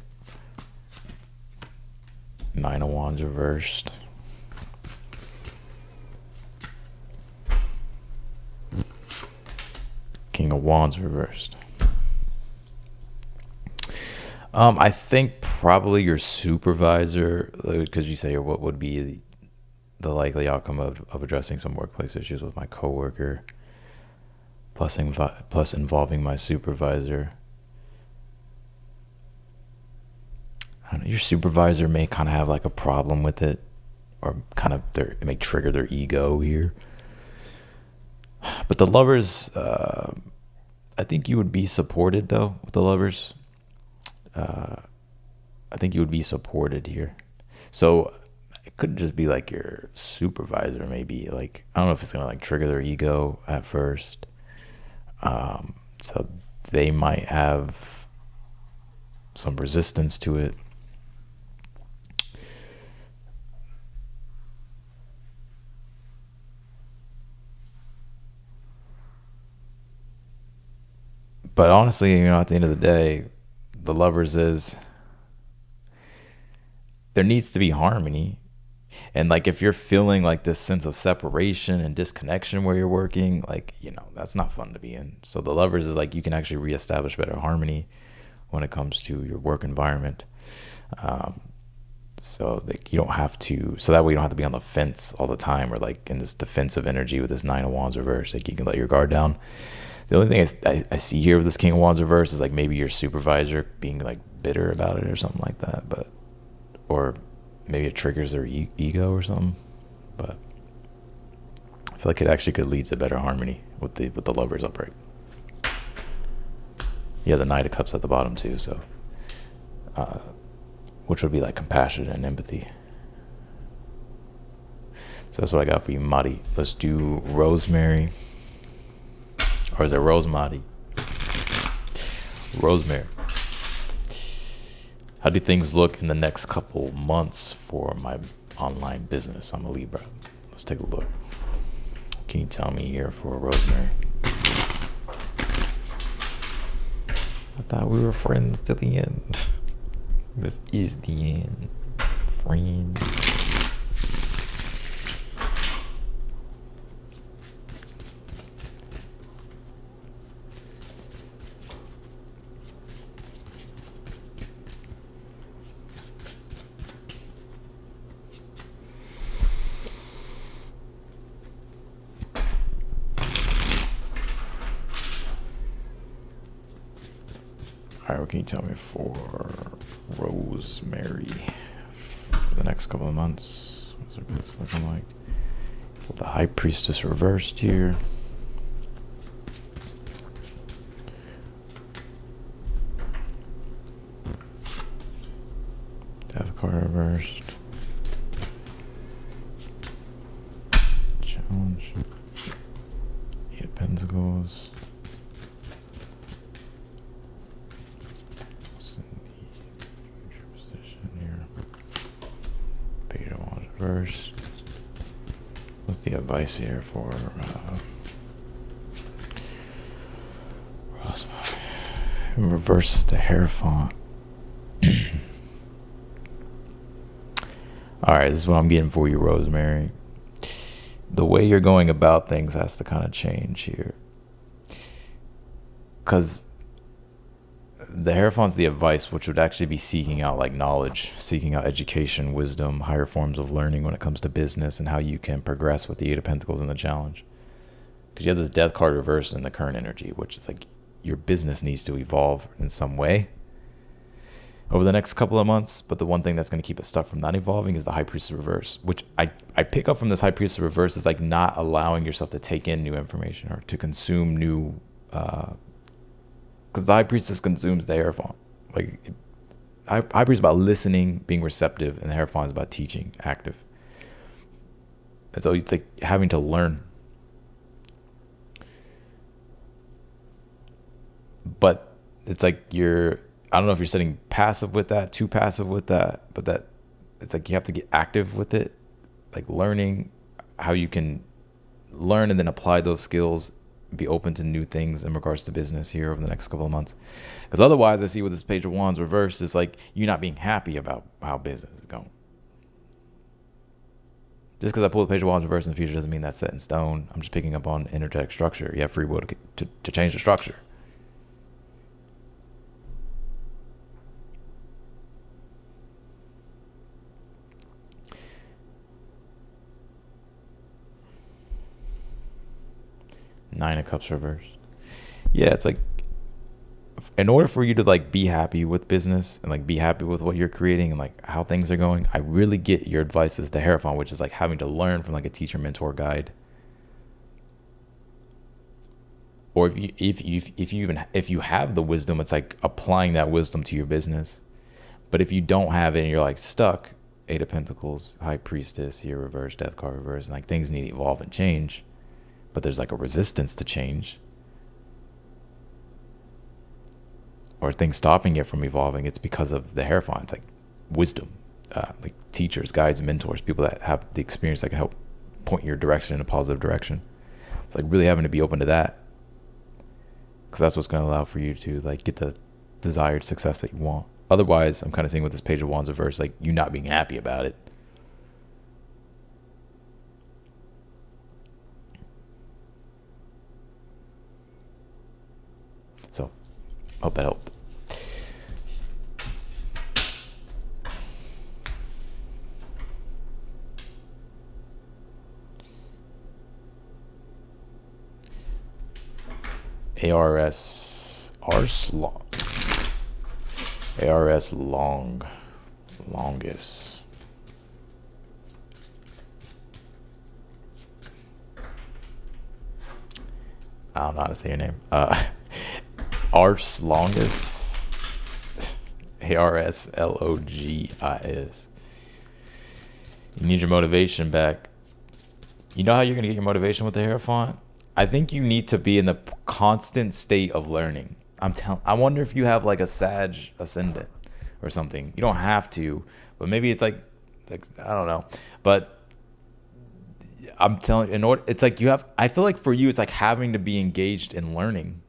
9 of Wands reversed. King of Wands reversed. I think probably your supervisor, because you say what would be the likely outcome of addressing some workplace issues with my coworker, plus involving my supervisor. I don't know, your supervisor may kind of have a problem with it, or it may trigger their ego here. But the Lovers, I think you would be supported though with the Lovers. Uh, I think you would be supported here. So it could just be like your supervisor, maybe. Like, I don't know if it's gonna like trigger their ego at first. So they might have some resistance to it. But honestly, at the end of the day, the Lovers is there needs to be harmony. And like if you're feeling like this sense of separation and disconnection where you're working, like, that's not fun to be in. So the Lovers is like you can actually reestablish better harmony when it comes to your work environment. So that you don't have to, so that way you don't have to be on the fence all the time or like in this defensive energy with this Nine of Wands reverse. Like you can let your guard down. The only thing I see here with this King of Wands reverse is like maybe your supervisor being like bitter about it or something like that, or maybe it triggers their ego or something. But I feel like it actually could lead to better harmony with the Lovers upright. Yeah, the Knight of Cups at the bottom too, so which would be like compassion and empathy. So that's what I got for you, Madi. Let's do Rosemary. Or is it Rosemary? Rosemary. How do things look in the next couple months for my online business? I'm a Libra. Let's take a look. Can you tell me here for Rosemary? I thought we were friends till the end. This is the end, friend. All right, what can you tell me for Rosemary for the next couple of months? What's this looking like? With the High Priestess reversed here. Death card reversed. Challenge. Eight of Pentacles. Reverse. What's the advice here for Rosemary? Reverse the Hierophant. Alright, this is what I'm getting for you, Rosemary. The way you're going about things has to kind of change here. Because the Hierophant's the advice, which would actually be seeking out like knowledge, seeking out education, wisdom, higher forms of learning when it comes to business and how you can progress with the Eight of Pentacles and the challenge. Because you have this Death card reversed in the current energy, which is like your business needs to evolve in some way over the next couple of months. But the one thing that's going to keep it stuck from not evolving is the High Priestess reverse, which I pick up from this High Priestess reverse is like not allowing yourself to take in new information or to consume new because the High Priestess consumes the Hierophant. Like, High Priestess is about listening, being receptive, and the Hierophant is about teaching, active. And so it's like having to learn. But it's like I don't know if you're sitting passive with that, too passive with that, but that it's like you have to get active with it, like learning how you can learn and then apply those skills, be open to new things in regards to business here over the next couple of months. Because otherwise, I see with this Page of Wands reversed, it's like you're not being happy about how business is going. Just because I pull the Page of Wands reversed in the future doesn't mean that's set in stone. I'm just picking up on energetic structure. You have free will to change the structure. Nine of Cups reversed. Yeah, it's like in order for you to like be happy with business and like be happy with what you're creating and like how things are going, I really get your advice as the Hierophant, which is like having to learn from like a teacher, mentor, guide, Or if you have the wisdom, it's like applying that wisdom to your business. But if you don't have it and you're like stuck, Eight of Pentacles, High Priestess here reverse, Death card reverse, and like things need to evolve and change, but there's like a resistance to change, or things stopping it from evolving. It's because of the Hierophant. It's like wisdom, like teachers, guides, mentors, people that have the experience that can help point your direction in a positive direction. It's like really having to be open to that, because that's what's going to allow for you to like get the desired success that you want. Otherwise, I'm kind of seeing with this Page of Wands reverse, like you not being happy about it. So, hope that helped. ARS longest. I don't know how to say your name. Ars longest. ARSLOGIS. You need your motivation back. You know how you're gonna get your motivation with the Hierophant? I think you need to be in the constant state of learning. I wonder if you have like a Sag ascendant or something. You don't have to, but maybe it's like I don't know. But I'm telling you, it's like you have. I feel like for you, it's like having to be engaged in learning,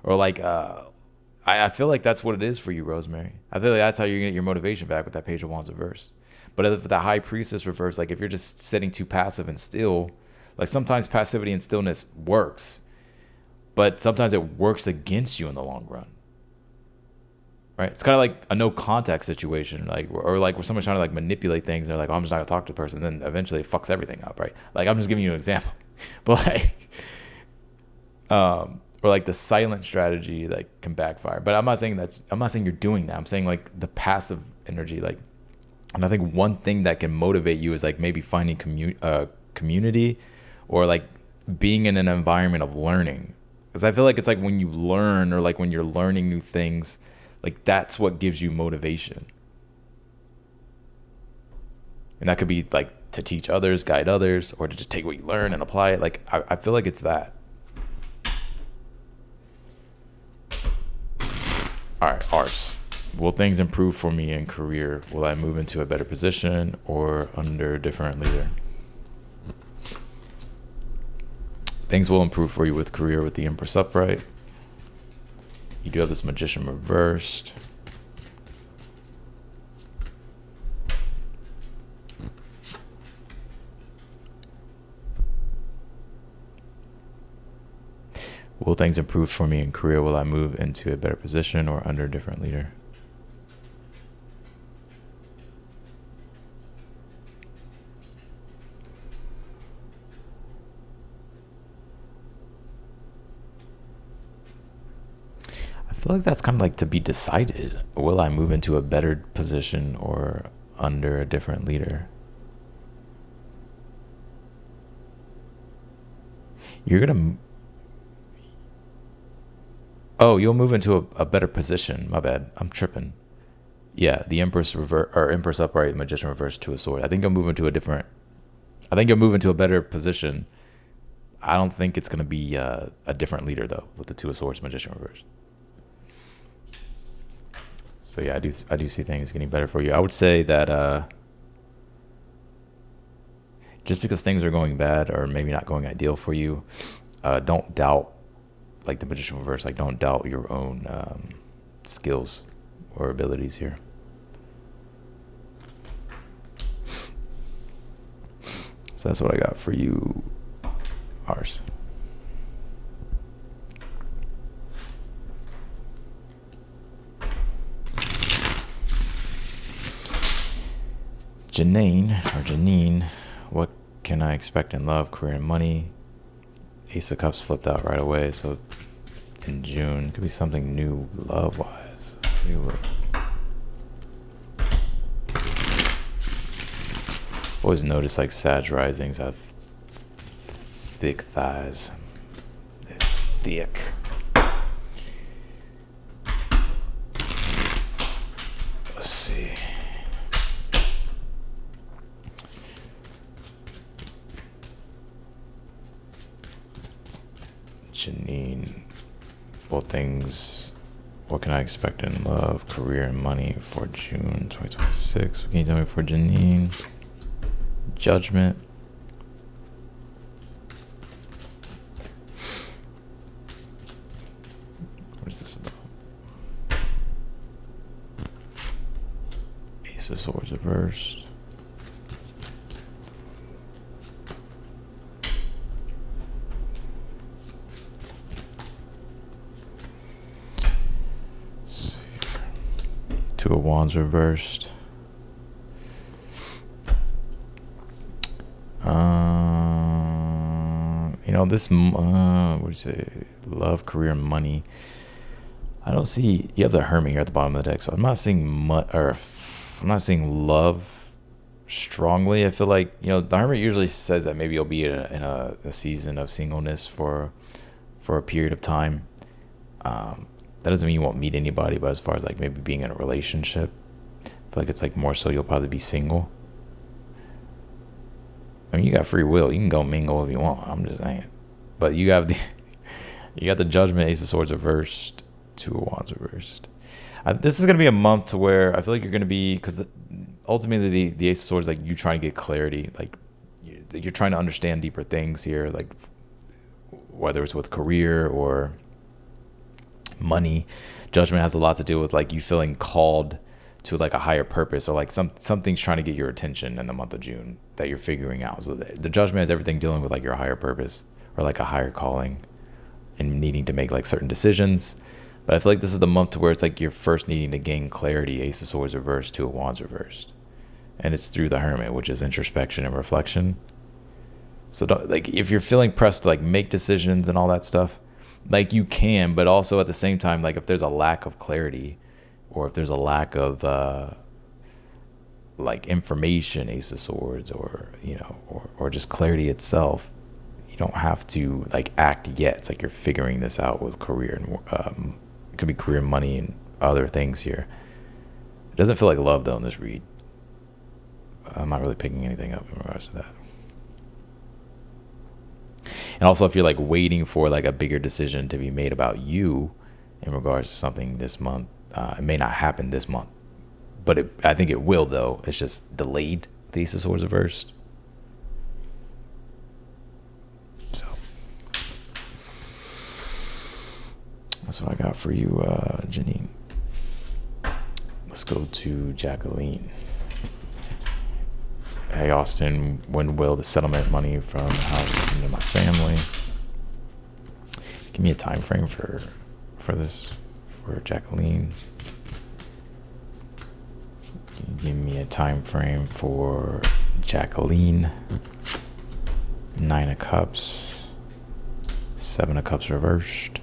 or like I feel like that's what it is for you, Rosemary. I feel like that's how you're gonna get your motivation back with that Page of Wands reverse. But if the High Priestess reverse, like if you're just sitting too passive and still, like sometimes passivity and stillness works, but sometimes it works against you in the long run, right? It's kind of like a no contact situation, like, or like where someone's trying to like manipulate things. And they're like, oh, I'm just not gonna talk to the person. Then eventually it fucks everything up, right? Like I'm just giving you an example, but like, or like the silent strategy like can backfire. But I'm not saying you're doing that. I'm saying like the passive energy, like, and I think one thing that can motivate you is like maybe finding community, or like being in an environment of learning. Because I feel like it's like when you learn, or like when you're learning new things, like that's what gives you motivation. And that could be like to teach others, guide others, or to just take what you learn and apply it. Like I feel like it's that. All right, Ars. Will things improve for me in career? Will I move into a better position or under a different leader? Things will improve for you with career with the Empress upright. You do have this Magician reversed. Will things improve for me in career? Will I move into a better position or under a different leader? I feel like that's kind of like to be decided. Will I move into a better position or under a different leader? You're gonna... Oh, you'll move into a better position. My bad. I'm tripping. Yeah, the Empress Empress upright, Magician reverse, Two of Swords. I think you'll move into a better position. I don't think it's gonna be a different leader though, with the Two of Swords, Magician reverse. So yeah, I do see things getting better for you. I would say that just because things are going bad or maybe not going ideal for you, don't doubt, like the Magician reverse, like don't doubt your own skills or abilities here. So that's what I got for you, Ars. Janine, what can I expect in love, career, and money? Ace of Cups flipped out right away, so in June could be something new love-wise. Let's take a look. I've always noticed like Sag risings have thick thighs. thick. Let's see. Janine, both things. What can I expect in love, career, and money for June 2026? What can you tell me for Janine? Judgment. What is this about? Ace of Swords reversed. Two of Wands reversed. This what do you say? Love, career, and money. I don't see. You have the Hermit here at the bottom of the deck, so I'm not seeing I'm not seeing love strongly. I feel like the Hermit usually says that maybe you'll be in a season of singleness for a period of time. That doesn't mean you won't meet anybody, but as far as like maybe being in a relationship, I feel like it's like more so you'll probably be single. I mean, you got free will. You can go mingle if you want. I'm just saying. But you got the Judgment, Ace of Swords reversed, Two of Wands reversed. This is going to be a month to where I feel like you're going to be, because ultimately the Ace of Swords, like you trying to get clarity, like you're trying to understand deeper things here, like whether it's with career or money. Judgment has a lot to do with like you feeling called to like a higher purpose, or like something's trying to get your attention in the month of June that you're figuring out. So the Judgment has everything dealing with like your higher purpose or like a higher calling and needing to make like certain decisions. But I feel like this is the month to where it's like you're first needing to gain clarity. Ace of Swords reversed, Two of Wands reversed, and it's through the Hermit, which is introspection and reflection. So like if you're feeling pressed to like make decisions and all that stuff, like you can, but also at the same time, like if there's a lack of clarity or if there's a lack of like information, Ace of Swords, or or just clarity itself, you don't have to like act yet. It's like you're figuring this out with career, and it could be career, money, and other things here. It doesn't feel like love though in this read. I'm not really picking anything up in regards to that. And also, if you're like waiting for like a bigger decision to be made about you in regards to something this month, it may not happen this month, but I think it will though. It's just delayed. The Ace of Swords reversed. So that's what I got for you, Janine. Let's go to Jacqueline. Hey Austin, when will the settlement money from the house come to my family? Give me a time frame for this, for Jacqueline. Give me a time frame for Jacqueline. 9 of Cups, 7 of Cups reversed.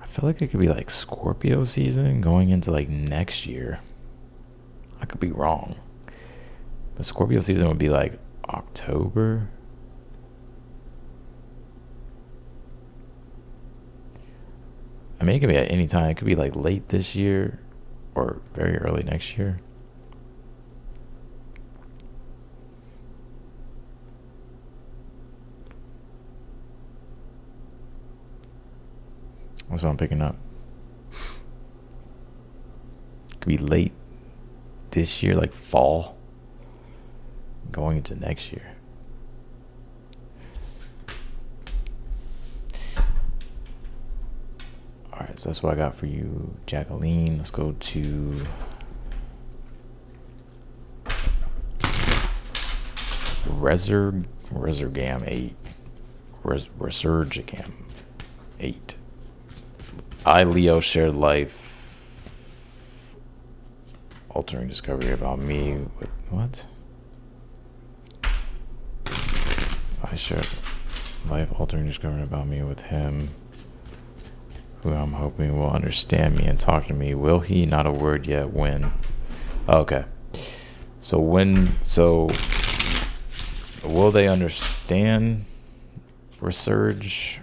I feel like it could be like Scorpio season going into like next year. I could be wrong. But Scorpio season would be like October. I mean, it could be at any time. It could be like late this year or very early next year. That's what I'm picking up. Could be late this year, like fall, going into next year. All right, so that's what I got for you, Jacqueline. Let's go to Resurgam 8. Resurgam 8. I, Leo, shared life, altering discovery about me with what? I shared life-altering discovery about me with him, who I'm hoping will understand me and talk to me. Will he? Not a word yet. When? Okay. So will they understand Resurge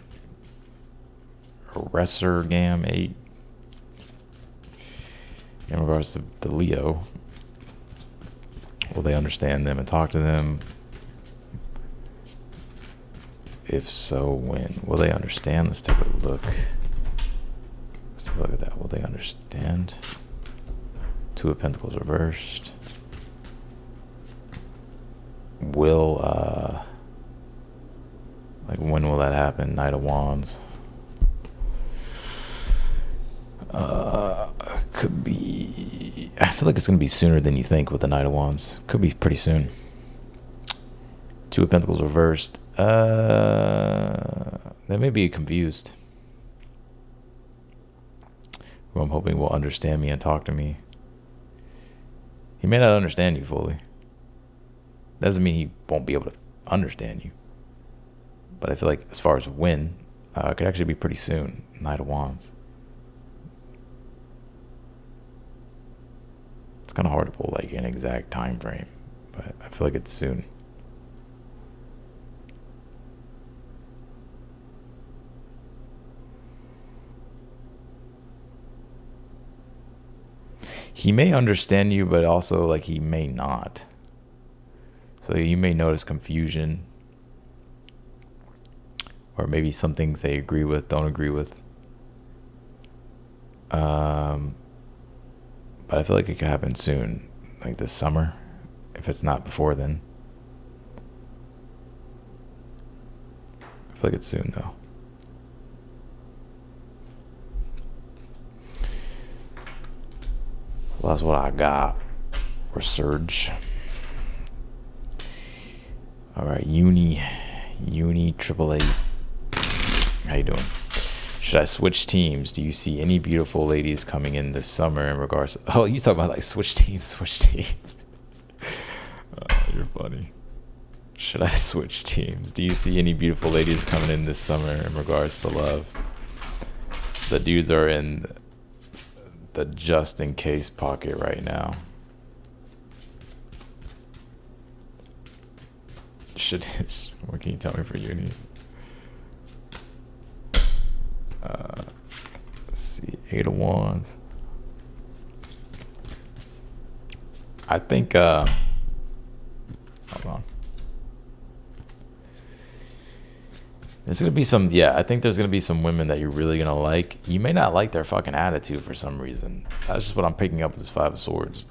or Resurgam 8 in regards to the Leo? Will they understand them and talk to them? If so, when? Will they understand? Let's take a look. Let's take a look at that. Will they understand? Two of Pentacles reversed. Will, like, when will that happen? Knight of Wands. Could be, I feel like it's going to be sooner than you think with the Knight of Wands. Could be pretty soon. Two of Pentacles reversed. They may be confused. Who I'm hoping will understand me and talk to me. He may not understand you fully. Doesn't mean he won't be able to understand you. But I feel like as far as when, it could actually be pretty soon. Knight of Wands. It's kind of hard to pull like an exact time frame, but I feel like it's soon. He may understand you, but also like he may not. So you may notice confusion, or maybe some things they agree with, don't agree with. But I feel like it could happen soon, like this summer, if it's not before then. I feel like it's soon though. So that's what I got. Resurge. All right, Uni Triple A. How you doing? Should I switch teams? Do you see any beautiful ladies coming in this summer in regards to, oh, you talk about like switch teams. You're funny. Should I switch teams? Do you see any beautiful ladies coming in this summer in regards to love? The dudes are in the just in case pocket right now. What can you tell me for Uni? Let's see, 8 of Wands. I think, hold on. There's going to be some, I think there's going to be some women that you're really going to like. You may not like their fucking attitude for some reason. That's just what I'm picking up with this 5 of Swords.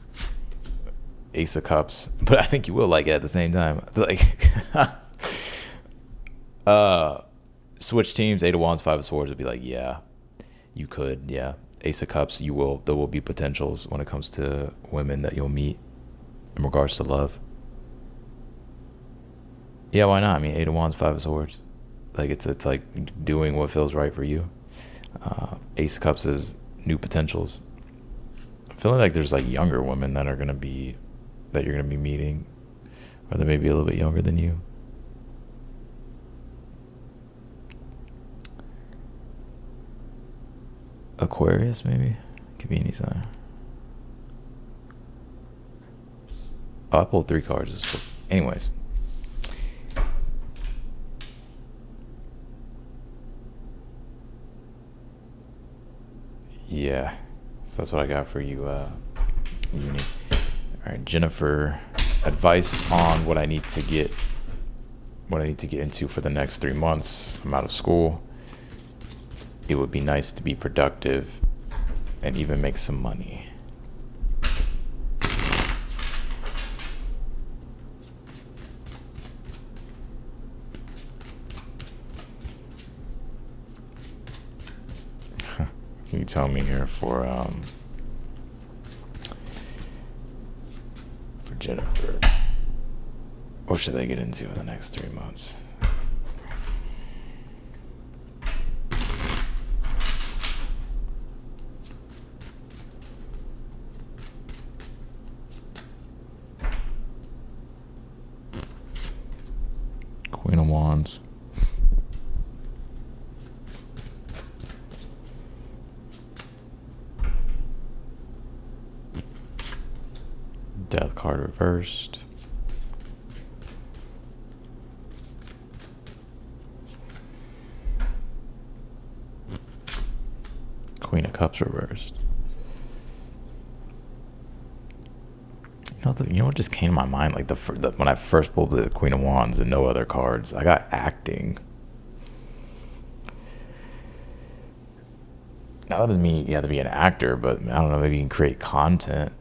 Ace of Cups. But I think you will like it at the same time. Like, switch teams, 8 of Wands, 5 of Swords would be like, yeah, you could, yeah. Ace of Cups, there will be potentials when it comes to women that you'll meet in regards to love. Yeah, why not? I mean, 8 of Wands, 5 of Swords. Like, it's like doing what feels right for you. Ace of Cups is new potentials. I'm feeling like there's like younger women that you're gonna be meeting, or they may be a little bit younger than you. Aquarius, maybe? Could be any sign. Oh, I pulled 3 cards. Anyways. Yeah. So that's what I got for you, Uni. Alright, Jennifer. Advice on what I need to get into for the next 3 months. I'm out of school. It would be nice to be productive and even make some money. Can you tell me here for Jennifer, what should they get into in the next 3 months? Queen of Wands. Death card reversed. Queen of Cups reversed. You know what just came to my mind? Like when I first pulled the Queen of Wands and no other cards, I got acting. Now that doesn't mean you have to be an actor, but I don't know, maybe you can create content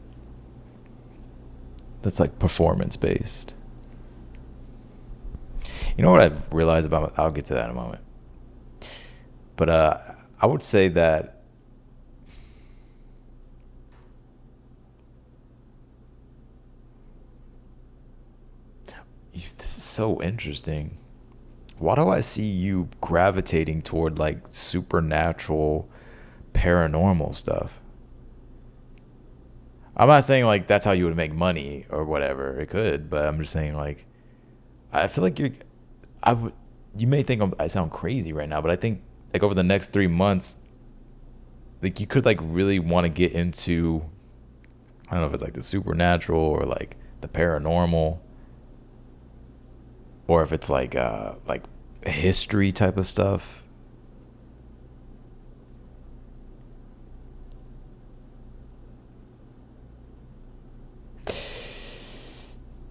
that's like performance based. You know what I've realized about, I'll get to that in a moment. But I would say that this is so interesting. Why do I see you gravitating toward like supernatural, paranormal stuff? I'm not saying like that's how you would make money or whatever. It could, but I'm just saying like I feel like you may think I sound crazy right now, but I think like over the next 3 months, like you could like really want to get into, I don't know if it's like the supernatural or like the paranormal, or if it's like history type of stuff.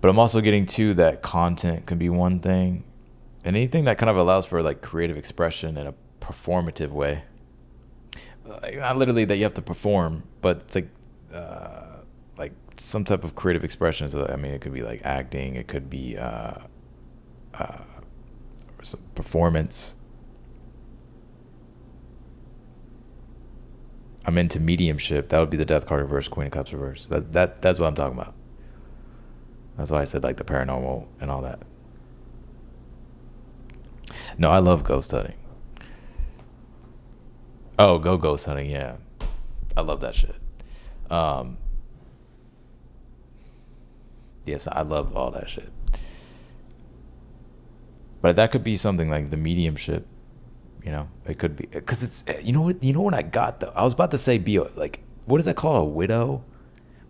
But I'm also getting to that content can be one thing, and anything that kind of allows for like creative expression in a performative way. Like, not literally that you have to perform, but it's like some type of creative expression. So I mean, it could be like acting, it could be some performance. I'm into mediumship. That would be the Death card reverse, Queen of Cups reverse. That's what I'm talking about. That's why I said like the paranormal and all that. No, I love ghost hunting. Oh, go ghost hunting, yeah. I love that shit. Yes, I love all that shit. But that could be something like the mediumship, you know? It could be, because it's, you know what I got though? I was about to say like, what is that called, a widow?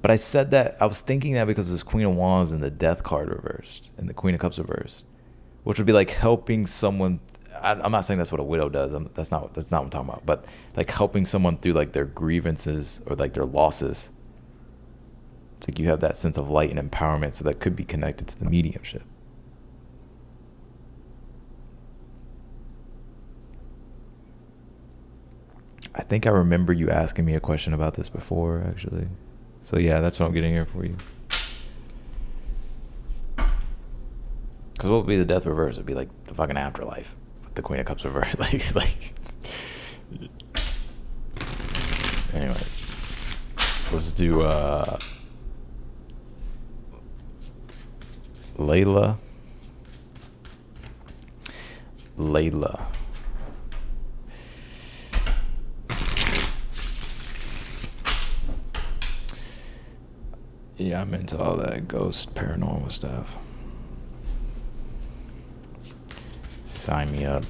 But I said that, I was thinking that because there's Queen of Wands and the Death card reversed and the Queen of Cups reversed, which would be like helping someone. I'm not saying that's what a widow does. That's not what I'm talking about. But like helping someone through like their grievances or like their losses. It's like you have that sense of light and empowerment, so that could be connected to the mediumship. I think I remember you asking me a question about this before, actually. So yeah, that's what I'm getting here for you. Because what would be the Death reverse? It'd be like the fucking afterlife. The Queen of Cups reverse. like. Anyways, let's do Layla. Yeah, I'm into all that ghost paranormal stuff. Sign me up.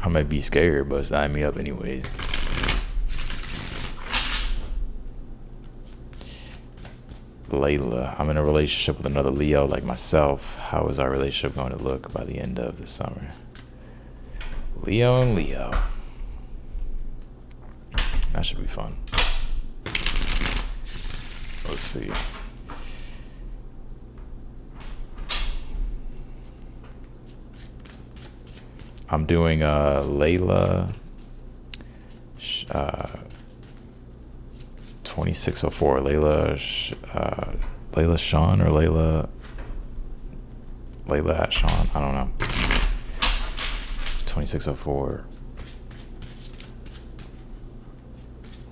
I might be scared, but sign me up anyways. Layla, I'm in a relationship with another Leo like myself. How is our relationship going to look by the end of the summer? Leo and Leo. That should be fun. Let's see. I'm doing Layla 2604. Layla Sean or Layla at Sean. I don't know. 2604.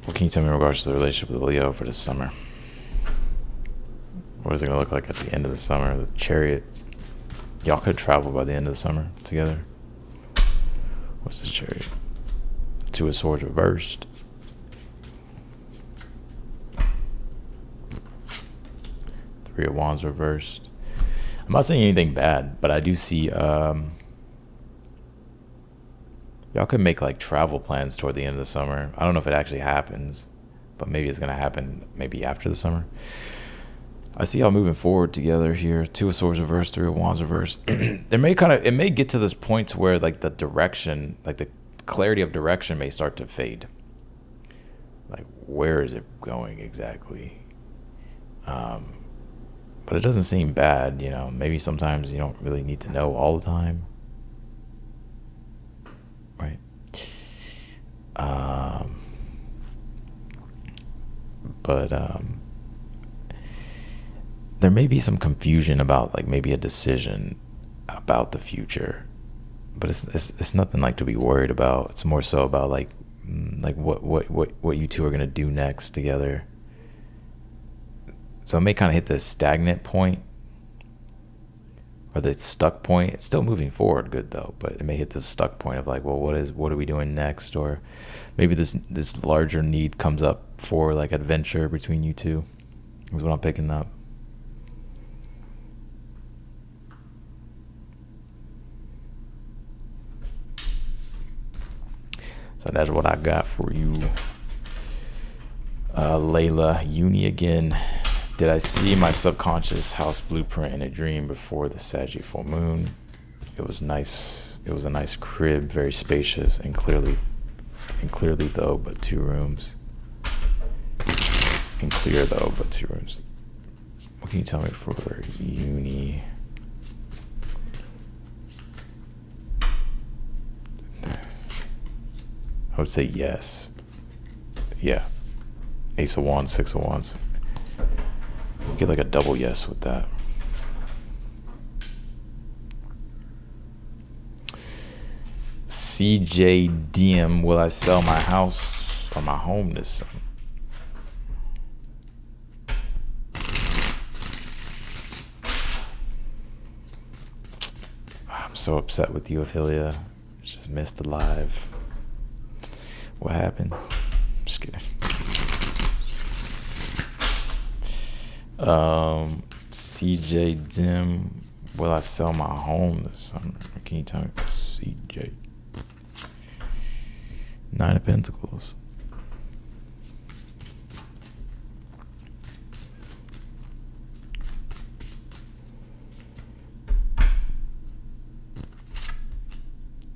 What can you tell me in regards to the relationship with Leo for this summer? What is it going to look like at the end of the summer? The Chariot. Y'all could travel by the end of the summer together. What's this Chariot? Two of Swords reversed. Three of Wands reversed. I'm not saying anything bad, but I do see there's Y'all could make like travel plans toward the end of the summer. I don't know if it actually happens, but maybe it's gonna happen maybe after the summer. I see y'all moving forward together here. Two of Swords reverse, Three of Wands reverse. It may get to this point to where like the direction, like the clarity of direction may start to fade. Like where is it going exactly? But it doesn't seem bad, you know. Maybe sometimes you don't really need to know all the time. Right. But there may be some confusion about like maybe a decision about the future, but it's nothing like to be worried about. It's more so about like what you two are gonna do next together. So it may kind of hit the stagnant point or the stuck point. It's still moving forward good though, but it may hit the stuck point of like, well, what are we doing next? Or maybe this larger need comes up for like adventure between you two, is what I'm picking up. So that's what I got for you. Layla, Uni again. Did I see my subconscious house blueprint in a dream before the Sagittarius full moon? It was nice. It was a nice crib, very spacious and clearly though, but 2 rooms. And clear though, but 2 rooms. What can you tell me for Uni? I would say yes. Yeah. Ace of Wands, 6 of Wands. Get like a double yes with that. CJDM, will I sell my house or my home this summer? I'm so upset with you, Ophelia. Just missed the live. What happened? Just kidding. CJ Dim, will I sell my home this summer? Can you tell me? CJ. 9 of Pentacles.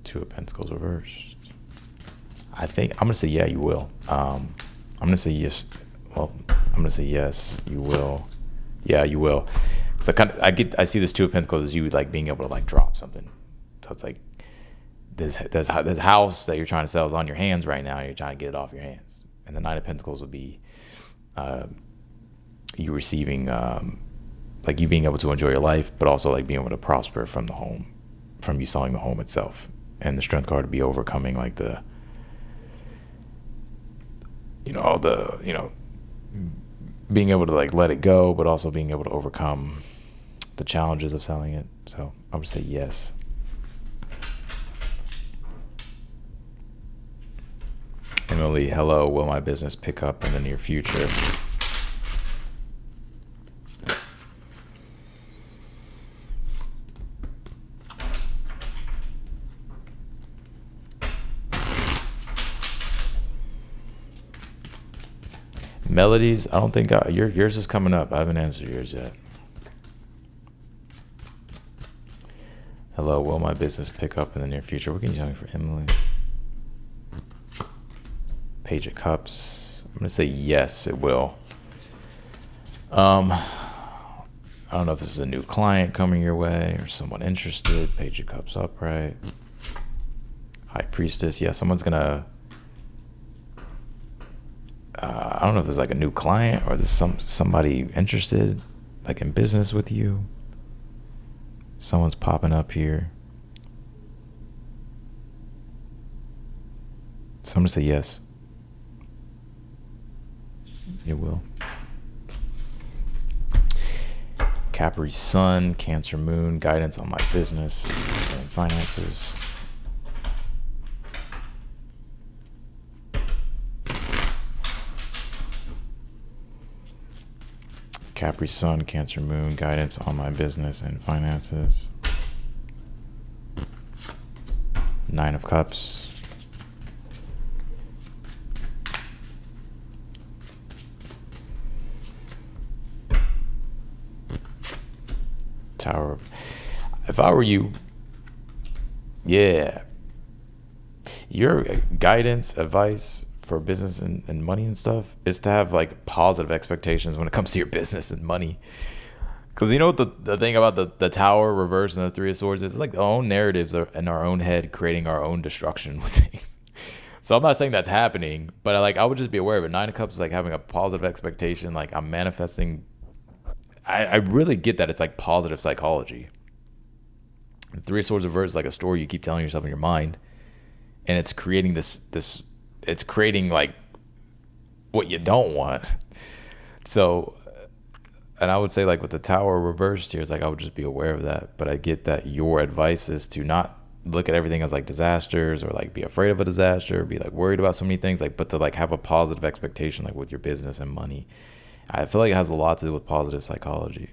Two of Pentacles reversed. I think I'm gonna say yeah, you will. I'm gonna say yes. Well, I'm gonna say yes, you will. Yeah, you will. So I see this 2 of Pentacles as you like being able to like drop something. So it's like this house that you're trying to sell is on your hands right now. And you're trying to get it off your hands. And the 9 of Pentacles would be you receiving like you being able to enjoy your life, but also like being able to prosper from the home, from you selling the home itself. And the Strength card to be overcoming like the, you know, all the, you know, being able to like let it go, but also being able to overcome the challenges of selling it. So I would say yes. Emily, hello, will my business pick up in the near future? Melodies, I don't think yours is coming up. I haven't answered yours yet. Hello, will my business pick up in the near future? What can you tell me for Emily? Page of Cups. I'm gonna say yes, it will. I don't know if this is a new client coming your way or someone interested. Page of Cups upright. High Priestess. Yeah, someone's gonna. I don't know if there's like a new client or there's somebody interested, like in business with you. Someone's popping up here. So I'm gonna say yes. It will. Capri Sun, Cancer Moon, guidance on my business and finances. Capri Sun, Cancer Moon, guidance on my business and finances. 9 of Cups. Tower. If I were you, yeah, your guidance, advice for business and money and stuff is to have like positive expectations when it comes to your business and money. Because you know what the thing about the Tower reverse and the Three of Swords is, like our own narratives are in our own head, creating our own destruction with things. So I'm not saying that's happening, but I would just be aware of it. Nine of Cups is like having a positive expectation, like I'm manifesting. I really get that it's like positive psychology. The Three of Swords reverse is like a story you keep telling yourself in your mind, and it's creating this it's creating like what you don't want. So, and I would say like with the Tower reversed here, it's like I would just be aware of that. But I get that your advice is to not look at everything as like disasters, or like be afraid of a disaster, or be like worried about so many things, like, but to like have a positive expectation, like with your business and money. I feel like it has a lot to do with positive psychology.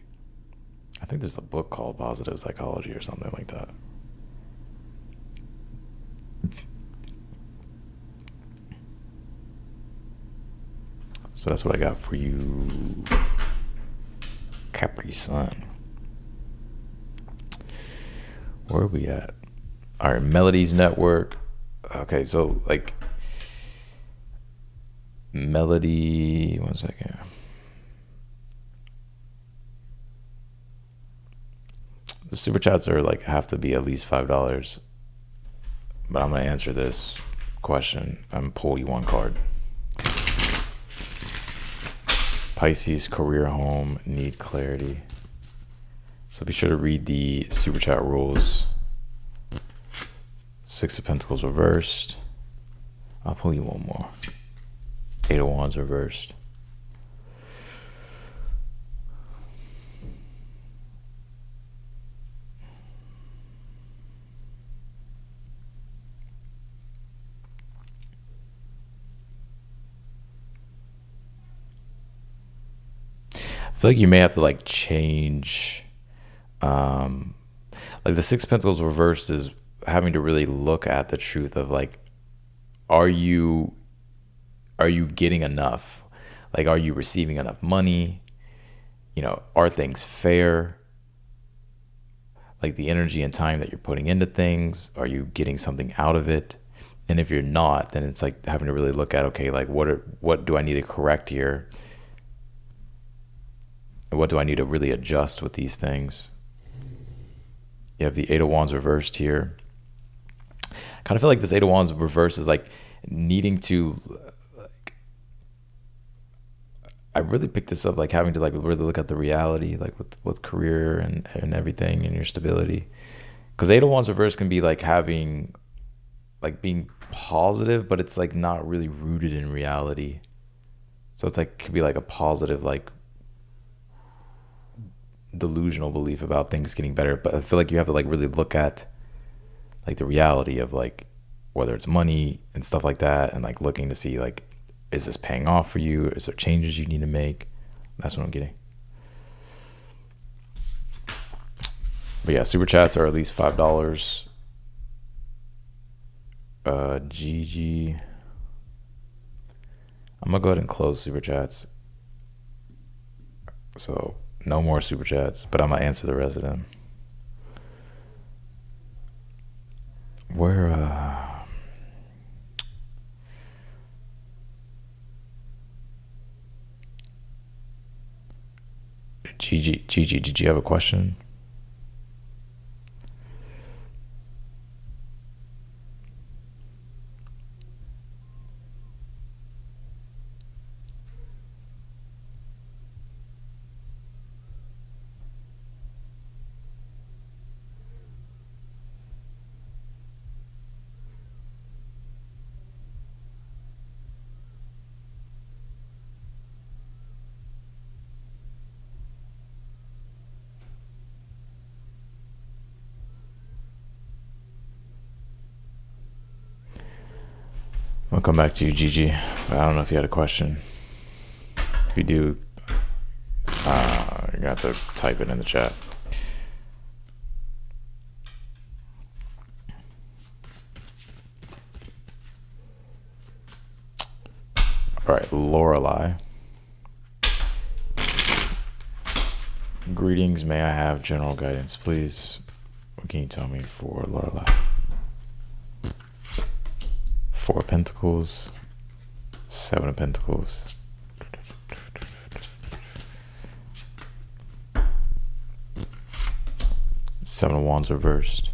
I think there's a book called Positive Psychology or something like that. So that's what I got for you, Capri Sun. Where are we at? All right, Melodies Network. Okay, so like Melody, 1 second. The super chats are like have to be at least $5. But I'm gonna answer this question. I'm gonna pull you one card. Pisces, career, home, need clarity. So be sure to read the super chat rules. Six of Pentacles reversed. I'll pull you one more. Eight of Wands reversed. I feel like you may have to like change, like the Six of Pentacles reversed is having to really look at the truth of like, are you getting enough? Like, are you receiving enough money? You know, are things fair? Like the energy and time that you're putting into things, are you getting something out of it? And if you're not, then it's like having to really look at, okay, like what do I need to correct here? What do I need to really adjust with these things? You have the Eight of Wands reversed here. I kind of feel like this Eight of Wands reversed is like needing to, like, I really picked this up, like having to like really look at the reality, like with career and everything and your stability. Because Eight of Wands reversed can be like having, like being positive, but it's like not really rooted in reality. So it's like, could be like a positive, like delusional belief about things getting better, but I feel like you have to like really look at like the reality of like whether it's money and stuff like that, and like looking to see like, is this paying off for you? Is there changes you need to make? That's what I'm getting. But yeah, super chats are at least $5. Gigi, I'm gonna go ahead and close super chats, so no more super chats, but I'm gonna answer the rest of them. Where Gigi, did you have a question? I'll come back to you, Gigi. I don't know if you had a question. If you do, you're gonna have to type it in the chat. All right, Lorelei. Greetings, may I have general guidance, please? What can you tell me for Lorelai? Four of Pentacles, Seven of Pentacles. Seven of Wands reversed.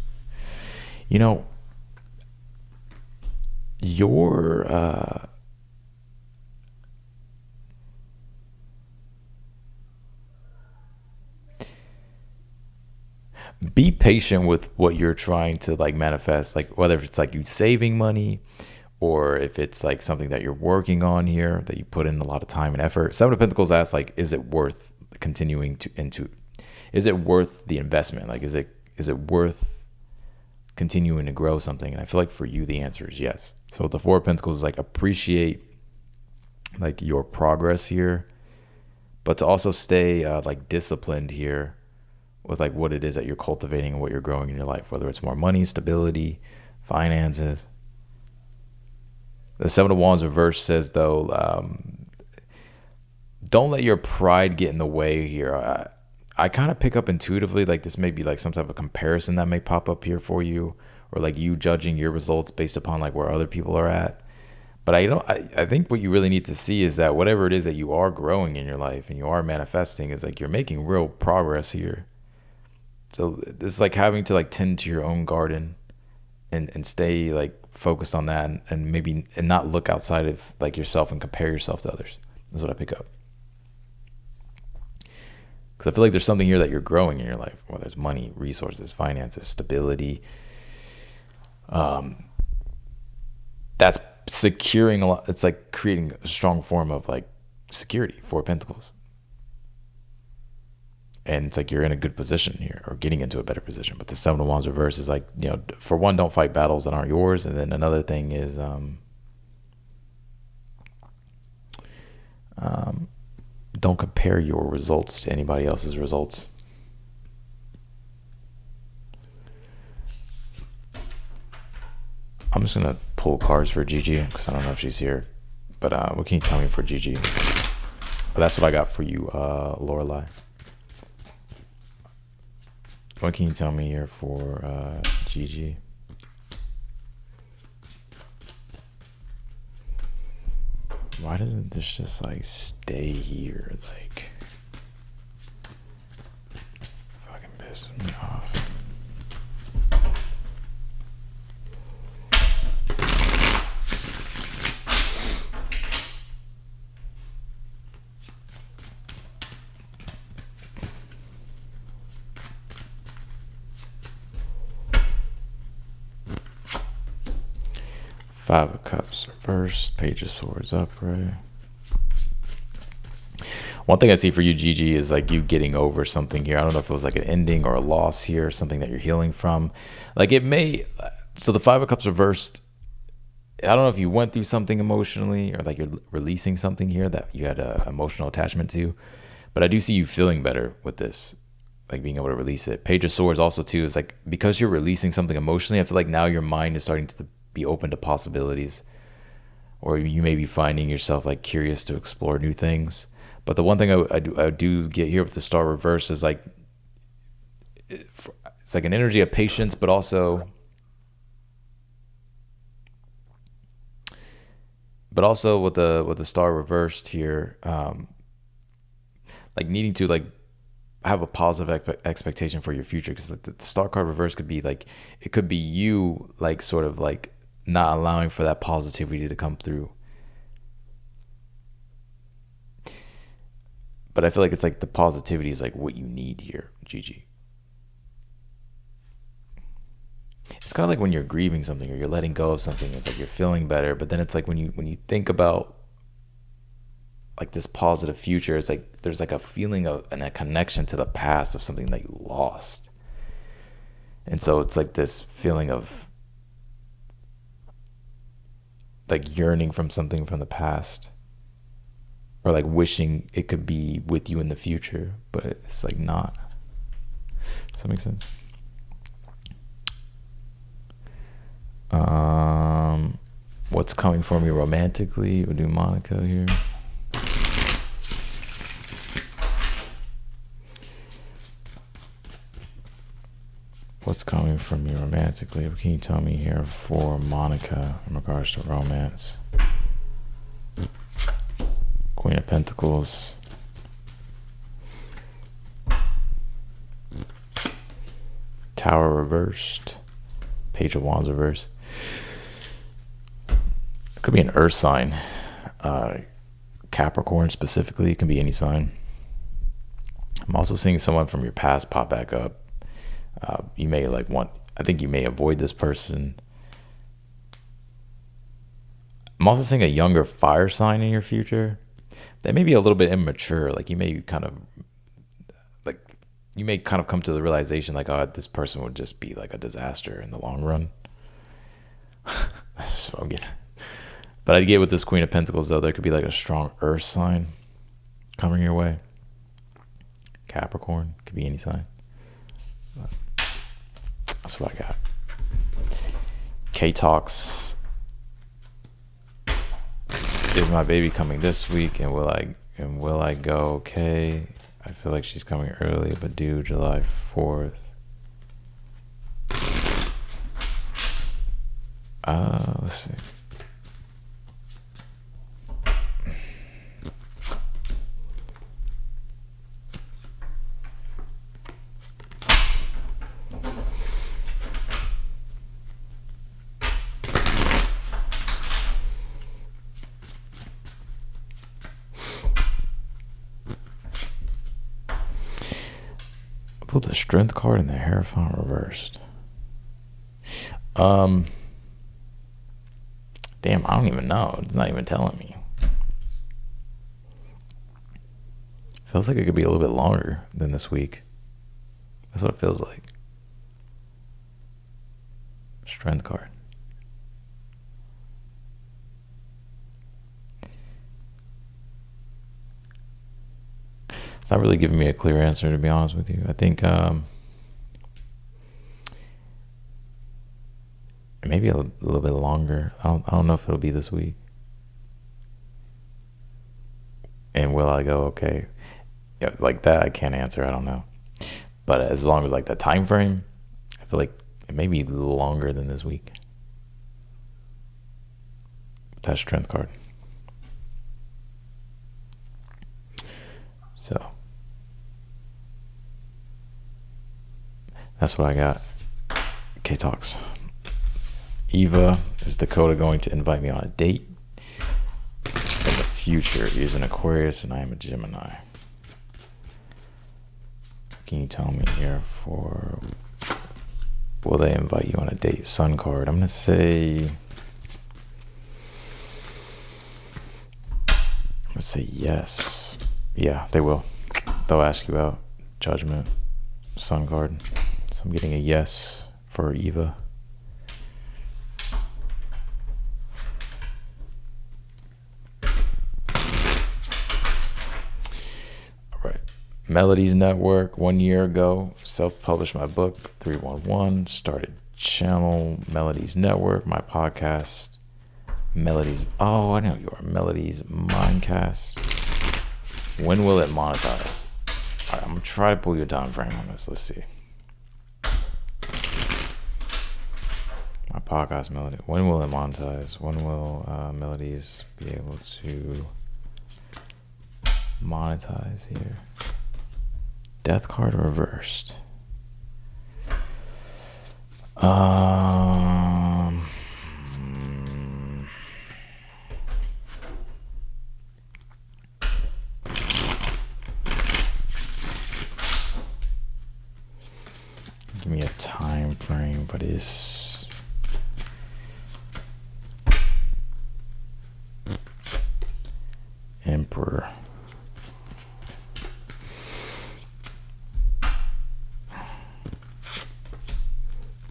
You know, your be patient with what you're trying to like manifest, like whether it's like you saving money or if it's like something that you're working on here that you put in a lot of time and effort. Seven of Pentacles asks, like, is it worth continuing to into, is it worth the investment? Like, is it worth continuing to grow something? And I feel like for you the answer is yes. So the Four of Pentacles is like, appreciate like your progress here, but to also stay like disciplined here with like what it is that you're cultivating and what you're growing in your life, whether it's more money, stability, finances. The Seven of Wands reverse says though, don't let your pride get in the way here. I kind of pick up intuitively like this may be like some type of comparison that may pop up here for you, or like you judging your results based upon like where other people are at. But I think what you really need to see is that whatever it is that you are growing in your life and you are manifesting is like you're making real progress here. So it's like having to like tend to your own garden and stay like focused on that and maybe and not look outside of like yourself and compare yourself to others. That's what I pick up. Because I feel like there's something here that you're growing in your life, whether it's money, resources, finances, stability. That's securing a lot. It's like creating a strong form of like security. Four of Pentacles. And it's like you're in a good position here or getting into a better position. But the Seven of Wands reverse is like, you know, for one, don't fight battles that aren't yours. And then another thing is don't compare your results to anybody else's results. I'm just going to pull cards for Gigi because I don't know if she's here. But what can you tell me for Gigi? But that's what I got for you, Lorelai. What can you tell me here for Gigi? Why doesn't this just like stay here? Like, fucking pissing me off. Five of Cups reversed, Page of Swords upright. One thing I see for you, Gigi, is like you getting over something here. I don't know if it was like an ending or a loss here, something that you're healing from. Like it may, so the Five of Cups reversed, I don't know if you went through something emotionally or like you're releasing something here that you had an emotional attachment to, but I do see you feeling better with this, like being able to release it. Page of Swords also too is like, because you're releasing something emotionally, I feel like now your mind is starting to be open to possibilities, or you may be finding yourself like curious to explore new things. But the one thing I do get here with the Star reverse is like it's like an energy of patience, but also with the Star reversed here, like needing to like have a positive expectation for your future, because like the Star card reverse could be like, it could be you like sort of like not allowing for that positivity to come through. But I feel like it's like the positivity is like what you need here, Gigi. It's kind of like when you're grieving something or you're letting go of something, it's like you're feeling better, but then it's like when you think about like this positive future, it's like there's like a feeling of and a connection to the past of something that you lost. And so it's like this feeling of like yearning from something from the past, or like wishing it could be with you in the future, but it's like not. Does that make sense? What's coming for me romantically? We'll do Monica here. what's coming from you romantically? What can you tell me here for Monica in regards to romance? Queen of Pentacles. Tower reversed. Page of Wands reversed. It could be an earth sign. Capricorn specifically. It can be any sign. I'm also seeing someone from your past pop back up. You may I think you may avoid this person. I'm also seeing a younger fire sign in your future. They may be a little bit immature. Like you may kind of come to the realization like, oh, this person would just be like a disaster in the long run. That's just what I'm getting. But I get with this Queen of Pentacles though, there could be like a strong earth sign coming your way. Capricorn, could be any sign. But that's what I got. K-Talks. Is my baby coming this week? And will I go okay? I feel like she's coming early, but due July 4th. Let's see. Pulled the Strength card and the Hierophant reversed. Damn, I don't even know. It's not even telling me. Feels like it could be a little bit longer than this week. That's what it feels like. Strength card. It's not really giving me a clear answer, to be honest with you. I think maybe a little bit longer. I don't know if it'll be this week. And will I go okay? Yeah, like that I can't answer. I don't know. But as long as like the time frame, I feel like it may be longer than this week. That Strength card. So that's what I got. K-Talks. Eva, is Dakota going to invite me on a date in the future? He is an Aquarius and I am a Gemini. Can you tell me here for, will they invite you on a date? Sun card. I'm going to say yes. Yeah, they will. They'll ask you out. Judgment. Sun card. So I'm getting a yes for Eva. All right. Melodies Network. 1 year ago, self-published my book, 311. Started channel Melodies Network, my podcast. Melodies. Oh, I know you are. Melodies Mindcast. When will it monetize? All right, I'm gonna try to pull your time frame on this. Let's see. My podcast Melody. When will it monetize? When will Melodies be able to monetize here? Death card reversed. Give me a time frame, but it's Emperor.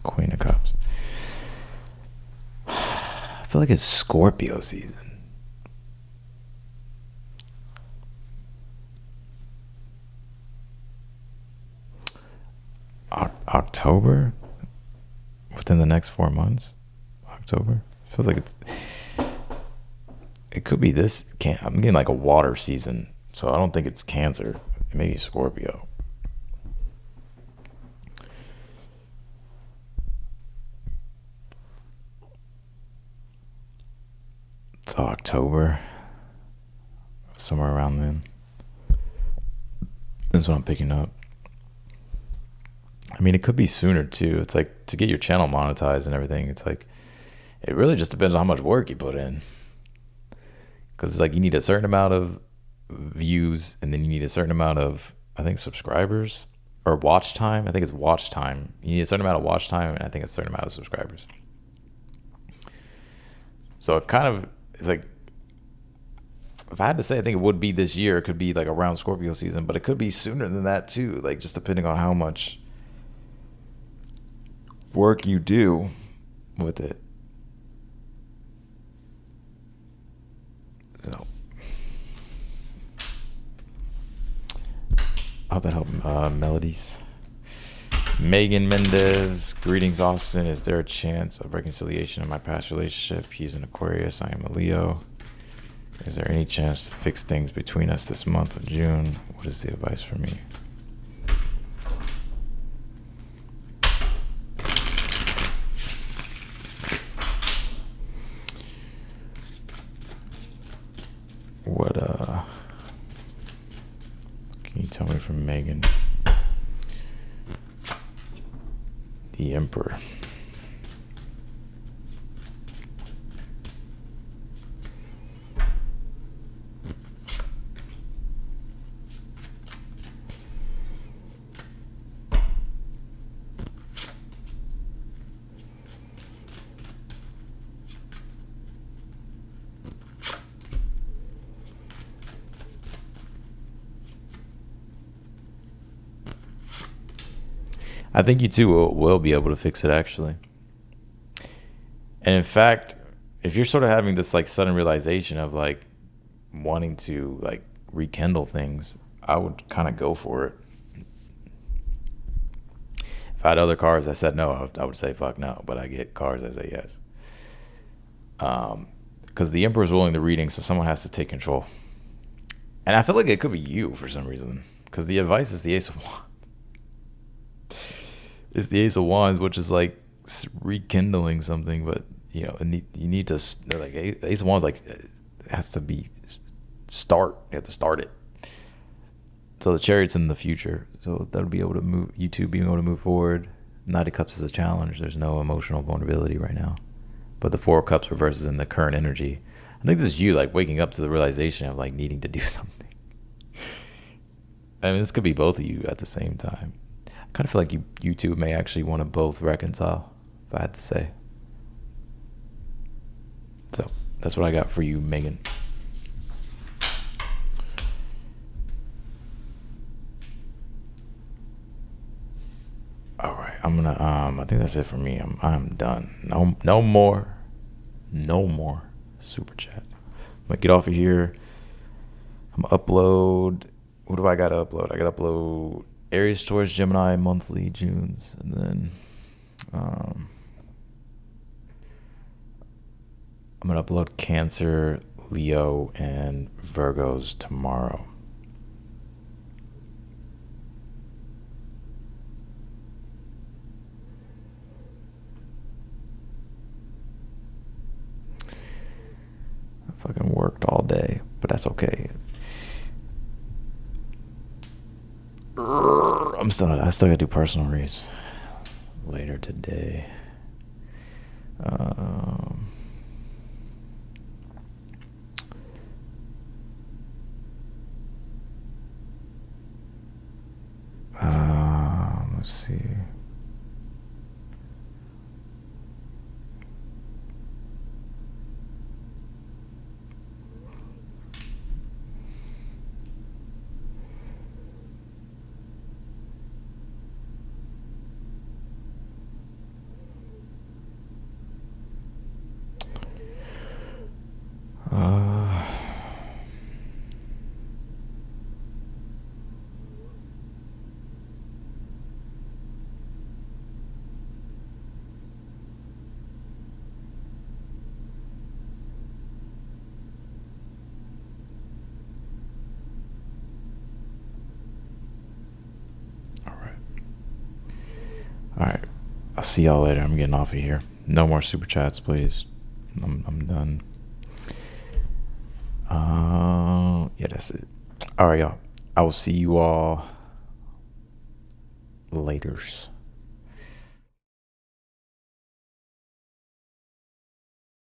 Queen of Cups. I feel like it's Scorpio season. October? Within the next 4 months? October? Feels like it could be this. I'm getting like a water season, so I don't think it's Cancer. It may be Scorpio. So October, somewhere around then. That's what I'm picking up. I mean, it could be sooner too. It's like to get your channel monetized and everything. It's like it really just depends on how much work you put in. Because it's like you need a certain amount of views, and then you need a certain amount of, I think, subscribers or watch time. I think it's watch time. You need a certain amount of watch time, and I think it's a certain amount of subscribers. So it kind of, it's like, if I had to say, I think it would be this year. It could be like around Scorpio season, but it could be sooner than that too. Like just depending on how much work you do with it. So I hope that helped. Melodies. Megan Mendez, greetings Austin. Is there a chance of reconciliation in my past relationship? He's an Aquarius, I am a Leo. Is there any chance to fix things between us this month of June? What is the advice for me? What can you tell me from Megan? The Emperor. I think you two will be able to fix it, actually. And in fact, if you're sort of having this like sudden realization of like wanting to like rekindle things, I would kind of go for it. If I had other cards that said no, I would say fuck no. But I get cards that say yes. Because the Emperor is ruling the reading, so someone has to take control. And I feel like it could be you for some reason, because the advice is the Ace of Wands. It's the Ace of Wands, which is like rekindling something, but you know, you need to like Ace of Wands, like it has to be start. You have to start it. So the Chariot's in the future, so that'll be able to move. You two being able to move forward. Knight of Cups is a challenge. There's no emotional vulnerability right now, but the Four of Cups reverses in the current energy. I think this is you like waking up to the realization of like needing to do something. I mean, this could be both of you at the same time. I kind of feel like you two may actually want to both reconcile, if I had to say. So that's what I got for you, Megan. All right, I'm gonna I think that's it for me. I'm done. No more super chats. I'm gonna get off of here. I'm gonna upload. What do I gotta upload? I gotta upload Aries, Taurus, Gemini monthly Junes, and then I'm gonna upload Cancer, Leo, and Virgos tomorrow. I fucking worked all day, but that's okay. I still gotta do personal reads later today. Let's see. All right. I'll see y'all later. I'm getting off of here. No more super chats, please. I'm done. Yeah, that's it. All right, y'all. I will see you all laters.